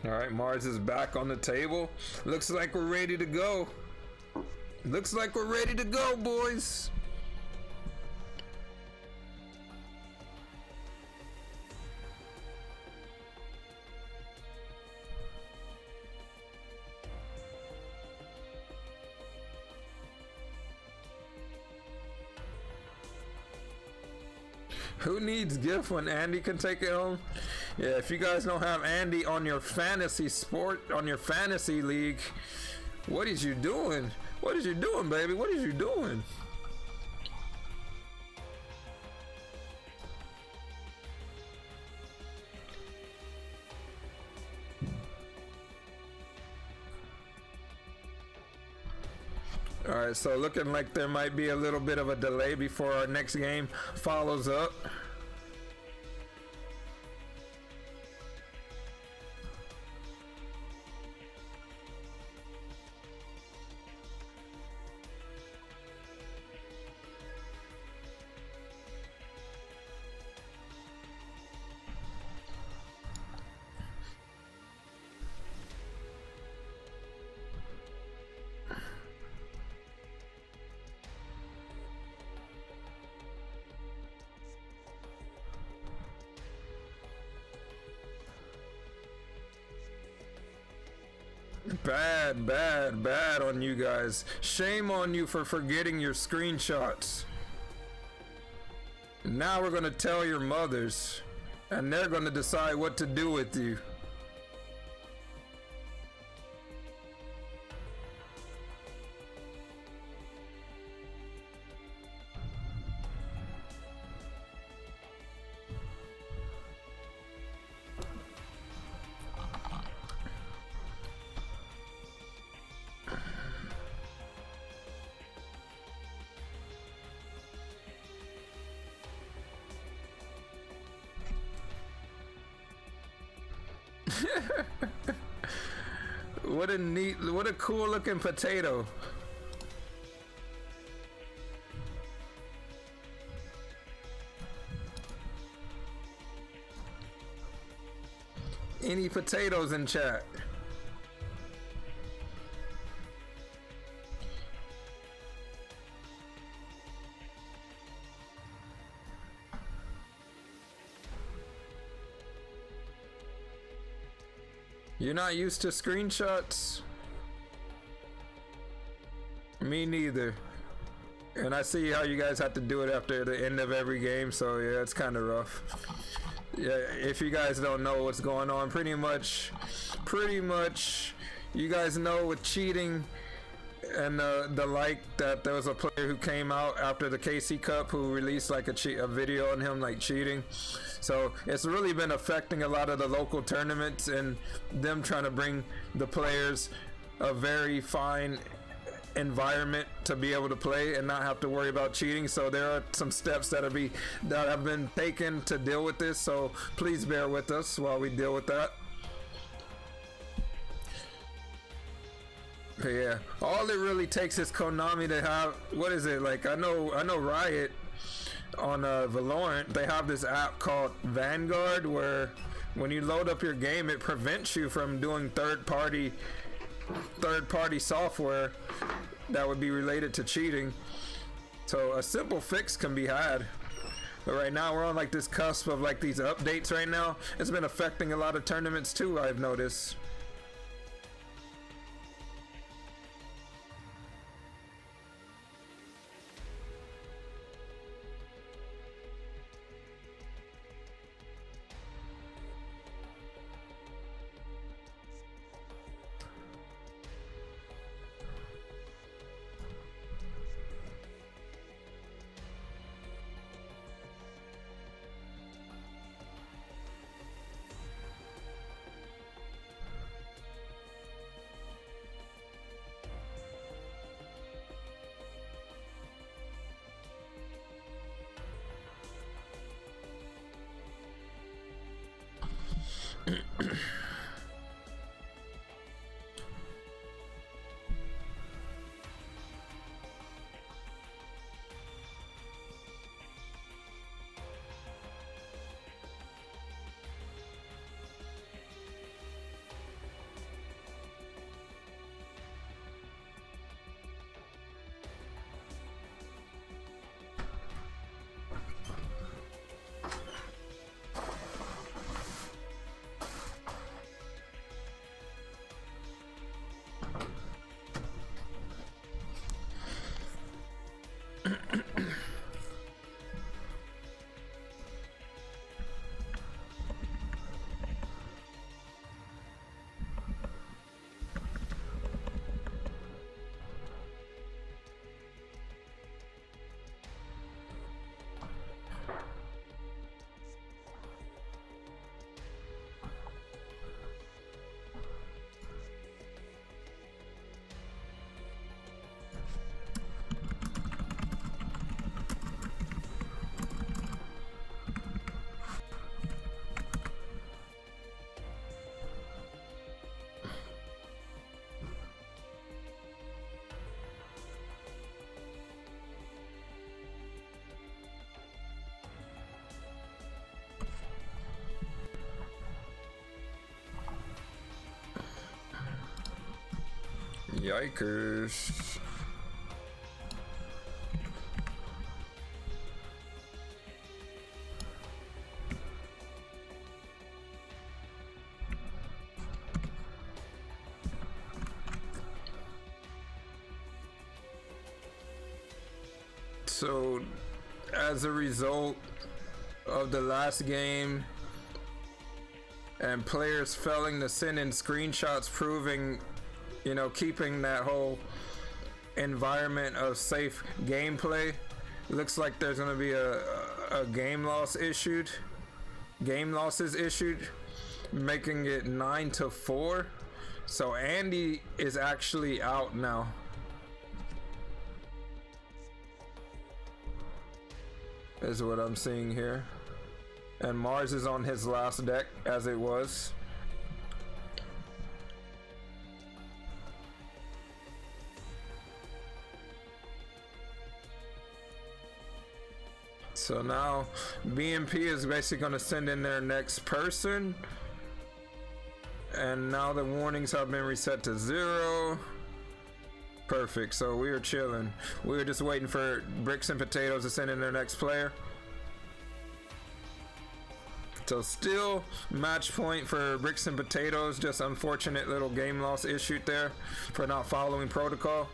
All right, Mars is back on the table. Looks like we're ready to go. Looks like we're ready to go, boys. Who needs gift when Andy can take it home? Yeah, if you guys don't have Andy on your fantasy league, what is you doing? What is you doing, baby? What is you doing? Alright, so looking like there might be a little bit of a delay before our next game follows up. Bad on you guys. Shame on you for forgetting your screenshots. Now we're gonna tell your mothers, and they're gonna decide what to do with you. What a cool looking potato. Any potatoes in chat? You're not used to screenshots? Me neither. And I see how you guys have to do it after the end of every game, so yeah, it's kind of rough. Yeah, if you guys don't know what's going on, pretty much, you guys know with cheating and the like, that there was a player who came out after the KC Cup who released like a video on him like cheating. So it's really been affecting a lot of the local tournaments and them trying to bring the players a very fine environment to be able to play and not have to worry about cheating. So there are some steps that have been taken to deal with this, so please bear with us while we deal with that. But yeah, all it really takes is Konami to have, what is it, like I know Riot on Valorant, they have this app called Vanguard where when you load up your game it prevents you from doing third party software that would be related to cheating. So a simple fix can be had, but right now we're on like this cusp of like these updates right now. It's been affecting a lot of tournaments too, I've noticed. Yikers. So, as a result of the last game and players failing to send in screenshots proving, you know, keeping that whole environment of safe gameplay, looks like there's going to be a game losses issued, making it 9-4. So Andy is actually out now. Is what I'm seeing here. And Mars is on his last deck as it was. So now BMP is basically going to send in their next person. And now the warnings have been reset to 0. Perfect, so we are chilling. We were just waiting for Bricks and Potatoes to send in their next player. So still match point for Bricks and Potatoes, just unfortunate little game loss issue there for not following protocol.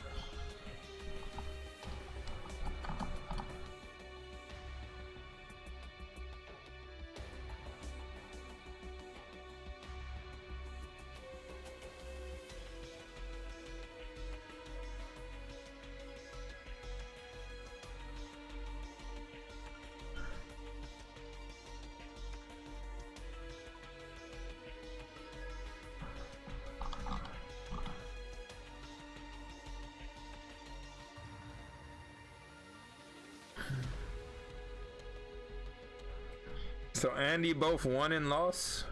So Andy both won and lost.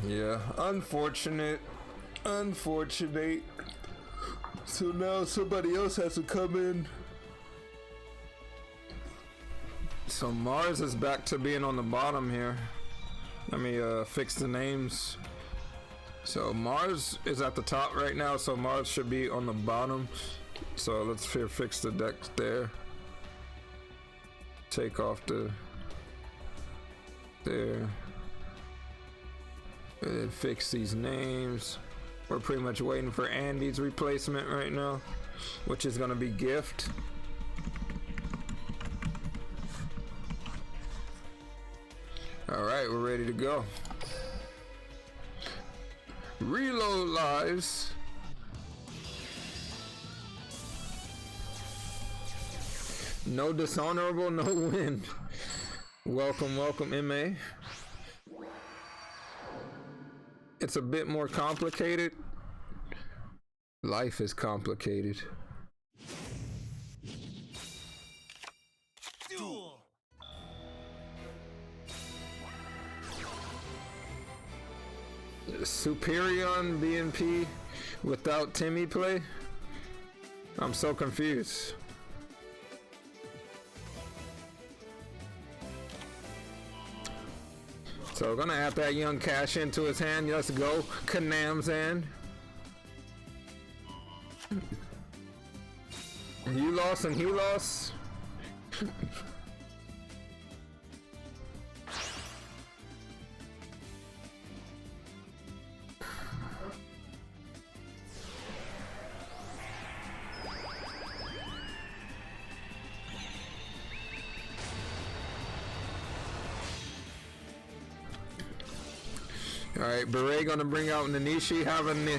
Yeah, unfortunate. So now somebody else has to come in. So Mars is back to being on the bottom here. Let me fix the names. So Mars is at the top right now, so Mars should be on the bottom. So let's fix the deck there. Take off the there. And then fix these names. We're pretty much waiting for Andy's replacement right now, which is gonna be Gift. All right, we're ready to go. Reload lives. No dishonorable, no win. Welcome, MA. It's a bit more complicated. Life is complicated. Duel. Superion BNP without Timmy play? I'm so confused. So we're gonna have that young cash into his hand. Let's go. Kanam's hand. You lost and he lost. Alright, Beret gonna bring out Nanishi having the...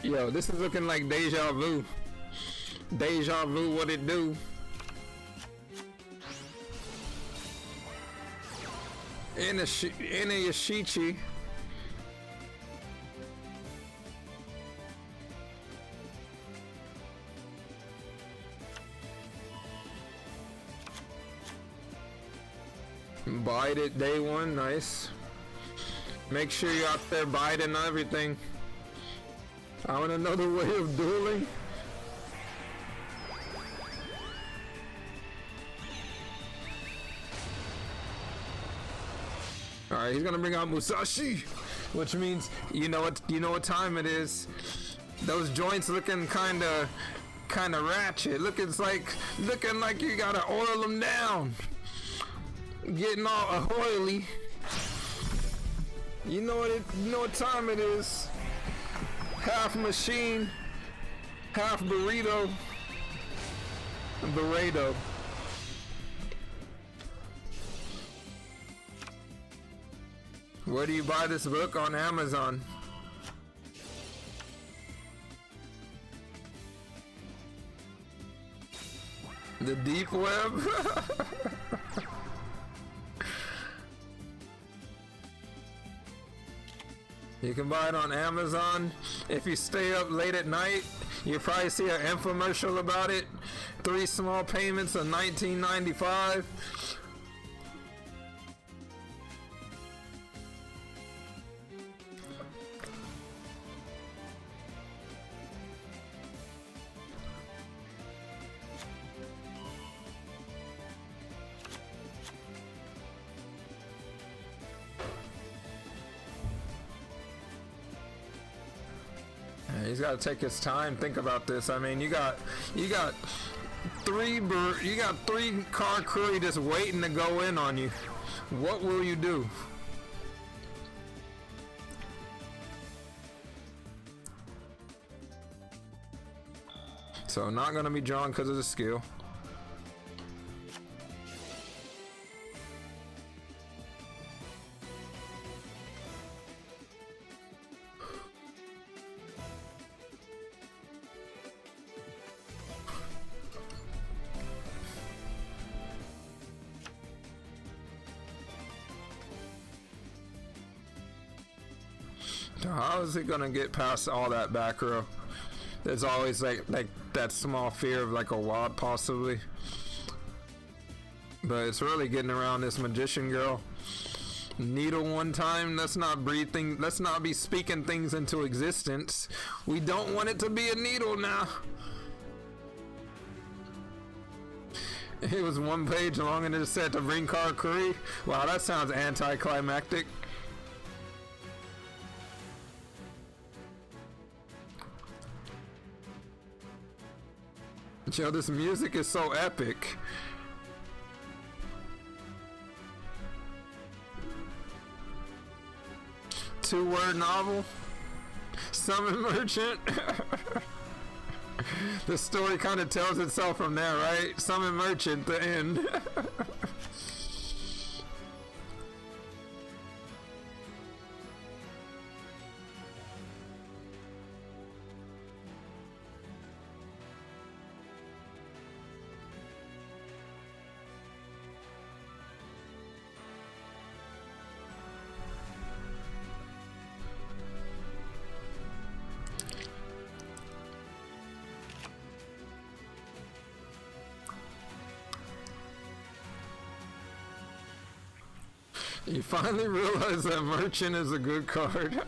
Yo, this is looking like deja vu. Deja vu, what it do? In a Yashichi. Bite it day one, nice. Make sure you're out there biting everything. I want another way of dueling. Alright, he's gonna bring out Musashi, which means you know what time it is. Those joints looking kinda ratchet. Looking like you gotta oil them down. Getting all oily. You know what time it is. Half machine, half burrito, burrito. Where do you buy this book? On Amazon. The deep web. You can buy it on Amazon. If you stay up late at night, you'll probably see an infomercial about it. 3 small payments of $19.95. He's got to take his time. Think about this. I mean, you got 3 car crew just waiting to go in on you. What will you do? So not gonna be drawn because of the skill. How is he gonna get past all that back row? There's always like that small fear of like a wad possibly. But it's really getting around this magician girl. Needle one time, let's not be speaking things into existence. We don't want it to be a needle now. It was 1 page long and it said to bring car curry. Wow, that sounds anticlimactic. Yo, this music is so epic. Two-word novel. Summon Merchant. The story kind of tells itself from there, right? Summon Merchant, the end. You finally realize that Merchant is a good card.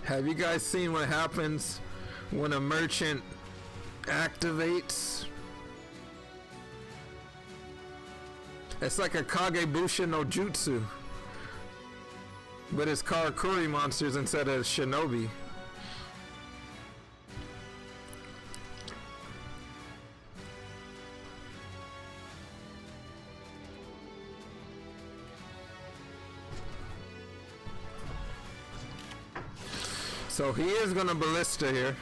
Have you guys seen what happens when a Merchant activates? It's like a Kagebusha no Jutsu, but it's Karakuri monsters instead of Shinobi. So he is gonna ballista here.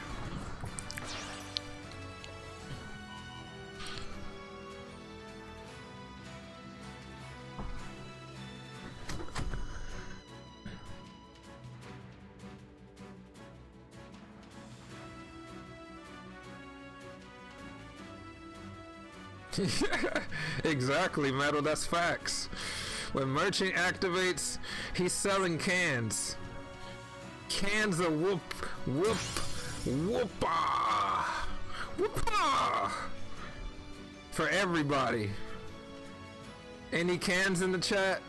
Exactly, Metal, that's facts. When Merchant activates, he's selling cans. Cans of whoopah for everybody. Any cans in the chat?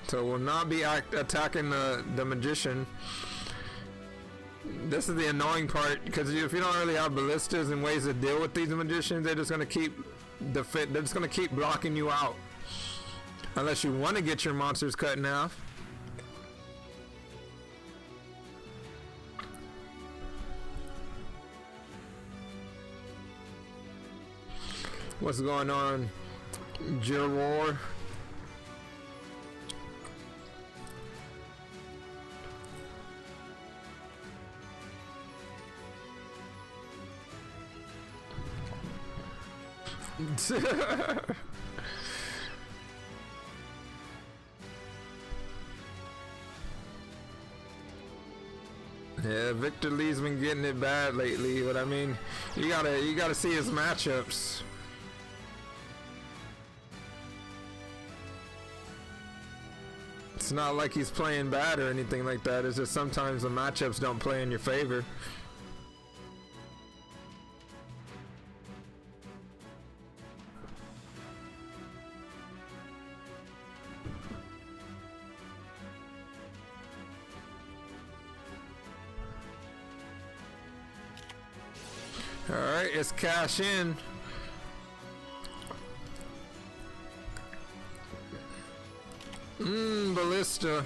So we'll not be attacking the magician. This is the annoying part, because if you don't really have ballistas and ways to deal with these magicians, they're just gonna keep blocking you out. Unless you want to get your monsters cut in half. What's going on, Jirwar? Yeah, Victor Lee's been getting it bad lately, but I mean, you gotta see his matchups. It's not like he's playing bad or anything like that. It's just sometimes the matchups don't play in your favor. Alright, it's cash in. Ballista.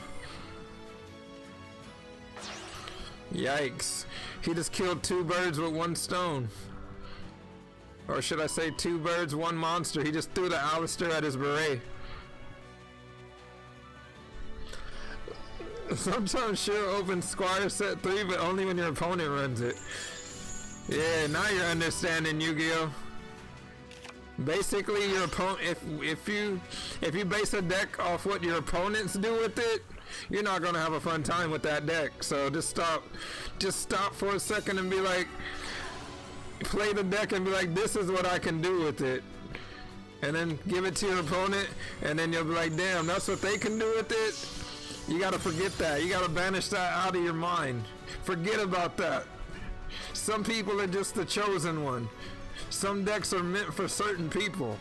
Yikes. He just killed 2 birds with 1 stone. Or should I say 2 birds, 1 monster. He just threw the Alistair at his beret. Sometimes sure open Squire set 3, but only when your opponent runs it. Yeah, now you're understanding, Yu-Gi-Oh! Basically, your opponent, if you base a deck off what your opponents do with it, you're not gonna have a fun time with that deck. So just stop for a second and be like, play the deck and be like, this is what I can do with it, and then give it to your opponent, and then you'll be like, damn, that's what they can do with it. You gotta forget that. You gotta banish that out of your mind. Forget about that. Some people are just the chosen one. Some decks are meant for certain people.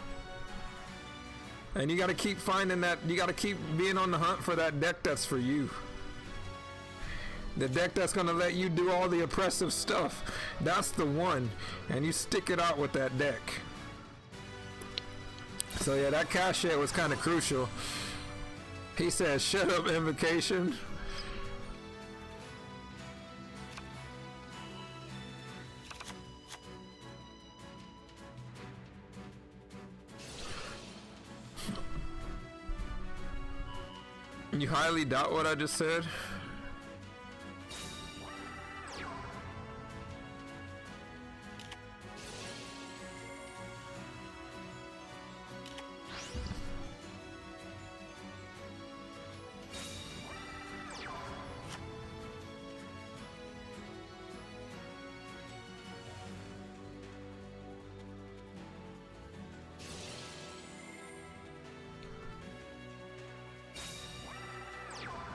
And you gotta keep finding that, you gotta keep being on the hunt for that deck that's for you. The deck that's gonna let you do all the oppressive stuff. That's the one. And you stick it out with that deck. So yeah, that cash hit was kind of crucial. He says, shut up, Invocation. You highly doubt what I just said?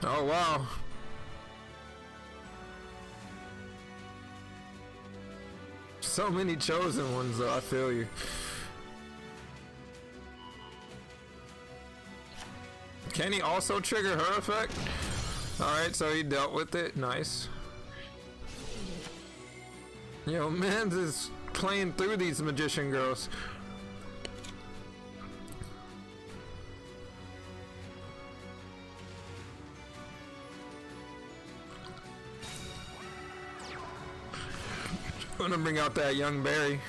Oh wow. So many chosen ones though, I feel you. Can he also trigger her effect? Alright, so he dealt with it. Nice. Yo, Mans is playing through these magician girls. I'm gonna bring out that young Barry.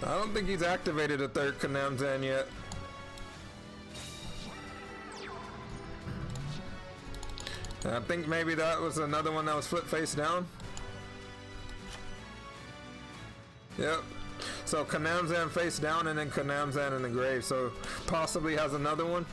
I don't think he's activated a 3rd Kanamzan yet. I think maybe that was another one that was flip face down. Yep. So Kanamzan face down and then Kanamzan in the grave. So possibly has another one.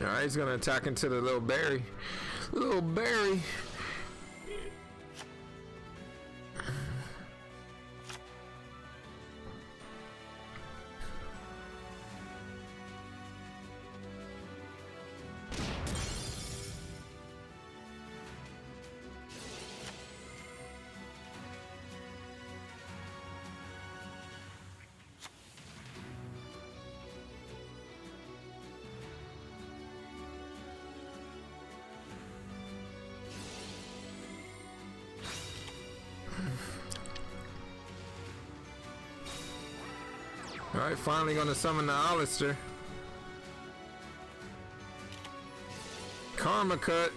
Alright, he's gonna attack into the little Barry. Little Barry. Alright, finally gonna summon the Alistair. Karma cut.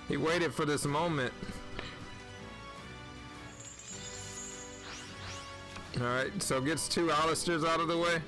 He waited for this moment. Alright, so gets 2 Alistairs out of the way.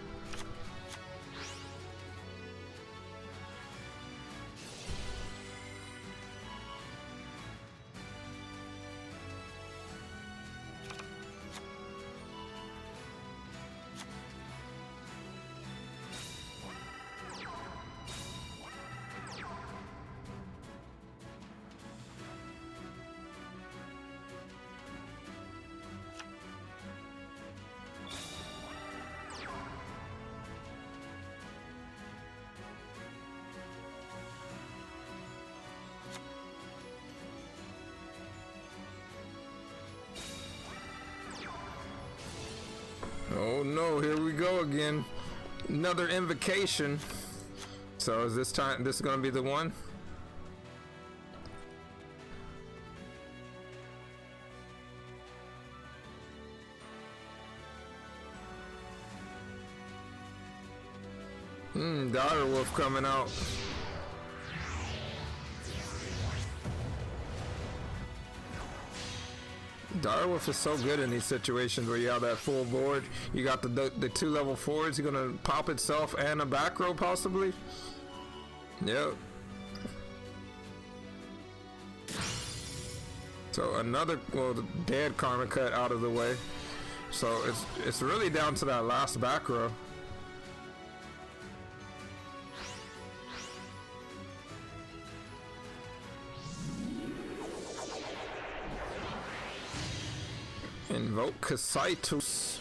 Oh no, here we go again. Another invocation. So is this gonna be the one? Direwolf coming out. Direwolf is so good in these situations where you have that full board. You got the 2 level 4s. You're gonna pop itself and a back row possibly. Yep. So another, well, the dead karma cut out of the way. So it's really down to that last back row. Invoke Casaitus.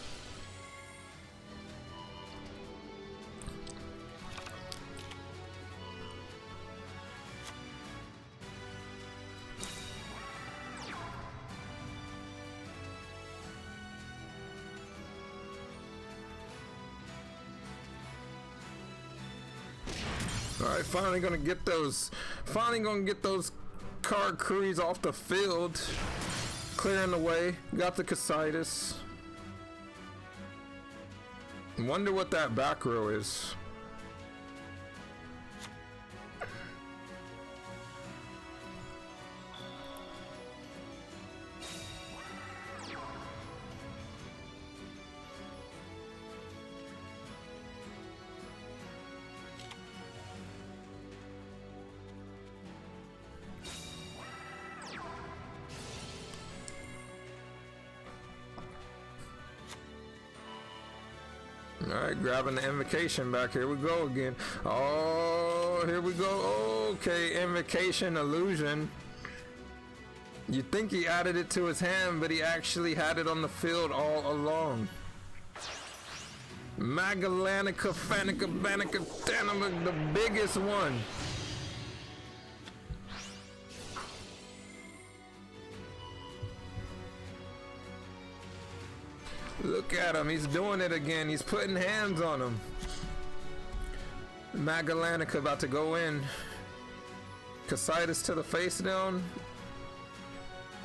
Alright, finally gonna get those card crews off the field. Clearing the way. Got the Casaitus. Wonder what that back row is. Alright, grabbing the invocation back. Here we go again. Oh, here we go. Okay, invocation illusion. You think he added it to his hand, but he actually had it on the field all along. Magalanica, Fanica, Banica, Tanama, the biggest one. Look at him, he's doing it again. He's putting hands on him. Magalanica about to go in. Casaitus to the face down.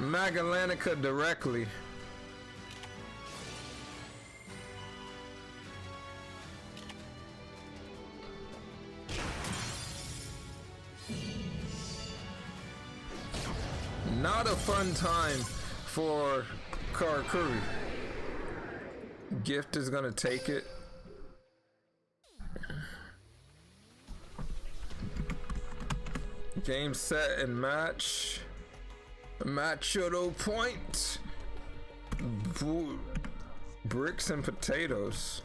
Magalanica directly. Not a fun time for Karakuri. Gift is gonna take it. Game, set, and match. Machodo point. Bricks and potatoes.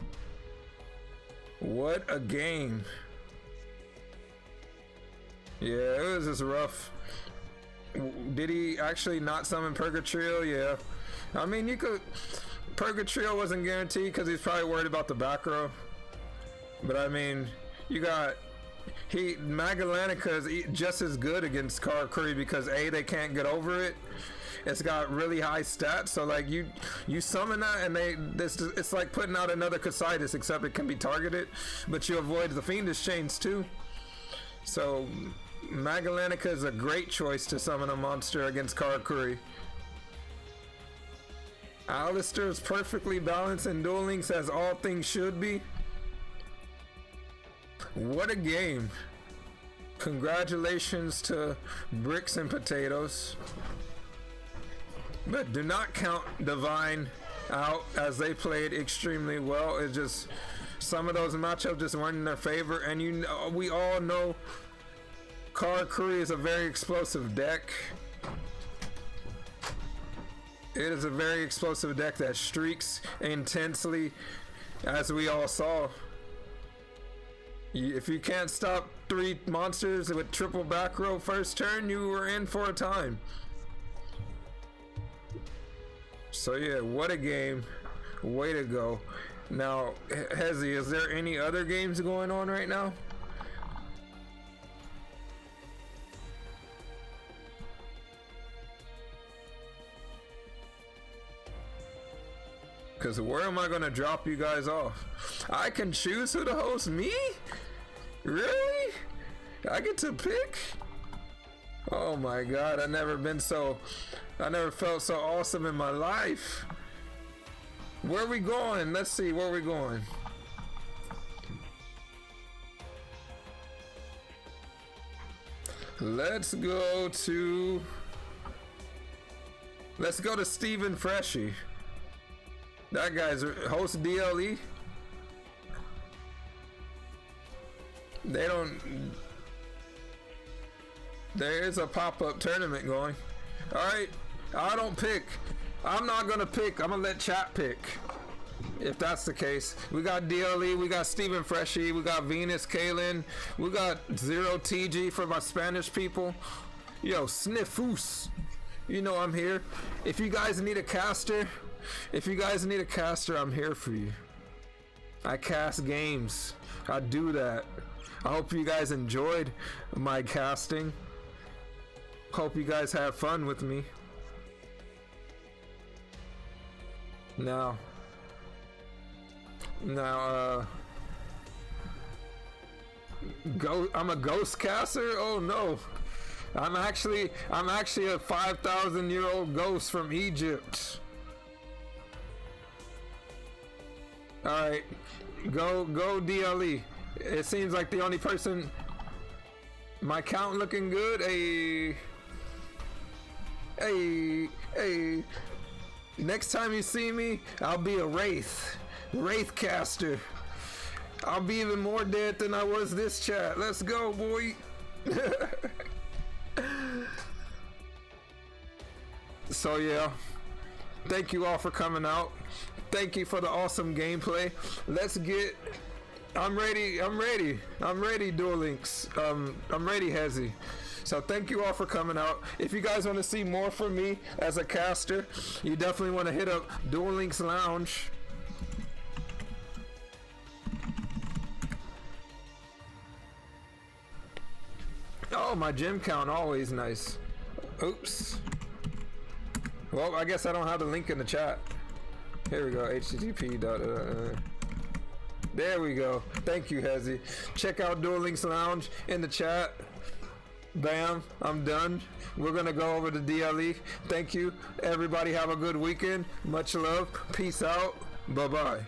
What a game. Yeah, it was just rough. Did he actually not summon Purgatrio? Yeah. I mean, you could... Purgatrio wasn't guaranteed because he's probably worried about the back row. But I mean, you got... Magalanica is just as good against Karakuri because A, they can't get over it. It's got really high stats, so like you summon that and it's like putting out another Casaitus, except it can be targeted, but you avoid the Fiendish Chains too. So Magalanica is a great choice to summon a monster against Karakuri. Alistair is perfectly balanced in Duel Links as all things should be. What a game. Congratulations to Bricks and Potatoes. But do not count Divine out, as they played extremely well. It's just some of those matchups just weren't in their favor, and you know, we all know Karakuri is a very explosive deck. It is a very explosive deck that streaks intensely, as we all saw. If you can't stop 3 monsters with triple back row first turn, you were in for a time. So yeah, what a game. Way to go. Now, Hezi, is there any other games going on right now? Because where am I going to drop you guys off? I can choose who to host me? Really? I get to pick? Oh my god, I never felt so awesome in my life. Where are we going? Let's see, where are we going? Let's go to Stephen Freshy. That guy's host DLE. There is a pop-up tournament going. Alright, I don't pick. I'm not gonna pick. I'm gonna let chat pick. If that's the case. We got DLE, we got Stephen Freshy, we got Venus Kalen, we got Zero TG for my Spanish people. Yo, Sniffus. You know I'm here. If you guys need a caster, I'm here for you. I cast games. I do that. I hope you guys enjoyed my casting. Hope you guys have fun with me. Now, I'm a ghost caster? Oh no. I'm actually a 5,000-year-old ghost from Egypt. Alright, go DLE. It seems like the only person. My count looking good. Hey. Next time you see me, I'll be a Wraith caster. I'll be even more dead than I was this chat. Let's go, boy. So yeah, thank you all for coming out. Thank you for the awesome gameplay. Let's get. I'm ready, Duel Links. I'm ready, Hezi. So thank you all for coming out. If you guys want to see more from me as a caster, you definitely want to hit up Duel Links Lounge. Oh, my gym count, always nice. Oops. Well, I guess I don't have the link in the chat. Here we go, http. There we go. Thank you, Hezi. Check out Duel Links Lounge in the chat. Bam, I'm done. We're gonna go over to DLE. Thank you. Everybody have a good weekend. Much love. Peace out. Bye-bye.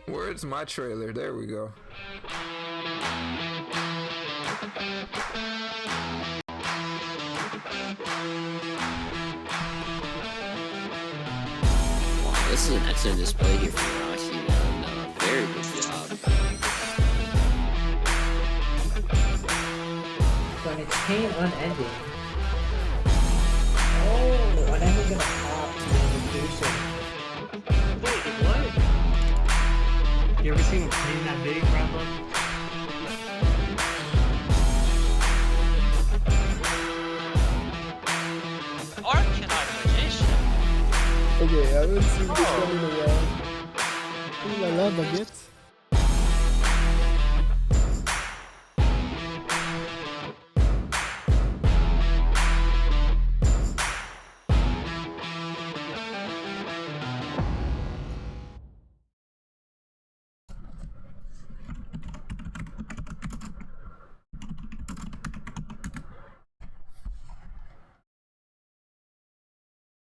Where's my trailer? There we go. This is an excellent display here from Roxy. Very good job. When it's pain unending. Oh, unending gonna pop notification. Wait, what? You ever seen a pain that big, Bravo? Arcanine Magician. Okay, I haven't seen this one in a while. I love baguettes.